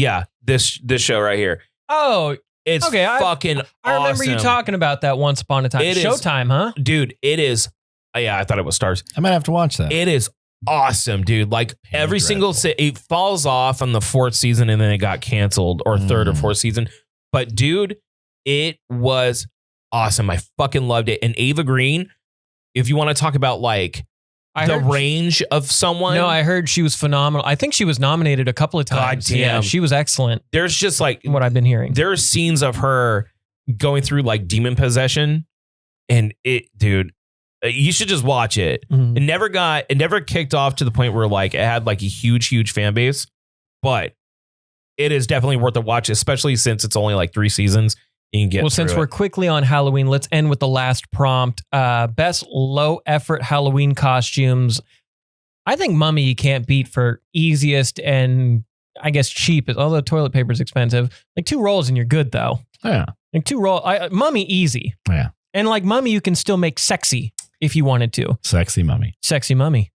Yeah, this show right here. Oh, It's okay, fucking I remember you awesome. talking about that once upon a time. It is- Showtime, huh? Dude, it is. Yeah, I thought it was Stars. I might have to watch that. It is awesome, dude. Like every single it falls off on the 4th season and then it got canceled or 3rd or 4th season. But dude, it was awesome. I fucking loved it. And Ava Green, if you want to talk about like the range of someone. No, I heard she was phenomenal. I think she was nominated a couple of times. God damn. Yeah, she was excellent. There's just like What I've been hearing. there's scenes of her going through like demon possession, and it, dude, you should just watch it. Mhm. It never kicked off to the point where like it had like a huge fan base, but it is definitely worth a watch, especially since it's only like 3 seasons. You can get Well, since through we're it. quickly on Halloween, let's end with the last prompt. Best low effort Halloween costumes. I think Mummy you can't beat for easiest and I guess cheapest, although toilet paper is expensive. Like 2 rolls and you're good though. Yeah. Like 2 roll. Mummy easy. Yeah. And like Mummy you can still make sexy if you wanted to. Sexy Mummy. Sexy Mummy.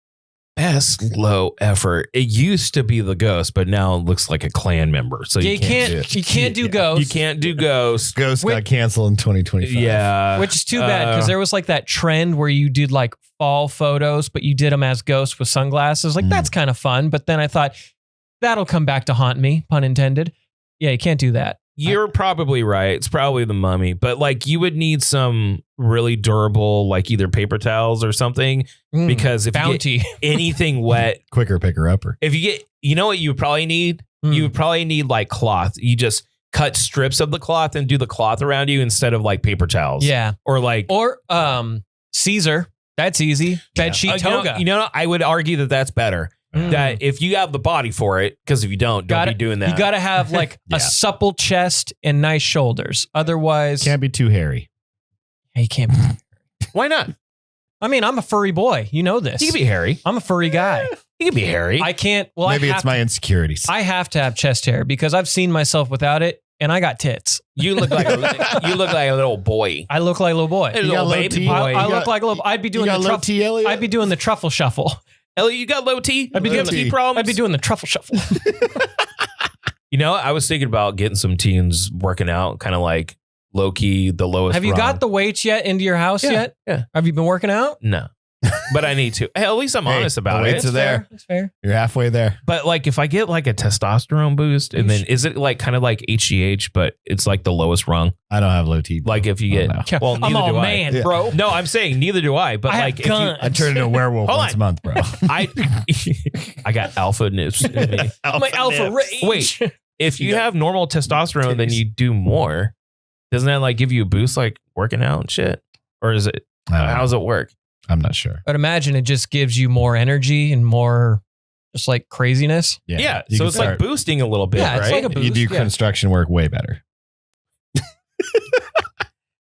best low effort. It used to be the ghost, but now it looks like a clan member. So Yeah, you can't do it. you can't do ghosts. You can't do ghost. Ghost got canceled in 2025. Yeah. Which is too bad because there was like that trend where you did like fall photos, but you did them as ghosts with sunglasses. Like that's kind of fun. But then I thought that'll come back to haunt me, pun intended. Yeah, you can't do that. You're probably right. It's probably the mummy, but like you would need some really durable, like either paper towels or something, because if Bounty. you get anything wet, Quicker picker upper. if you get, you know what you would probably need? You would probably need like cloth. You just cut strips of the cloth and do the cloth around you instead of like paper towels. Yeah. Or like, Or Caesar. That's easy. Bedsheet toga. you know, I would argue that that's better. That if you have the body for it, because if you don't be doing that. You got to have like Yeah. a supple chest and nice shoulders. Otherwise, Can't be too hairy. you can't. Be. Why not? I mean, I'm a furry boy. You know this. You can be hairy. I'm a furry guy. You can be hairy. I can't. Well, Maybe it's my insecurities. I have to have chest hair because I've seen myself without it, and I got tits. You look like a little boy. I look like a little boy. A little low baby T? boy. I look like a little. I'd be doing the truffle. T, Elliot? I'd be doing the truffle shuffle. Elliot, you got low T? I'd be You doing have T problems? I'd be doing the truffle shuffle. You know, I was thinking about getting some teens working out, kind of like low key, the lowest. Have you rung. got the weights yet into your house yet? Yeah. Have you been working out? No, but I need to. Hey, at least I'm honest about the it. weights are there. That's fair. You're halfway there. But like, if I get like a testosterone boost, and then is it like kind of like HGH, but it's like the lowest rung? I don't have low T. Like if you Oh, get, no. well, I'm neither all do man, I. bro. No, I'm saying neither do I. But I have like, if guns. I turn into a werewolf Hold once on. a month, bro. I got alpha nips in me. My alpha rage. Wait, if you have normal testosterone, then you do more. Doesn't that like give you a boost, like working out and shit? Or is it? How does it work? I'm not sure. But imagine it just gives you more energy and more just like craziness. Yeah. You So can it's like start- boosting a little bit, Yeah, it's right? like a you do boost, yeah. construction work way better.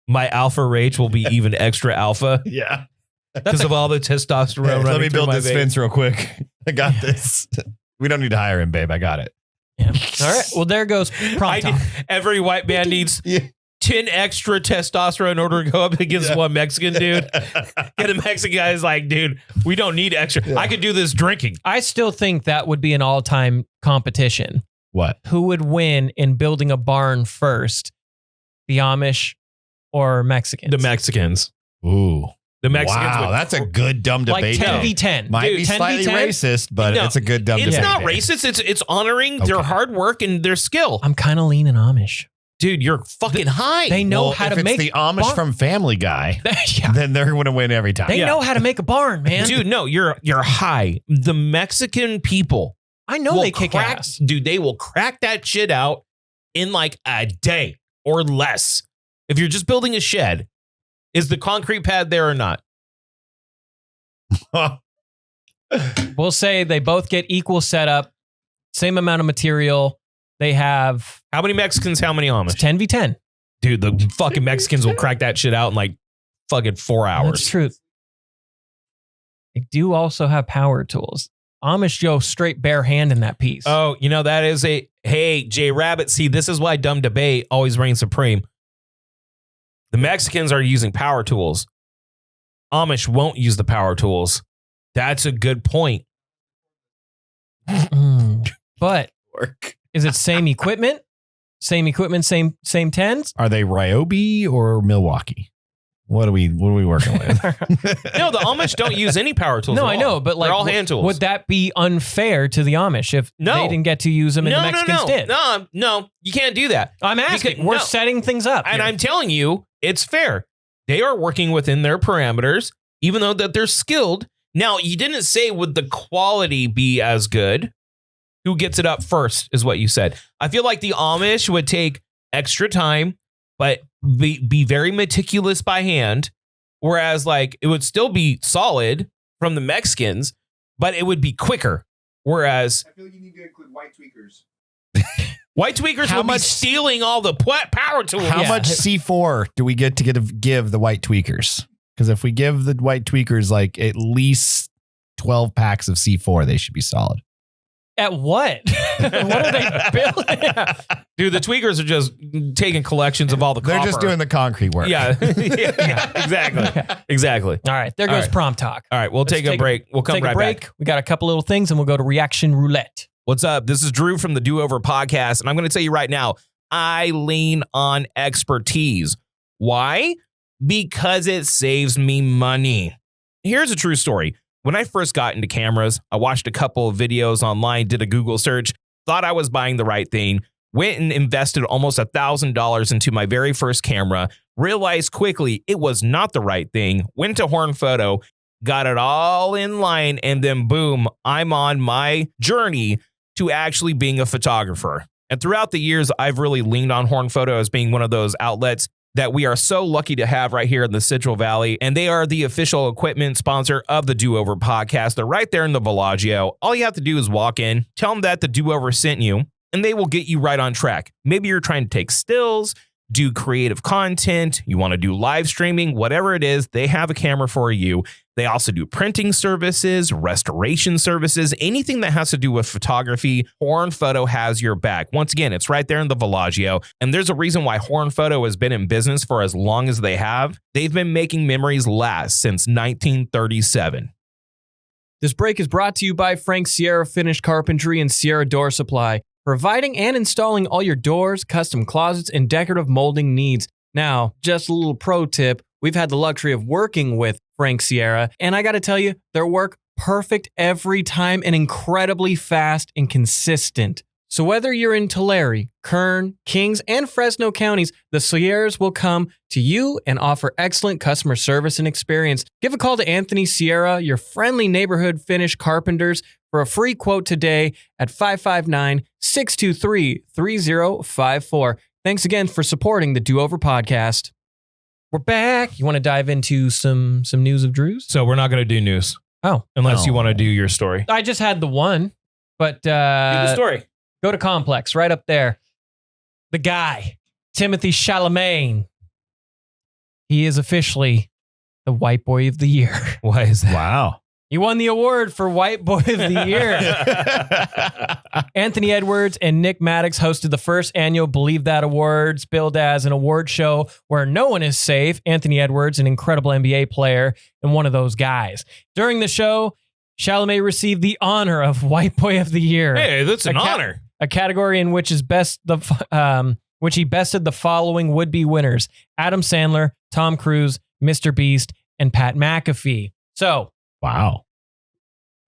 My alpha rage will be even extra alpha Yeah. because of all the testosterone. Let running me through build my this veins. fence real quick. I got this. We don't need to hire him, babe. I got it. Yeah. All right. Well, there goes prompt time. Every white man needs Yeah. 10 extra testosterone in order to go up against one Mexican dude. And the Mexican guy is like, dude, we don't need extra. I could do this drinking. I still think that would be an all-time competition. What? Who would win in building a barn first? The Amish or Mexicans? The Mexicans. Ooh. The Mexicans. Wow, would- that's a good dumb like debate. 10v10. Might Dude, be 10v10? slightly racist, but No, it's a good dumb It's debate. not racist. It's honoring their Okay. hard work and their skill. I'm kind of leaning Amish. Dude, you're fucking high. They know Well, how if to it's make the Amish barn- from Family Guy, Yeah. then they're going to win every time. They know how to make a barn, man. Dude, no, you're high. The Mexican people I know will they kick crack, ass. dude, they will crack that shit out in like a day or less. If you're just building a shed, is the concrete pad there or not? We'll say they both get equal setup, same amount of material. They have How many Mexicans, how many Amish? 10v10. Dude, the fucking Mexicans will crack that shit out in like fucking 4 That's hours. true. They do also have power tools. Amish go straight bare hand in that piece. Oh, you know, that is hey, Jay Rabbit, see, this is why dumb debate always reigns supreme. The Mexicans are using power tools. Amish won't use the power tools. That's a good point. But Is it same equipment? Same tens? Are they Ryobi or Milwaukee? What are we working with? No, the Amish don't use any power tools. No, at I know, all. but like, they're all hand tools. would that be unfair to the Amish if they didn't get to use them and the Mexicans did? No, you can't do that. I'm asking. We're setting things up. And here. I'm telling you, it's fair. They are working within their parameters, even though that they're skilled. Now, you didn't say would the quality be as good? Who gets it up first is what you said. I feel like the Amish would take extra time, but be very meticulous by hand. Whereas like it would still be solid from the Mexicans, but it would be quicker. Whereas I feel like you need to include white tweakers. white tweakers would be stealing all the power tools. How much C4 do we get to give the white tweakers? Because if we give the white tweakers like at least 12 packs of C4, they should be solid. At what? What are they building? Dude, the tweakers are just taking collections of all the They're copper. just doing the concrete work. Yeah. Exactly. All right, there goes prompt talk. All right, we'll take a break. We'll come right back. We got a couple little things and we'll go to reaction roulette. What's up? This is Drew from the Do Over podcast, and I'm going to tell you right now, I lean on expertise. Why? Because it saves me money. Here's a true story. When I first got into cameras, I watched a couple of videos online, did a Google search, thought I was buying the right thing, went and invested almost $1,000 into my very first camera, realized quickly it was not the right thing, went to Horn Photo, got it all in line, and then boom, I'm on my journey to actually being a photographer. And throughout the years, I've really leaned on Horn Photo as being one of those outlets that we are so lucky to have right here in the Central Valley. And they are the official equipment sponsor of the Do Over podcast. They're right there in the Bellagio. All you have to do is walk in, tell them that the Do Over sent you, and they will get you right on track. Maybe you're trying to take stills, do creative content, you want to do live streaming, whatever it is, they have a camera for you. They also do printing services, restoration services, anything that has to do with photography. Horn Photo has your back. Once again, it's right there in the Bellagio. And there's a reason why Horn Photo has been in business for as long as they have. They've been making memories last since 1937. This break is brought to you by Frank Sierra Finished Carpentry and Sierra Door Supply, providing and installing all your doors, custom closets, and decorative molding needs. Now, just a little pro tip, we've had the luxury of working with Frank Sierra, and I got to tell you, their work perfect every time and incredibly fast and consistent. So whether you're in Tulare, Kern, Kings, and Fresno counties, the Sierras will come to you and offer excellent customer service and experience. Give a call to Anthony Sierra, your friendly neighborhood Finnish carpenters, for a free quote today at 559-623-3054. Thanks again for supporting the Do Over podcast. We're back. You want to dive into some news of Drew's? So we're not going to do news. Oh. Unless you want to do your story. I just had the one, but do the story. Go to Complex, right up there. The guy, Timothy Chalamet. He is officially the White Boy of the Year. Why is that? Wow. He won the award for White Boy of the Year. Anthony Edwards and Nick Maddox hosted the first annual Believe That Awards, billed as an award show where no one is safe. Anthony Edwards, an incredible NBA player and one of those guys. During the show, Chalamet received the honor of White Boy of the Year. Hey, that's an honor. A category in which he bested the following would-be winners: Adam Sandler, Tom Cruise, Mr. Beast, and Pat McAfee. So, wow.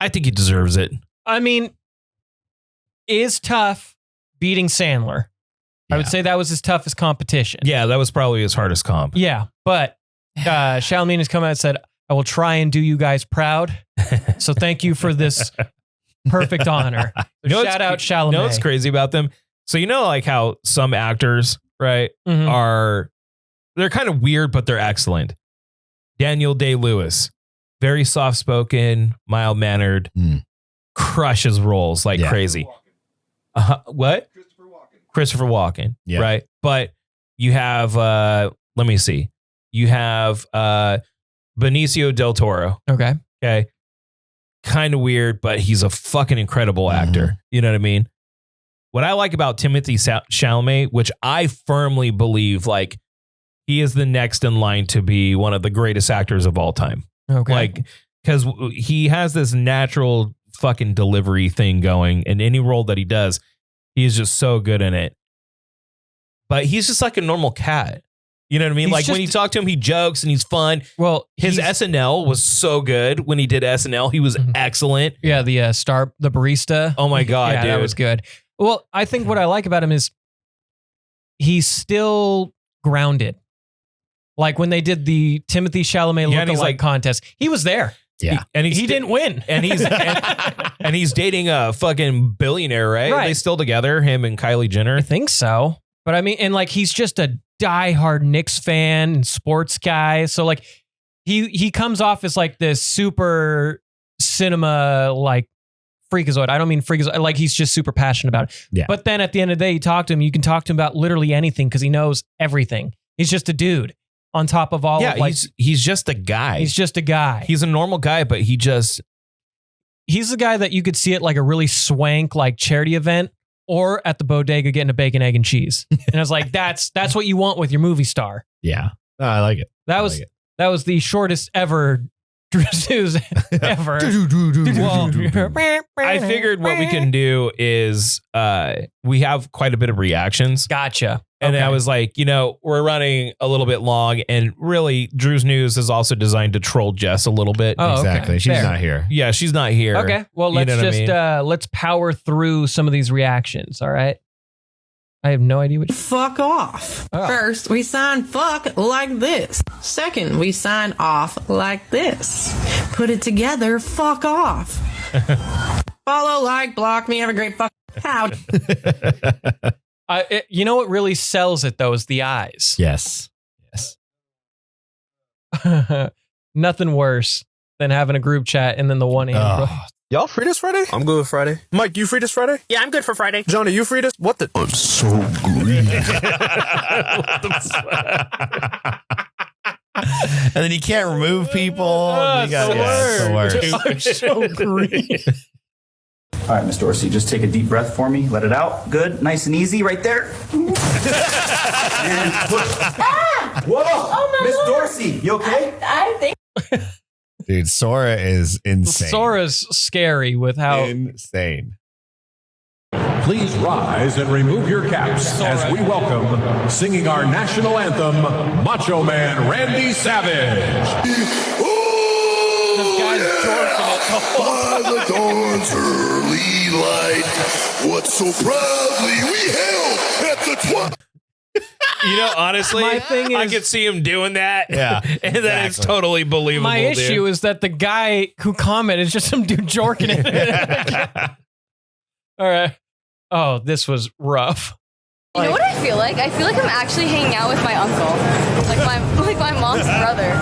I think he deserves it. I mean, is tough beating Sandler. I would say that was his toughest competition. Yeah, that was probably his hardest comp. Yeah, but Chalamet has come out and said, I will try and do you guys proud. So thank you for this perfect honor. So shout out Chalamet. You know what's crazy about them? So you know like how some actors, right, Mhm. they're kind of weird, but they're excellent. Daniel Day-Lewis, very soft-spoken, mild-mannered, crushes roles like crazy. What? Christopher Walken, right? But you have, let me see. You have Benicio del Toro. Okay. Kind of weird, but he's a fucking incredible actor. You know what I mean? What I like about Timothy Chalamet, which I firmly believe, like, he is the next in line to be one of the greatest actors of all time. Okay. Like, because he has this natural fucking delivery thing going in any role that he does. He's just so good in it. But he's just like a normal cat. You know what I mean? Like when you talk to him, he jokes and he's fun. Well, his SNL was so good when he did SNL. He was excellent. Yeah, the barista. Oh my God, yeah, dude. that was good. Well, I think what I like about him is he's still grounded. Like when they did the Timothy Chalamet lookalike contest, he was there. Yeah. And he didn't win. And he's dating a fucking billionaire, right? Are they still together, him and Kylie Jenner? I think so. But I mean, and like he's just a diehard Knicks fan and sports guy. So like he comes off as like this super cinema like freakazoid. I don't mean freakazoid. Like he's just super passionate about it. Yeah. But then at the end of the day, you talk to him, you can talk to him about literally anything because he knows everything. He's just a dude on top of all of like, he's just a guy. He's just a guy. He's a normal guy, but he's the guy that you could see at like a really swank like charity event or at the bodega getting a bacon, egg, and cheese. And I was like, that's what you want with your movie star. Yeah. Oh, I like it. That was the shortest ever Drew's ever. I figured what we can do is we have quite a bit of reactions. Gotcha. And I was like, we're running a little bit long, and really Drew's News is also designed to troll Jess a little bit. Oh, exactly. Okay. She's Fair. not here. Yeah, she's not here. Okay. Well, let's let's power through some of these reactions. All right. I have no idea what. Fuck off. Oh. First, we sign fuck like this. Second, we sign off like this. Put it together, fuck off. Follow, like, block me. Have a great fuck. How? You know what really sells it though is the eyes. Yes. Nothing worse than having a group chat and then the one hand. Y'all free this Friday? I'm good with Friday. Mike, you free this Friday? Yeah, I'm good for Friday. Johnny, you free this? What the? I'm so green. And then you can't remove people. Oh, It's the worst. I'm so green. All right, Miss Dorsey, just take a deep breath for me. Let it out. Good. Nice and easy right there. And push. Whoa. Oh, my Miss Lord. Dorsey, you okay? I think. Dude, Sora is insane. Sora's scary with how insane. Please rise and remove your caps as we welcome, singing our national anthem, Macho Man Randy Savage. this guy's jorking it. By the dawn's early light, what so proudly we held at the Honestly, My thing I is- could see him doing that. Yeah, And then it's totally believable. My issue is that the guy who commented is just some dude jorking it. All right. Oh, this was rough. You know what I feel like? I feel like I'm actually hanging out with my uncle, like my mom's brother.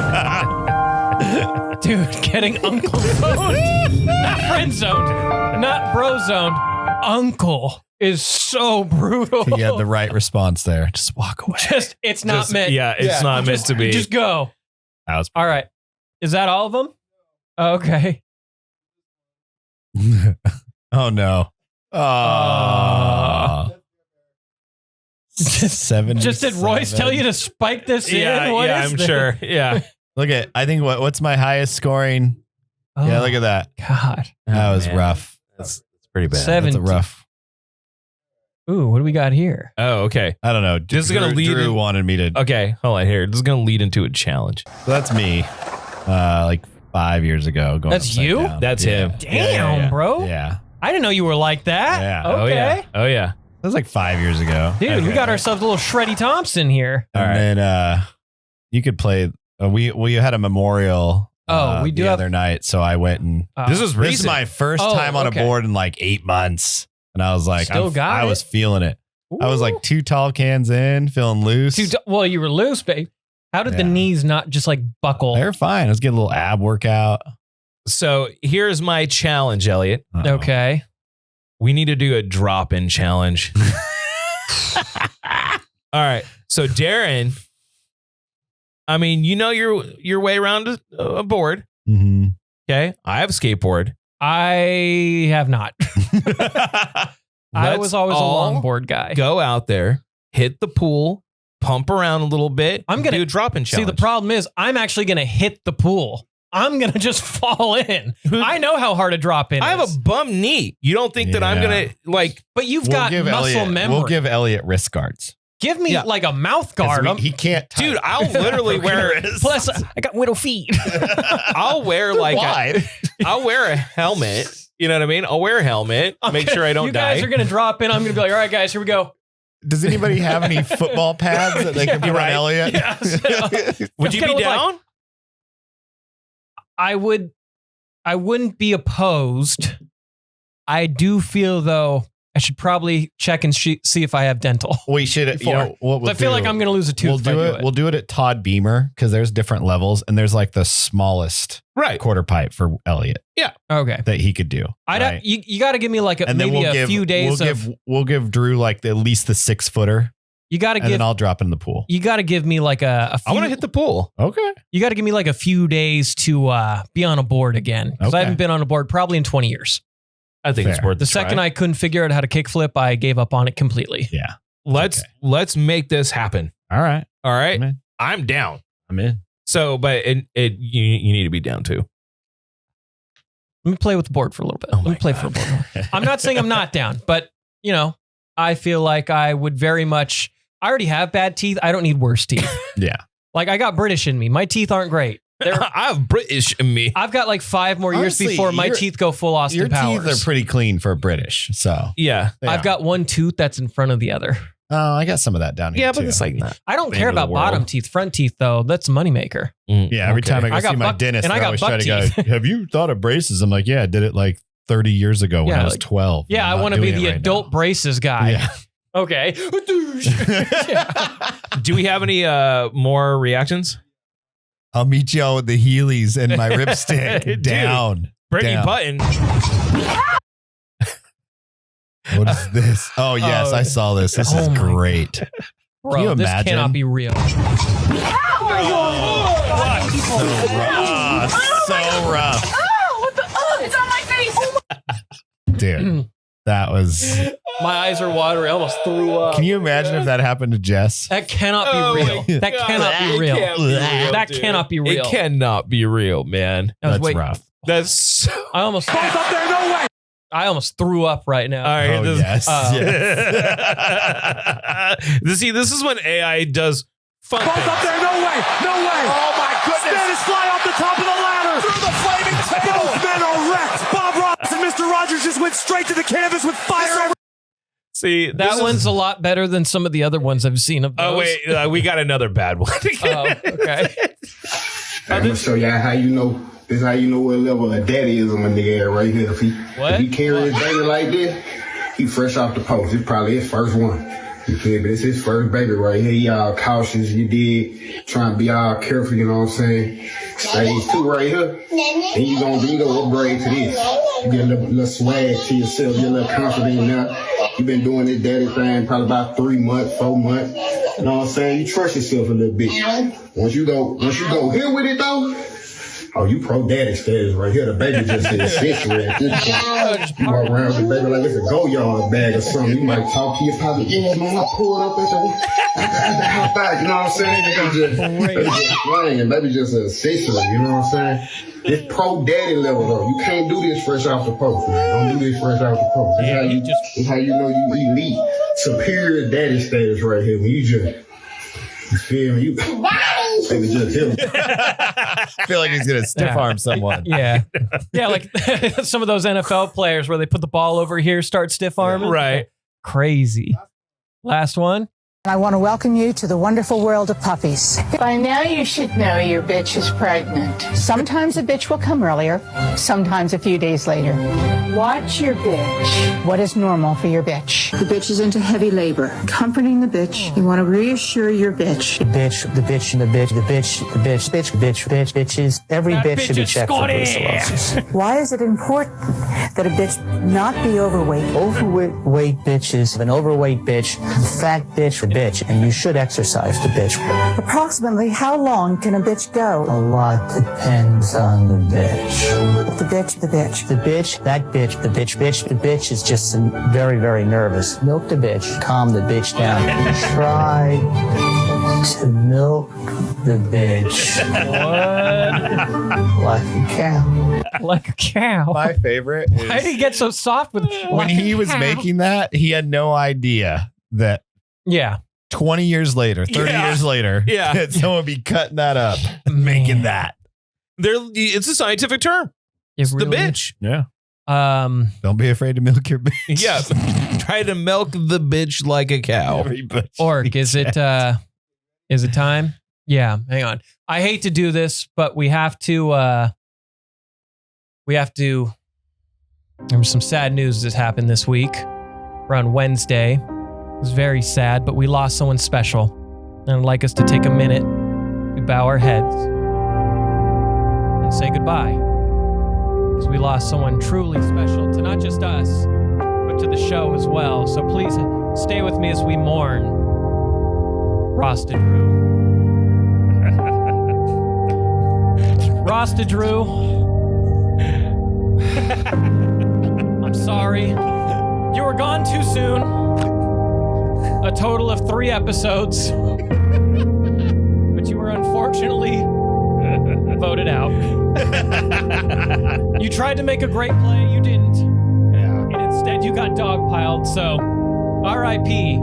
Dude, getting uncle zoned. Not friend zoned. Not bro zoned. Uncle is so brutal. You had the right response there. Just walk away. It's not meant. Yeah, it's not meant to be. Just go. That was All right. Is that all of them? Okay. Oh no. Just did Royce tell you to spike this in? What is I'm this? sure. Yeah. Look at, I think what's my highest scoring? Oh, Yeah, look at that. God. That was man. rough. That's pretty bad. Seven. That's a rough. Ooh, what do we got here? Oh, okay. I don't know. This is gonna lead Drew in- wanted me to. Okay, hold on here. This is going to lead into a challenge. So that's me. Like 5 years ago. Going That's upside you? down. That's Yeah. him. Damn, bro. Yeah. I didn't know you were like that. Yeah. Okay. Oh, yeah. Oh, yeah. That was like 5 years ago. Dude, we Okay. got ourselves a little Shreddy Thompson here. And then you could play. We had a memorial. We do the have- other night, so I went and This is this recent. is my first Oh, time on okay. a board in like 8 months, and I was like, Still got I it? was feeling it. I was like 2 tall cans in, feeling loose. Well, you were loose, babe. How did the Yeah. knees not just like buckle? They're fine. Let's get a little ab workout. So here's my challenge, Elliot. Uh-oh. Okay. We need to do a drop-in challenge. All right. So Darren, I mean, you know your way around a board. Mm-hmm. Okay. I have a skateboard. I have not. I was always a all longboard guy. Go out there, hit the pool, pump around a little bit. I'm gonna do a drop-in See, challenge. the problem is I'm actually going to hit the pool. I'm going to just fall in. I know how hard a drop in I have is. a bum knee. You don't think that I'm going to like... But you've got muscle memory. We'll give Elliot wrist guards. Give me like a mouth guard. He can't. Dude, I'll literally wear... Plus, I got widow feet. I'll wear like I'll wear a helmet. You know what I mean? I'll wear a helmet. Make sure I don't die. You guys are going to drop in. I'm going to be like, all right, guys, here we go. Does anybody have any football pads that they can put on Elliot? Yeah, so, would you be down? Like, I wouldn't be opposed. I do feel though I should probably check and see if I have dental. We should. You know what we'll I feel like I'm going to lose a tooth. We'll do it at Todd Beamer because there's different levels and there's like the smallest quarter pipe for Elliot. Yeah. Okay. That he could do. Right? You got to give me like maybe a few days. We'll give Drew like at least the 6 footer. You got to give. And then I'll drop in the pool. You got to give me like a few. I want to hit the pool. Okay. You got to give me like a few days to be on a board again because I haven't been on a board probably in 20 years. I think it's worth the second I couldn't figure out how to kickflip, I gave up on it completely. Yeah. Let's make this happen. All right. I'm down. I'm in. So, but you need to be down too. Let me play with the board for a little bit. Let me play for a board. I'm not saying I'm not down, but you know, I feel like I would very much. I already have bad teeth. I don't need worse teeth. Yeah. Like I got British in me. My teeth aren't great. I have British in me. I've got like 5 more years before my teeth go full Austin Powers. Your teeth are pretty clean for a British. So yeah. I've got one tooth that's in front of the other. Oh, I got some of that down here. Yeah, but it's like not. I don't care about bottom teeth. Front teeth though, that's a moneymaker. Yeah, every time I go see my dentist, I always try to go, have you thought of braces? I'm like, yeah, I did it like 30 years ago when I was 12. Yeah, I want to be the adult braces guy. Yeah. Okay. Do we have any more reactions? I'll meet y'all with the Heelys and my ripstick down. Brittany Button. What is this? Oh, yes, I saw this. This is great. Bro, can you imagine? This cannot be real. So rough. It's on my face. Dude, that was... My eyes are watering. I almost threw up. Can you imagine if that happened to Jess? That cannot be real. That cannot be real. That cannot be real. It cannot be real, man. That's rough. That's so... I almost... up there, no way! I almost threw up right now. All right, yes. See, this is when AI does fun things. up there, no way! No way! Oh my goodness! Man is fly off the top of the ladder! Through the flaming table! Both men are wrecked! Bob Ross and Mr. Rogers just went straight to the canvas with fire. See, that one's a lot better than some of the other ones I've seen of those. Oh, wait. We got another bad one. Okay. I'm going to show y'all how you know. This is how you know what level of daddy is on my nigga right here. If he carry his baby like this, he fresh off the post. It's probably his first one. You feel me? It's his first baby right here. Y'all cautious. You did. Trying to be all careful, you know what I'm saying? Stage 2 right here. And you gonna upgrade to this. You get a little swag to yourself. You're a little confident now. You've been doing this daddy thing probably about 3 months, 4 months. You know what I'm saying? You trust yourself a little bit. Once you go here with it though, oh, you pro daddy status right here. The baby just an accessory at this point. You walk around with the baby like it's a go-yard bag or something. You might talk to your father. Yeah, man, I pulled up at the house back. You know what I'm saying? Baby just playing. Baby just an accessory. You know what I'm saying? It's pro daddy level though. You can't do this fresh off the post, man. Don't do this fresh off the post. That's how you know you elite. Superior daddy status right here. When you just, you feel me? I feel like he's gonna stiff arm someone. Yeah, like some of those NFL players where they put the ball over here, start stiff arming. Right, crazy. Last one. I want to welcome you to the wonderful world of puppies. By now you should know your bitch is pregnant. Sometimes a bitch will come earlier, sometimes a few days later. Watch your bitch. What is normal for your bitch? The bitch is into heavy labor. Comforting the bitch. You want to reassure your bitch. The bitches. Every bitch should be checked for brucellosis. Why is it important that a bitch not be overweight? Overweight bitches, an overweight bitch, fat bitch, bitch, and you should exercise the bitch. Approximately how long can a bitch go? A lot depends on the bitch. The bitch. The bitch, that bitch, the bitch is just very, very nervous. Milk the bitch, calm the bitch down. Try to milk the bitch. What? Like a cow. Like a cow. My favorite is Why did he get so soft with when he was making that, he had no idea that 20 years later, 30 years later, that someone would be cutting that up and making that. It's a scientific term. It's really the bitch. Yeah. Don't be afraid to milk your bitch. Yeah. Try to milk the bitch like a cow. Orc, is it time? Yeah, hang on. I hate to do this, but we have to there was some sad news that happened this week. Around Wednesday. It was very sad, but we lost someone special. And I'd like us to take a minute to bow our heads and say goodbye. Because we lost someone truly special to not just us, but to the show as well. So please stay with me as we mourn Rasta Drew. Rasta Drew. I'm sorry. You were gone too soon. A total of 3 episodes. But you were unfortunately voted out. You tried to make a great play, you didn't. Yeah. And instead you got dogpiled, so R.I.P.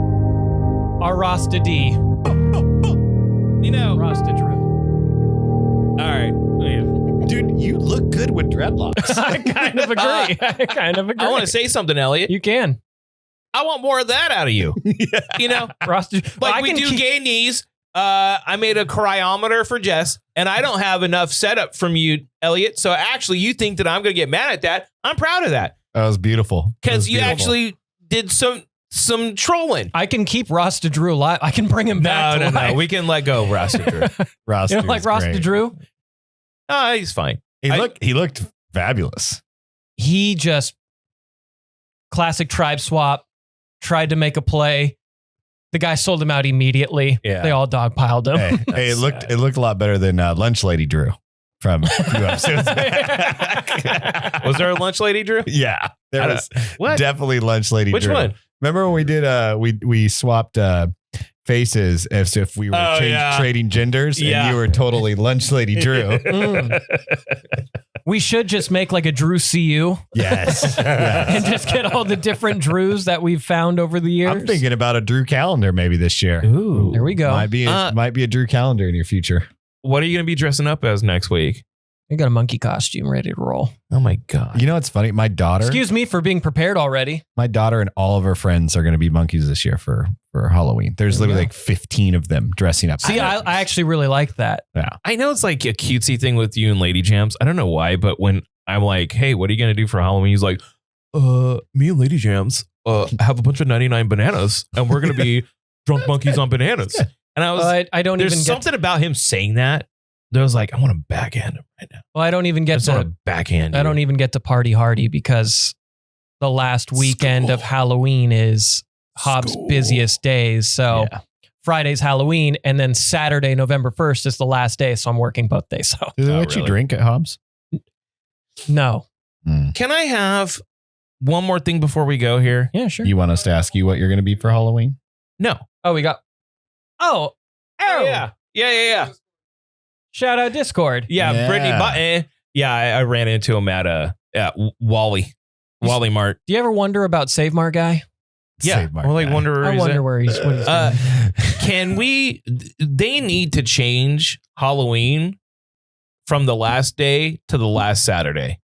our Rasta D. You know, Rasta Drew. All right. Dude, you look good with dreadlocks. I kind of agree. I want to say something, Elliot. You can. I want more of that out of you. You know, Rasta, like we do gay knees. I made a cryometer for Jess, and I don't have enough setup from you, Elliot. So actually, you think that I'm going to get mad at that? I'm proud of that. That was beautiful. Because you actually did some trolling. I can keep Rasta Drew alive. I can bring him back to life. No. We can let go of Rasta Drew. Rasta You don't like Rasta great. Drew? He's fine. He looked fabulous. He just classic tribe swap, tried to make a play. The guy sold him out immediately. Yeah. They all dogpiled him. Hey, it looked a lot better than Lunch Lady Drew from a few episodes back. Was there a Lunch Lady Drew? Yeah, there was definitely Lunch Lady Which Drew. one? Remember when we did we swapped faces as if we were trading genders, and you were totally Lunch Lady Drew. We should just make like a Drew CU. Yes. And just get all the different Drews that we've found over the years. I'm thinking about a Drew calendar maybe this year. Ooh, there we go. Might be a Drew calendar in your future. What are you going to be dressing up as next week? I got a monkey costume ready to roll. Oh my God. You know what's funny? My daughter. Excuse me for being prepared already. My daughter and all of her friends are going to be monkeys this year for Halloween. There's literally like 15 of them dressing up. See, I actually really like that. Yeah. I know it's like a cutesy thing with you and Lady Jams. I don't know why, but when I'm like, hey, what are you going to do for Halloween? He's like, me and Lady Jams have a bunch of 99 bananas and we're going to be drunk monkeys on bananas. And I was, there's something about him saying that. I was like, I want to backhand him right now. Well, I don't even get to backhand. I don't even get to party hardy because the last weekend of Halloween is Hobbs' busiest days. So Friday's Halloween, and then Saturday, November 1st is the last day. So I'm working both days. So do they let you drink at Hobbs? No. Can I have one more thing before we go here? Yeah, sure. You want us to ask you what you're going to be for Halloween? No. Oh, we got. Oh, yeah. Shout out Discord. Yeah. Brittany Button. Yeah, I ran into him at Wally Mart. Do you ever wonder about Save Mart guy? Yeah. Mart I wonder where he's what he's doing. Can we? They need to change Halloween from the last day to the last Saturday.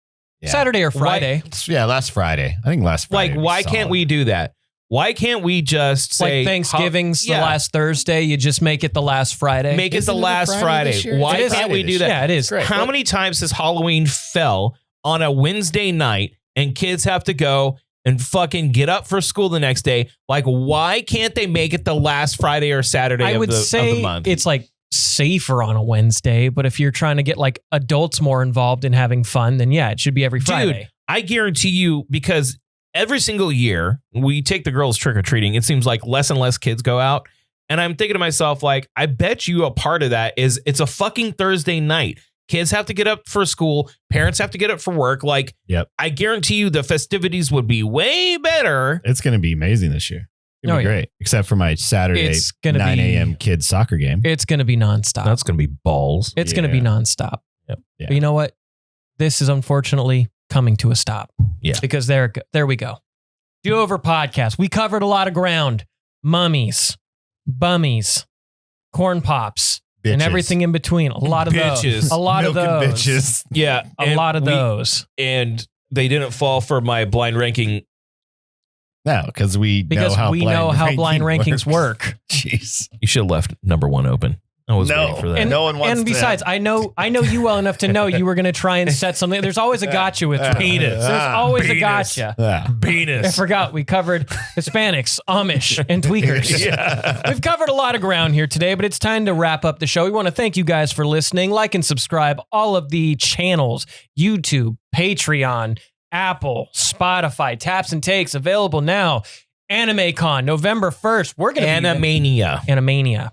Yeah. Saturday or Friday? Last Friday. I think last Friday. Like, why can't we do that? Why can't we just say like Thanksgiving's the last Thursday? You just make it the last Friday. Make it the last Friday. Why can't we do that? Yeah, it is. How many times has Halloween fell on a Wednesday night and kids have to go and fucking get up for school the next day? Like, why can't they make it the last Friday or Saturday of the month? It's like safer on a Wednesday, but if you're trying to get like adults more involved in having fun, then yeah, it should be every Friday. Dude, I guarantee you, because every single year we take the girls trick-or-treating, it seems like less and less kids go out. And I'm thinking to myself, like, I bet you a part of that is it's a fucking Thursday night. Kids have to get up for school. Parents have to get up for work. Like, I guarantee you the festivities would be way better. It's going to be amazing this year. It'd be great, except for my Saturday 9 a.m. kids soccer game. It's going to be nonstop. That's going to be balls. It's going to be nonstop. Yep. Yeah. But you know what? This is unfortunately coming to a stop. Yeah. Because there we go. Do-Over Podcast. We covered a lot of ground. Mummies, bummies, corn pops, Bitches. and everything in between. A lot of Bitches. those. A lot of Milking those. bitches. Yeah. A lot of those. And they didn't fall for my blind ranking. No, because we know how blind rankings work. Jeez. You should have left number 1 open. I was waiting for that. And, no one wants and besides, I know you well enough to know you were going to try and set something. There's always a gotcha with penis. There's always a gotcha. Penis. I forgot we covered Hispanics, Amish, and tweakers. We've covered a lot of ground here today, but it's time to wrap up the show. We want to thank you guys for listening. Like and subscribe all of the channels, YouTube, Patreon, Apple, Spotify, Taps and Takes, available now. AnimeCon, November 1st. We're going to Animania. Animania.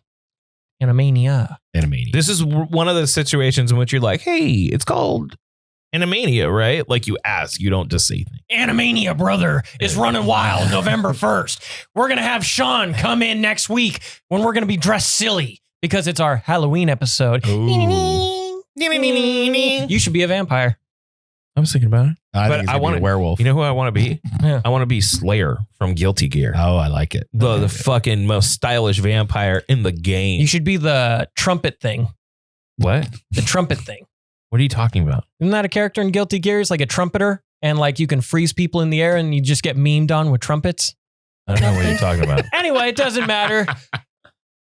This is one of the situations in which you're like, hey, it's called Animania, right? Like you ask, you don't just say things. Animania, brother, is running wild November 1st. We're going to have Sean come in next week when we're going to be dressed silly because it's our Halloween episode. You should be a vampire. I was thinking about it. I want to be a werewolf. You know who I want to be? Yeah. I want to be Slayer from Guilty Gear. Oh, I like it. The fucking most stylish vampire in the game. You should be the trumpet thing. What? The trumpet thing. What are you talking about? Isn't that a character in Guilty Gear? It's like a trumpeter, and like you can freeze people in the air and you just get memed on with trumpets. I don't know what you're talking about. Anyway, it doesn't matter.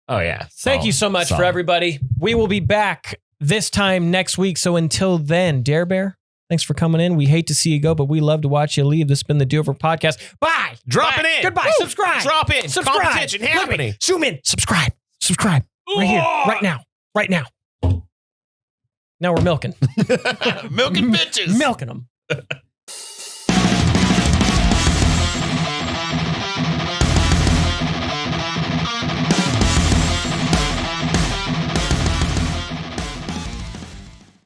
Oh, yeah. Thank you so much for everybody. We will be back this time next week. So until then, Dare Bear, thanks for coming in. We hate to see you go, but we love to watch you leave. This has been the Do-Over Podcast. Bye. Drop Bye. it in. Goodbye. Woo. Subscribe. Drop in. Subscribe. Competition happening. Zoom in. Subscribe. Right here. Right now. Now we're milking. Milking bitches. Milking them.